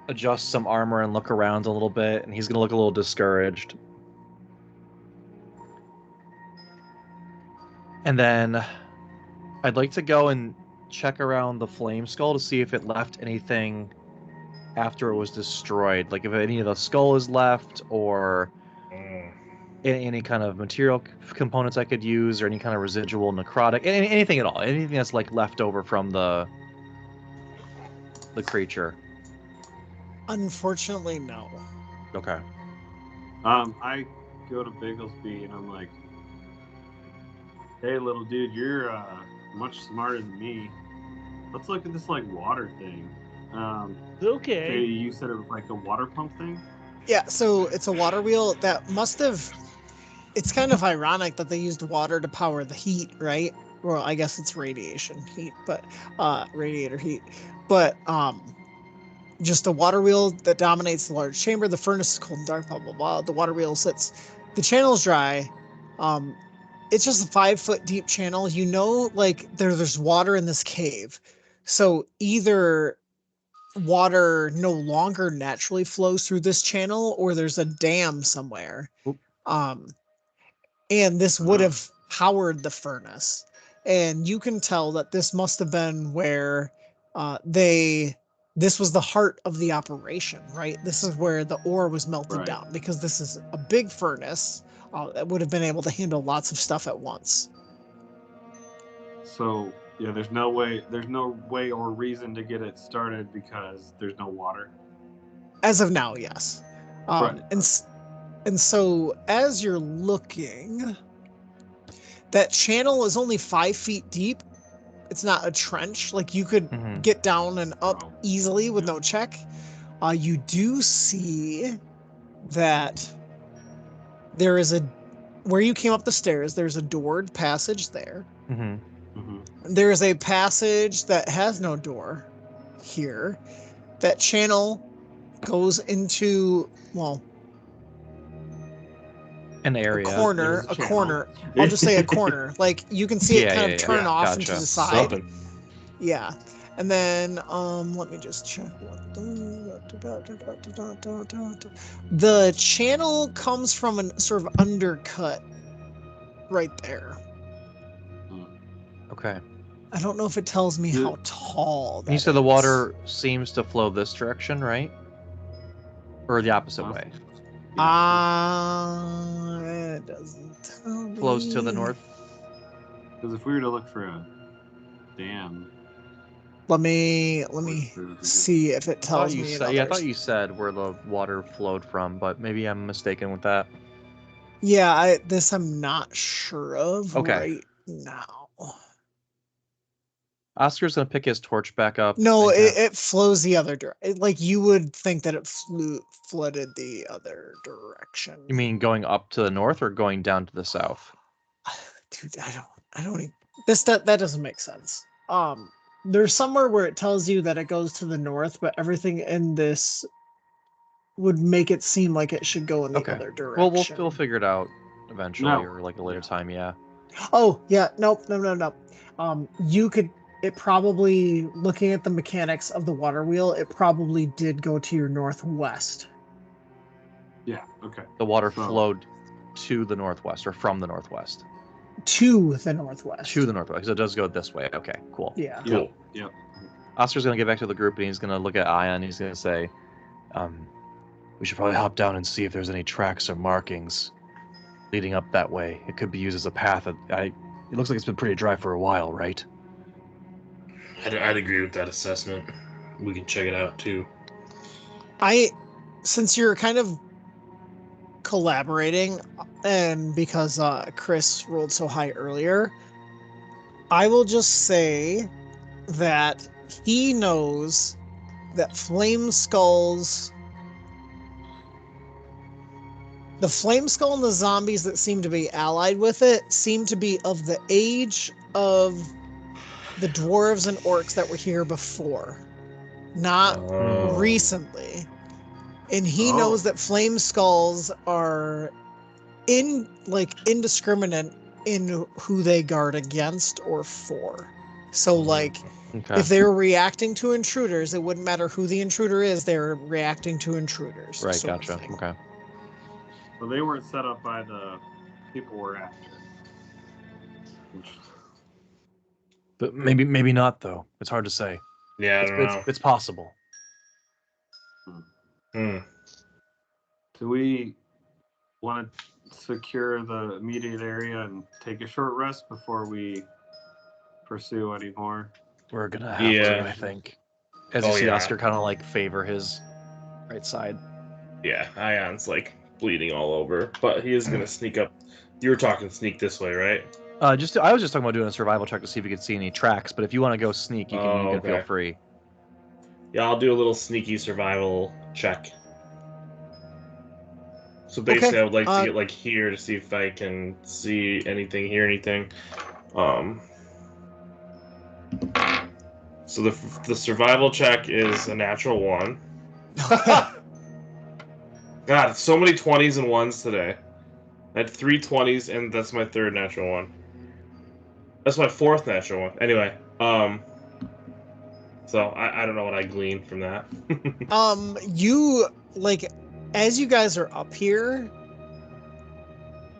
adjust some armor and look around a little bit, and he's gonna look a little discouraged. And then I'd like to go and check around the flame skull to see if it left anything after it was destroyed. Like if any of the skull is left, or any kind of material components I could use, or any kind of residual necrotic, anything at all. Anything that's like left over from the creature. Unfortunately, no. Okay. I go to Bigglesby and I'm like, hey, little dude, you're much smarter than me. Let's look at this like water thing. Hey, Okay. you said it was like a water pump thing? Yeah, so it's a water wheel that must have. It's kind of ironic that they used water to power the heat, right? Well, I guess it's radiation heat, but radiator heat. But just a water wheel that dominates the large chamber. The furnace is cold and dark, blah blah blah. The water wheel sits. The channel's dry. it's just a 5-foot deep channel. You know, like there's water in this cave. So either water no longer naturally flows through this channel or there's a dam somewhere. Oop. And this would have powered the furnace. And you can tell that this must have been where this was the heart of the operation, right? This is where the ore was melted down, because this is a big furnace that would have been able to handle lots of stuff at once. So yeah, there's no way or reason to get it started because there's no water. As of now, yes. And so as you're looking, that channel is only 5 feet deep. It's not a trench. Like you could get down and up easily with no check. You do see that there is where you came up the stairs, there's a doored passage there. There is a passage that has no door here. That channel goes into, well, an area, a corner. I'll just say a corner. Like you can see it kind of turn off into the side. Something. Yeah. And then let me just check the channel comes from a sort of undercut right there. Okay. I don't know if it tells me how tall that You said is. the water seems to flow this direction, right? Or the opposite way? It doesn't tell me. Flows to the north? Because if we were to look for a dam... Let me see if it tells me. I thought you said where the water flowed from, but maybe I'm mistaken with that. Yeah, I'm not sure of right now. Oscar's gonna pick his torch back up. No, it flows the other direction. Like you would think that it flooded the other direction. You mean going up to the north or going down to the south? Dude, I don't even, that doesn't make sense. There's somewhere where it tells you that it goes to the north, but everything in this would make it seem like it should go in the other direction. Well, we'll figure it out eventually, or like a later time. Yeah. Oh yeah, no. It probably, looking at the mechanics of the water wheel, it probably did go to your northwest. Yeah. Okay. The water flowed to the northwest, or from the northwest. To the northwest. To the northwest. So it does go this way. Okay, cool. Yeah. Cool. Yep. Oscar's going to get back to the group and he's going to look at Ion. He's going to say, we should probably hop down and see if there's any tracks or markings leading up that way. It could be used as a path. It looks like it's been pretty dry for a while, right? I'd agree with that assessment. We can check it out too. Since you're kind of collaborating, and because Chris rolled so high earlier, I will just say that he knows that the Flame Skull and the zombies that seem to be allied with it seem to be of the age of the dwarves and orcs that were here before, not recently. And he knows that flame skulls are indiscriminate in who they guard against or for. So if they were reacting to intruders, it wouldn't matter who the intruder is, they're reacting to intruders. Right, gotcha. Okay. So they weren't set up by the people we're after. But maybe not, though. It's hard to say. Yeah, I don't know. It's possible. Do we want to secure the immediate area and take a short rest before we pursue any more? We're gonna have to, I think. As you see Oscar kind of favor his right side. Yeah, Ion's bleeding all over, but he is gonna sneak up. You were talking sneak this way, right? I was just talking about doing a survival check to see if we could see any tracks. But if you want to go sneak, you can feel free. Yeah, I'll do a little sneaky survival check. So basically, I would like to get here to see if I can see anything, hear anything. So the survival check is a natural 1. God, so many 20s and 1s today. I had 3 20s, and that's my 3rd natural one. That's my 4th natural one. Anyway, so I don't know what I gleaned from that. You like, as you guys are up here,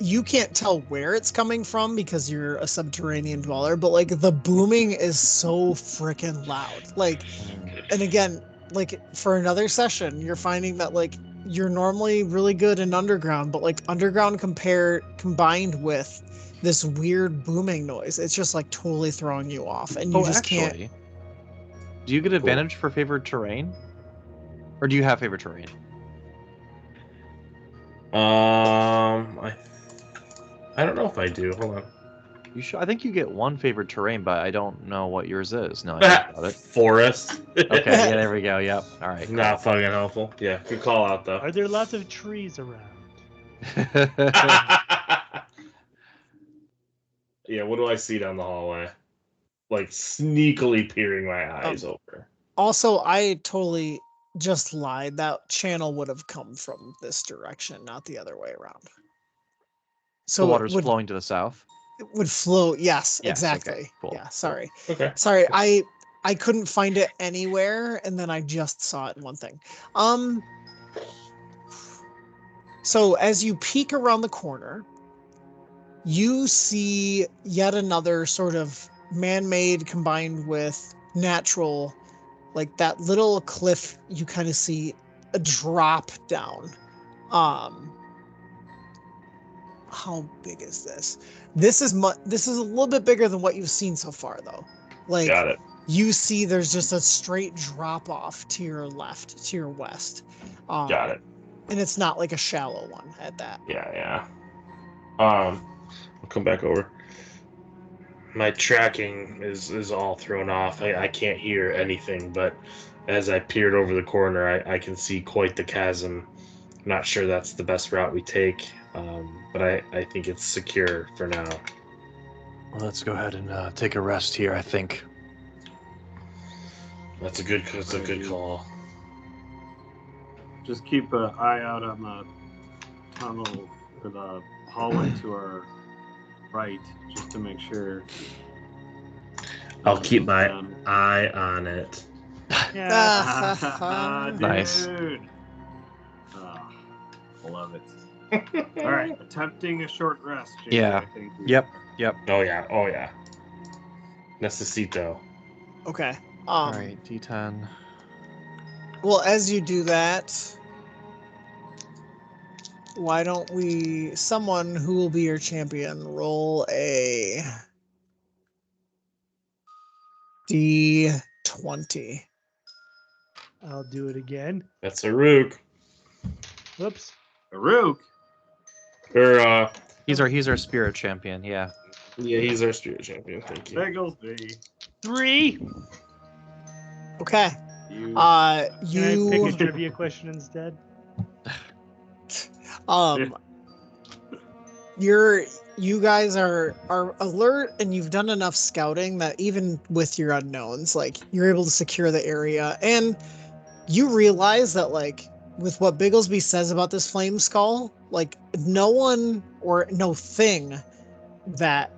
you can't tell where it's coming from because you're a subterranean dweller, but like the booming is so freaking loud. Like, and again, like for another session, you're finding that like you're normally really good in underground, but like underground combined with this weird booming noise, it's just like totally throwing you off, and you just can't. Do you get advantage for favored terrain, or do you have favored terrain? I don't know if I do. Hold on. You should. I think you get 1 favored terrain, but I don't know what yours is. No, I think about it. Forest. Okay, yeah, there we go. Yep. All right. Not fucking helpful. Yeah, good call out though. Are there lots of trees around? Yeah, what do I see down the hallway? Like sneakily peering my eyes over. Also, I totally just lied. That channel would have come from this direction, not the other way around. So the water's flowing to the south. It would flow. Yes, exactly. Okay, cool. Yeah, sorry. Okay. Sorry, I couldn't find it anywhere, and then I just saw it in one thing. So as you peek around the corner, you see yet another sort of man-made combined with natural, like that little cliff. You kind of see a drop down. How big is this? This is a little bit bigger than what you've seen so far, though. Like, got it. You see there's just a straight drop off to your left, to your west. Got it. And it's not like a shallow one at that. Yeah. I'll come back over. My tracking is all thrown off. I can't hear anything, but as I peered over the corner, I can see quite the chasm. I'm not sure that's the best route we take, but I think it's secure for now. Well, let's go ahead and take a rest here, I think. That's a good call. Just keep an eye out on the tunnel or the hallway to our right, just to make sure. I'll keep my eye on it. Yeah. Nice. Dude. Love it. All right, attempting a short rest. JJ, Yeah. I think Yep. Oh yeah. Necesito. Okay. All right, D10. Well, as you do that, why don't someone who will be your champion, roll a D20. I'll do it again. That's a Rook. Whoops. Farouk. Or He's our spirit champion. Yeah. yeah, he's our spirit champion. Thank you. Bigglesby. 3. Okay. You. Can I pick You a trivia question instead? you guys are alert, and you've done enough scouting that even with your unknowns, like, you're able to secure the area, and you realize that, like, with what Bigglesby says about this flame skull, like, no one or no thing that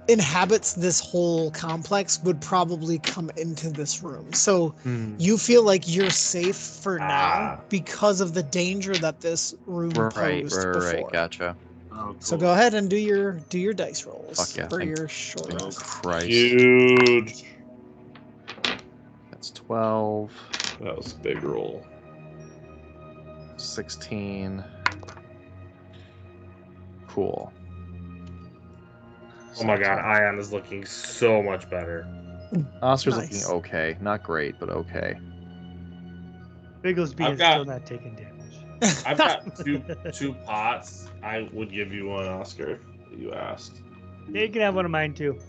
inhabits this whole complex would probably come into this room. So you feel like you're safe for now because of the danger that this room posed before. Right. Gotcha. Oh, cool. So go ahead and do your dice rolls Fuck yeah, for thank- your short Oh, rest. Christ. Huge. That's 12, That was a big roll. 16. Cool. Oh my god, Ion is looking so much better. Oscar's Nice. looking okay. Not great, but okay. Bigglesby I've is got- still not taking damage. I've got two pots. I would give you one, Oscar, if you asked. Yeah, you can have one of mine too.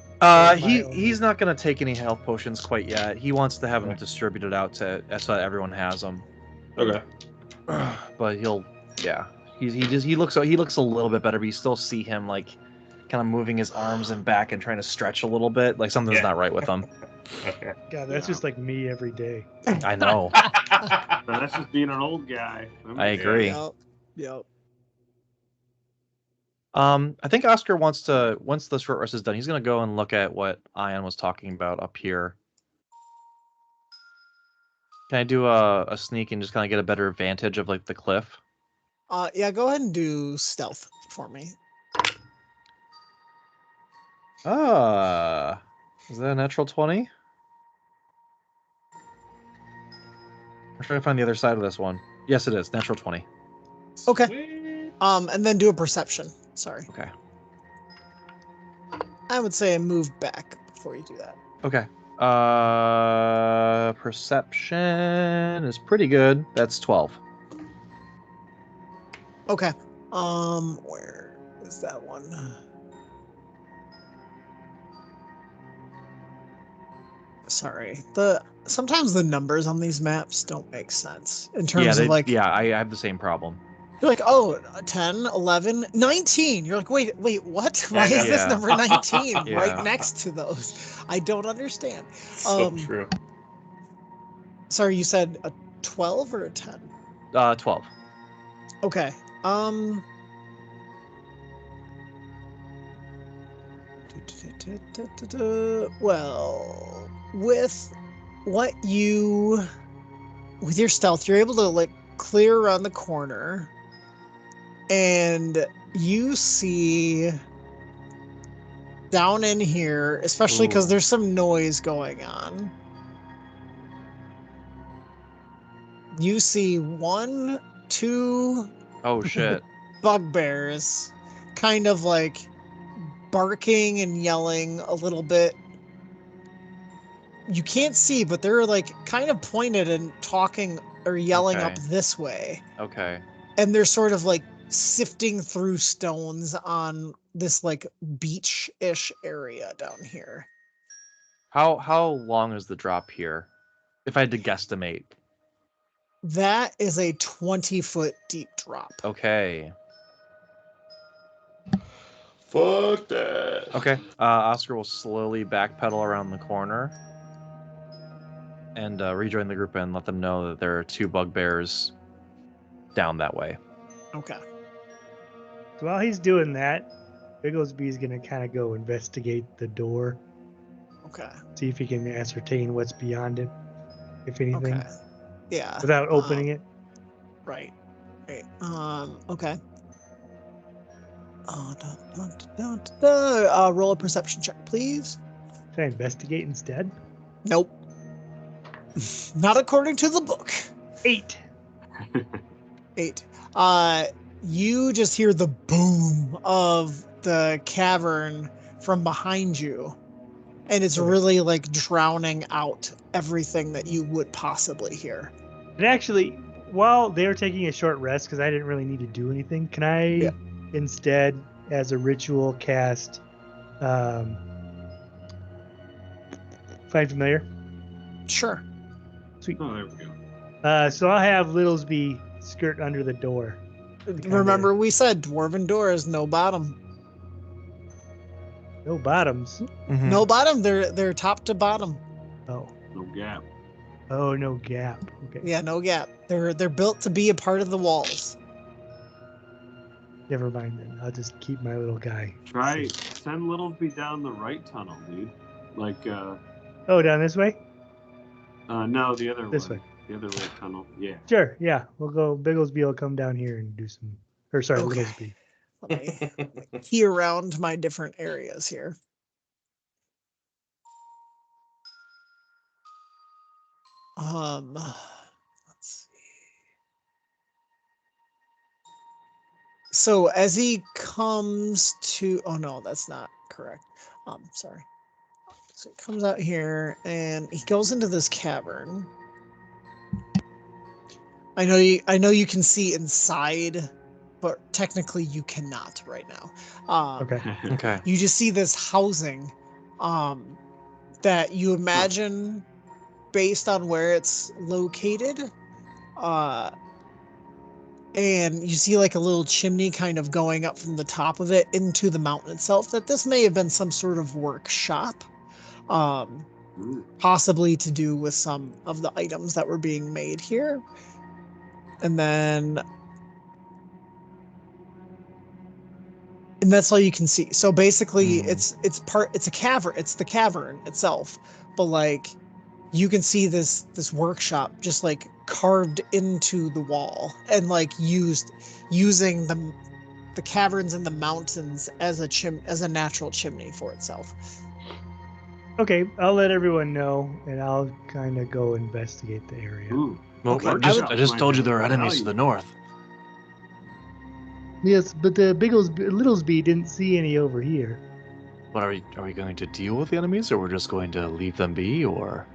He's not gonna take any health potions quite yet. He wants to have them distributed out so that everyone has them. Okay. But he looks a little bit better, but you still see him like kind of moving his arms and back and trying to stretch a little bit. Like something's not right with him. Okay. God, that's just like me every day. I know. That's just being an old guy. I agree. Yep. I think Oscar wants to, once the short rest is done, he's gonna go and look at what Ion was talking about up here. Can I do a sneak and just kind of get a better vantage of like the cliff? Yeah, go ahead and do stealth for me. Is that a natural 20? I'm trying to find the other side of this one. Yes, it is. Natural 20. Okay. Sweet. And then do a perception. Sorry. Okay. I would say move back before you do that. Okay. Perception is pretty good. That's 12. Okay. Where is that one? Sorry. Sometimes the numbers on these maps don't make sense in terms of like, I have the same problem. you're like, oh, 10, 11, 19. You're like, wait, what? Why is this Yeah. number 19 Yeah. right next to those? I don't understand. So true. Sorry, you said a 12 or a 10? 12. Okay. Well, with your stealth, you're able to like clear around the corner, and you see down in here, especially because there's some noise going on. You see 1, 2 Oh shit. bugbears kind of like barking and yelling a little bit. You can't see, but they're like kind of pointed and talking or yelling Okay. up this way. Okay. And they're sort of like sifting through stones on this like beach-ish area down here. How long is the drop here? If I had to guesstimate. That is a 20-foot deep drop. Okay. Fuck that. Okay. Oscar will slowly backpedal around the corner and rejoin the group and let them know that there are 2 bugbears down that way. Okay. So while he's doing that, Bigglesby's gonna kind of go investigate the door, Okay. see if he can ascertain what's beyond it, if anything, Okay. Yeah. without opening it. Right. Right. Okay. Roll a perception check, please. Should I investigate instead? Nope. Not according to the book. 8. 8. You just hear the boom of the cavern from behind you, and it's really like drowning out everything that you would possibly hear. And actually, while they were taking a short rest, because I didn't really need to do anything, can I instead, as a ritual, cast Find Familiar? Sure. Sweet. Oh, there we go. So I'll have Littlesby skirt under the door. Remember, we said dwarven doors, no bottom. No bottoms. Mm-hmm. No bottom. They're top to bottom. Oh. No gap. Oh, no gap. Okay. Yeah, no gap. They're built to be a part of the walls. Never mind then. I'll just keep my little guy. Try send Littlesby down the right tunnel, dude. Like Oh, down this way? no, the other This way. way. The other right tunnel. Yeah. Sure. Yeah. We'll go. Bigglesby will come down here and do some. Or sorry, Okay. Littlesby. Let me key around my different areas here. Let's see. So as he comes to, oh no, that's not correct. Sorry. So he comes out here and he goes into this cavern. I know you can see inside, but technically you cannot right now. Okay. Okay. You just see this housing that you imagine based on where it's located. And you see like a little chimney kind of going up from the top of it into the mountain itself, that this may have been some sort of workshop, possibly to do with some of the items that were being made here. And then and that's all you can see. So basically, it's a cavern. It's the cavern itself, but like you can see this workshop just like carved into the wall and like using the caverns in the mountains as a natural chimney for itself. Okay, I'll let everyone know, and I'll kind of go investigate the area. Ooh. Well, Okay, I just told you there are enemies to the north. Yes, but the Littlesby didn't see any over here. What are we going to deal with the enemies, or we're just going to leave them be, or?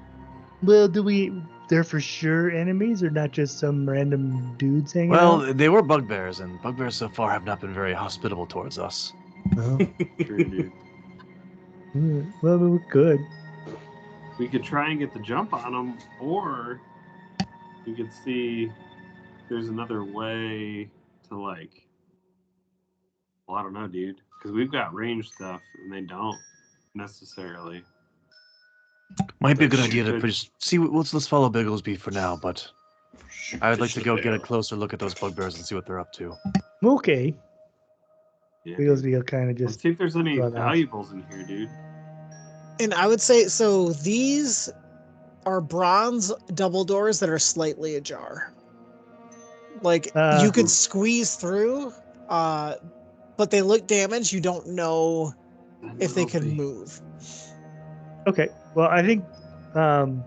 Well, they're for sure enemies, or not just some random dudes hanging Well, out? they were bugbears, and bugbears so far have not been very hospitable towards us. Oh, True, dude. well, we could. We could try and get the jump on them, or we could see if there's another way to like. Well, I don't know, dude, because we've got range stuff and they don't necessarily. Might be a But good idea to should- just see. Let's follow Bigglesby for now, but I would like to go get a closer look at those bugbears and see what they're up to. Okay. Yeah, Bigglesby will kind of let's just. see if there's any run off. valuables in here, dude. And I would say so. These are bronze double doors that are slightly ajar. Like you could squeeze through, but they look damaged. You don't know if they can move. Okay. Well, I think I'm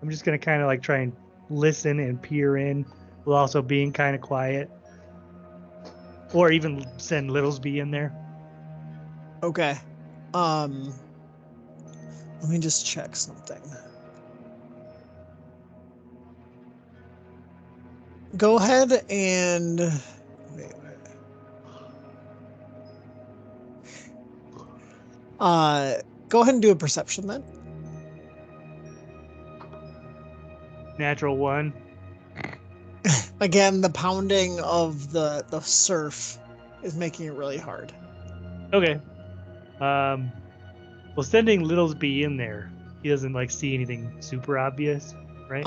just gonna kind of like try and listen and peer in, while also being kind of quiet, or even send Littlesby in there. Okay. Let me just check something. Go ahead and wait. Go ahead and do a perception then. Natural 1. Again, the pounding of the surf is making it really hard. Okay. Well, sending Littlesby in there, he doesn't like see anything super obvious, right?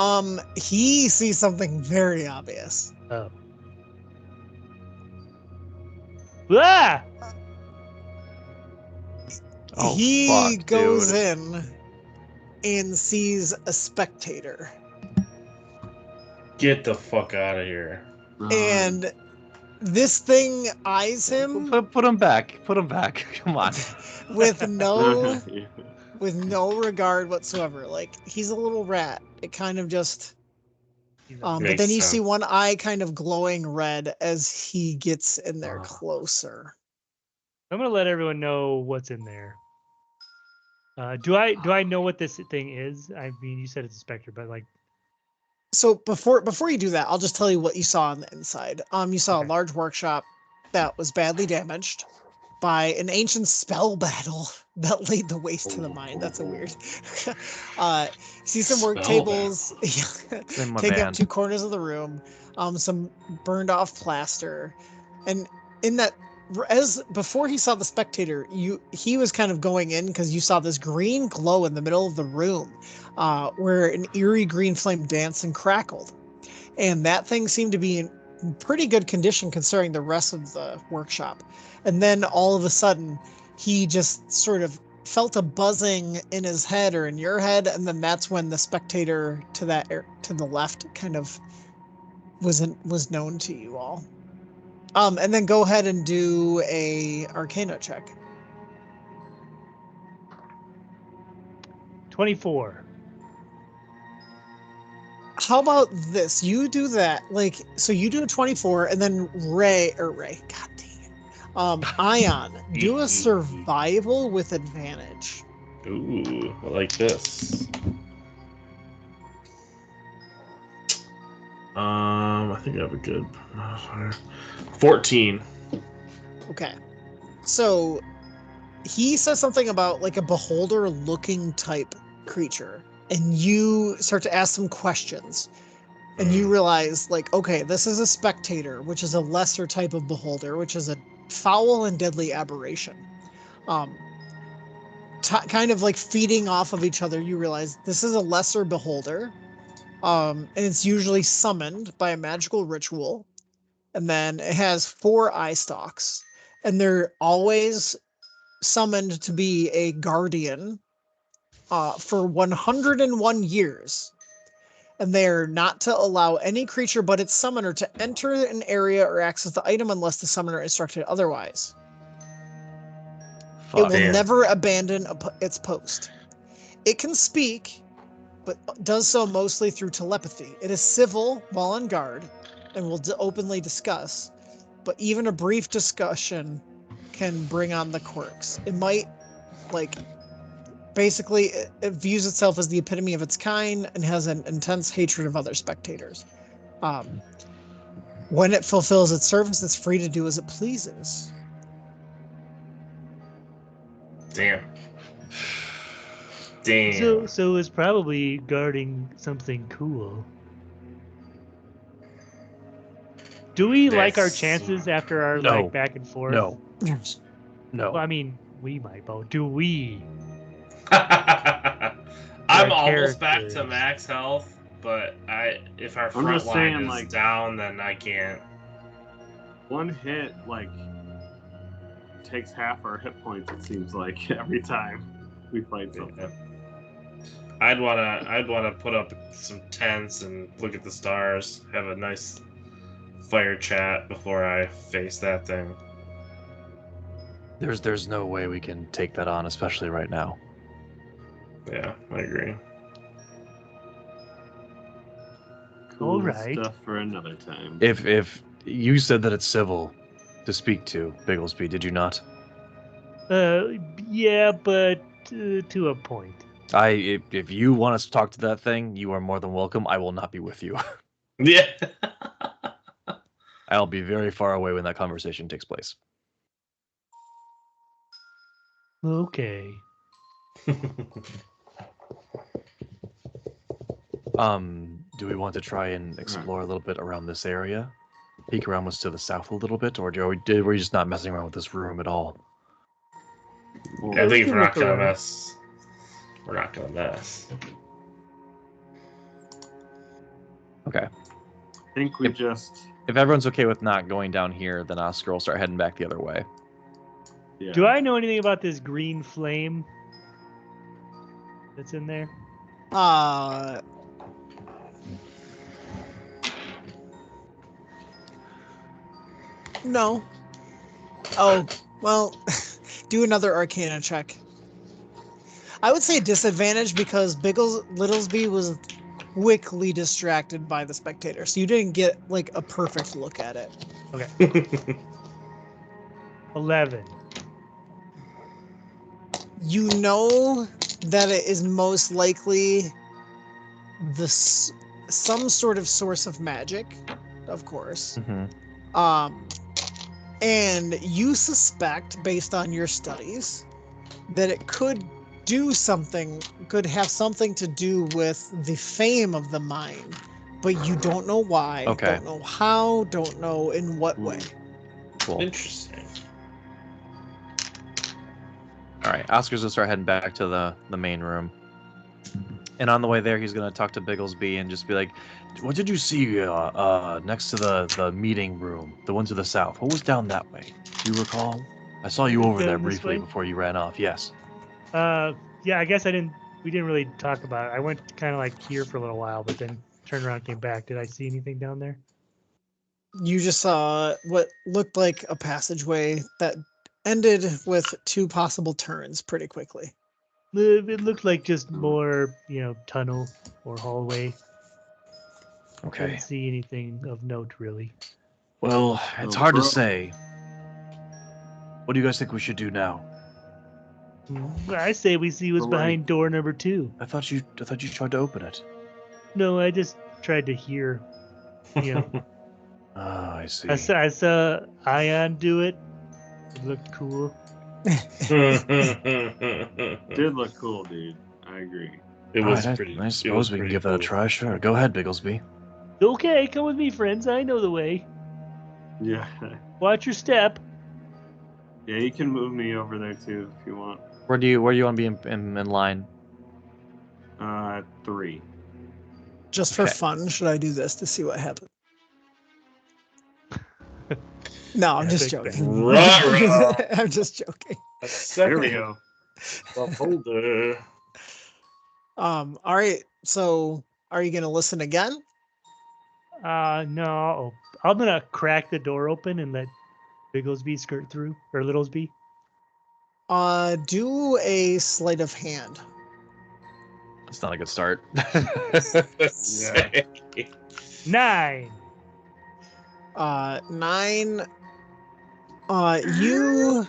He sees something very obvious. Oh. Ah! Oh, He fuck, goes dude. in and sees a spectator. Get the fuck out of here. And this thing eyes him Put him back. Put him back. Come on. with no regard whatsoever. Like he's a little rat. It kind of just but Makes then you see sense. one eye kind of glowing red as he gets in there closer. I'm gonna let everyone know what's in there. Do I know what this thing is? I mean, you said it's a specter, but like. So before you do that, I'll just tell you what you saw on the inside. You saw a large workshop that was badly damaged by an ancient spell battle that laid the waste to the mine. That's a weird. See some work Spell tables In my taking up band. 2 corners of the room. Some burned off plaster, and in that, as before he saw the spectator, he was kind of going in because you saw this green glow in the middle of the room, where an eerie green flame danced and crackled, and that thing seemed to be in pretty good condition considering the rest of the workshop. And then all of a sudden, he just sort of felt a buzzing in his head or in your head, and then that's when the spectator to the left kind of was known to you all. And then go ahead and do a Arcana check. 24. How about this? You do that, like, so you do a 24, and then Ray, god dang it. Ion, do a survival with advantage. Ooh, I like this. I think I have a good 14. Okay. So he says something about like a beholder looking type creature, and you start to ask some questions, and you realize like, okay, this is a spectator, which is a lesser type of beholder, which is a foul and deadly aberration. Kind of like feeding off of each other, you realize this is a lesser beholder, and it's usually summoned by a magical ritual, and then it has 4 eye stalks, and they're always summoned to be a guardian for 101 years. And they are not to allow any creature but its summoner to enter an area or access the item unless the summoner instructed otherwise. It will Damn. never abandon its post. It can speak, but does so mostly through telepathy. It is civil while on guard and will openly discuss, but even a brief discussion can bring on the quirks. It might, basically, it views itself as the epitome of its kind and has an intense hatred of other spectators. When it fulfills its service, it's free to do as it pleases. Damn. Damn. So it's probably guarding something cool. Do we like our That's chances smart. after our No. back and forth? No. Yes. No. Well, I mean, we might, but do we? I'm Our almost back to characters. max health, but if our I'm front just line saying, is like- down, then I can't. One hit, takes half our hit points, it seems like, every time we fight something. I'd wanna put up some tents and look at the stars, have a nice fire chat before I face that thing. There's no way we can take that on, especially right now. Yeah, I agree. Cool All right. stuff for another time. If you said that it's civil to speak to Bigglesby, did you not? Yeah, but to a point. If you want us to talk to that thing, you are more than welcome. I will not be with you. Yeah. I'll be very far away when that conversation takes place. Okay. Do we want to try and explore a little bit around this area? Peek around what's to the south a little bit, or were we just not messing around with this room at all? I think if can we're not look gonna around. mess, we're not gonna mess. Okay. I think we just. If everyone's okay with not going down here, then Oscar will start heading back the other way. Yeah. Do I know anything about this green flame that's in there? No. Oh, well, do another Arcana check. I would say disadvantage because Littlesby was quickly distracted by the spectator, so you didn't get a perfect look at it. 11. You know that it is most likely some sort of source of magic, of course. Mm-hmm. And you suspect, based on your studies, that it could have something to do with the fame of the mine, but you don't know why, Okay. don't know how, don't know in what way. Cool. Interesting. All right, Oscar's gonna start heading back to the main room, and on the way there, he's gonna talk to Bigglesby and just be like, "What did you see next to the meeting room, the one to the south? What was down that way? Do you recall? I saw you over there Down this briefly way? before you ran off. Yes. Yeah, I guess we didn't really talk about it. I went kind of here for a little while, but then turned around and came back. Did I see anything down there? You just saw what looked like a passageway that ended with two possible turns pretty quickly. It looked like just more, tunnel or hallway. Okay. Didn't see anything of note, really. Well, it's hard to say. What do you guys think we should do now? I say we see what's But behind door number 2. I thought you tried to open it. No, I just tried to hear. Ah, I see. I saw Ion do it. It looked cool. Did look cool, dude. I agree. It All was right, pretty. I suppose we can give that a try. Sure. Go ahead, Bigglesby. Okay, come with me, friends. I know the way. Yeah. Watch your step. Yeah, you can move me over there too if you want. Where do you want to be in line? 3. Just for Okay. fun, should I do this to see what happens? No, I'm just Epic joking. Ruh-roh. I'm just joking. Here we go. Beholder. All right. So, are you gonna listen again? No. I'm gonna crack the door open and let Bigglesby skirt through, or Littlesby. Do a sleight of hand. It's not a good start. Sick. 9. 9. You.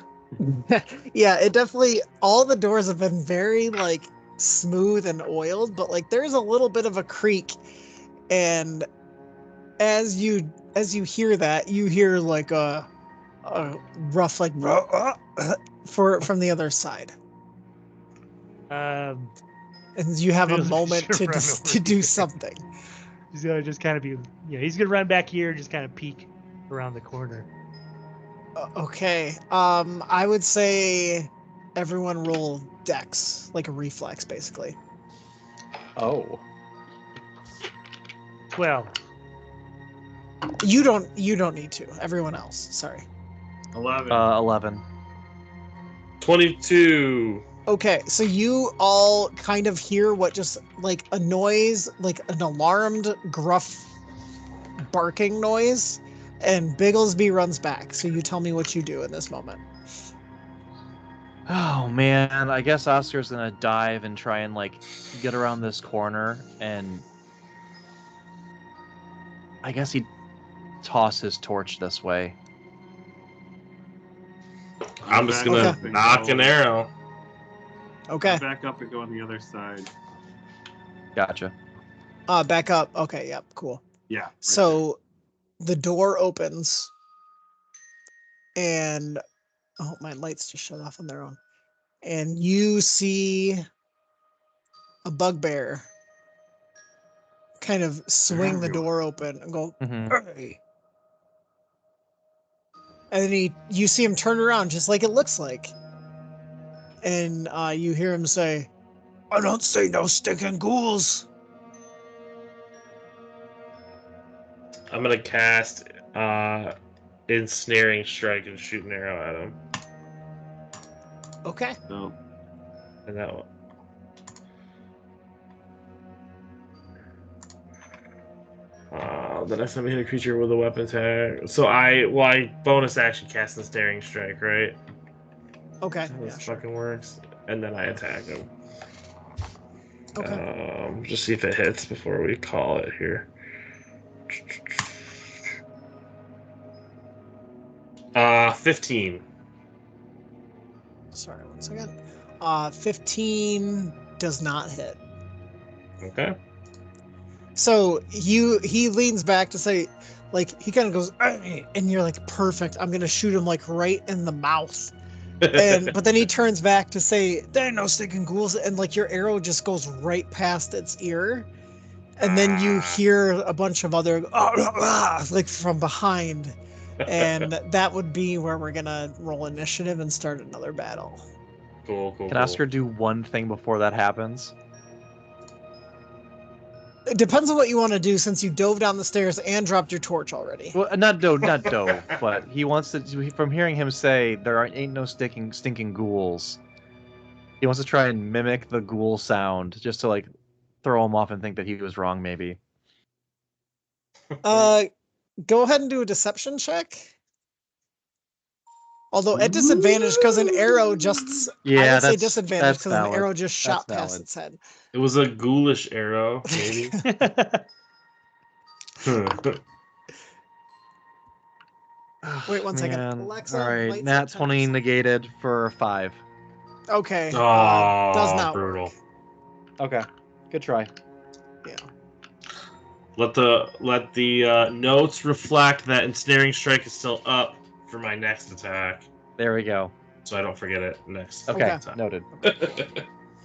Yeah, it definitely. All the doors have been very like smooth and oiled, but like there's a little bit of a creak, and as you hear that, you hear like a rough like from the other side, Um, and you have a Bigglesby moment should to run just over to do here. something. He's gonna just kind of be, he's gonna run back here, just kind of peek around the corner. Okay. I would say everyone roll dex, like a reflex, basically. Oh. 12. You don't need to. Everyone else. Sorry. 11. 11. 22. Okay, so you all kind of hear what just like a noise, like an alarmed, gruff barking noise, and Bigglesby runs back. So you tell me what you do in this moment. Oh man, I guess Oscar's gonna dive and try and like get around this corner, and I guess he'd toss his torch this way. I'm just Back gonna up and knock go- an arrow. Okay. Back up and go on the other side. Gotcha. Back up. Okay, yep, cool. Yeah. right So the door opens, and oh, my lights just shut off on their own. And you see a bugbear kind of swing the door open and go, Mhm. "Hey." And then you see him turn around just like it looks like. And you hear him say, "I don't see no stinking ghouls." I'm gonna cast ensnaring strike and shoot an arrow at him. Okay. there. No. And that one. Then I suddenly hit a creature with a weapon attack. So I bonus action cast ensnaring strike, right? Okay. How Yeah, this sure. fucking works. And then I attack him. Okay. Just see if it hits before we call it here. 15. Sorry, 1 second. 15 does not hit. Okay. So he leans back to say, like, he kind of goes, "Hey," and you're like, perfect. I'm gonna shoot him like right in the mouth. And but then he turns back to say, "There ain't no stinking ghouls," and like your arrow just goes right past its ear, and then you hear a bunch of other like from behind, and that would be where we're gonna roll initiative and start another battle. Cool. Can Oscar do one thing before that happens? It depends on what you want to do, since you dove down the stairs and dropped your torch already. Well, not dove, but he wants to. From hearing him say there ain't no stinking ghouls, he wants to try and mimic the ghoul sound just to like throw him off and think that he was wrong, maybe. Go ahead and do a deception check. Although at disadvantage, because an arrow just I would say disadvantage because an arrow just shot past its head. It was a ghoulish arrow, maybe. Wait 1 second. Man. Alexa, All right, lights nat at 20 10%. negated for 5. Okay. Oh, Does not brutal. work. Okay, good try. Yeah. Let the notes reflect that ensnaring strike is still up for my next attack, There we go. so I don't forget it next. Okay, Okay. noted.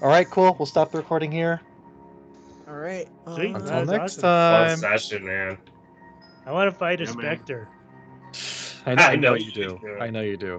All right, cool. We'll stop the recording here. All right. Sweet. Until That's next awesome. Fun time. session, man. I want to fight a Yeah, man. specter. I know I know you you do. do. I know you do.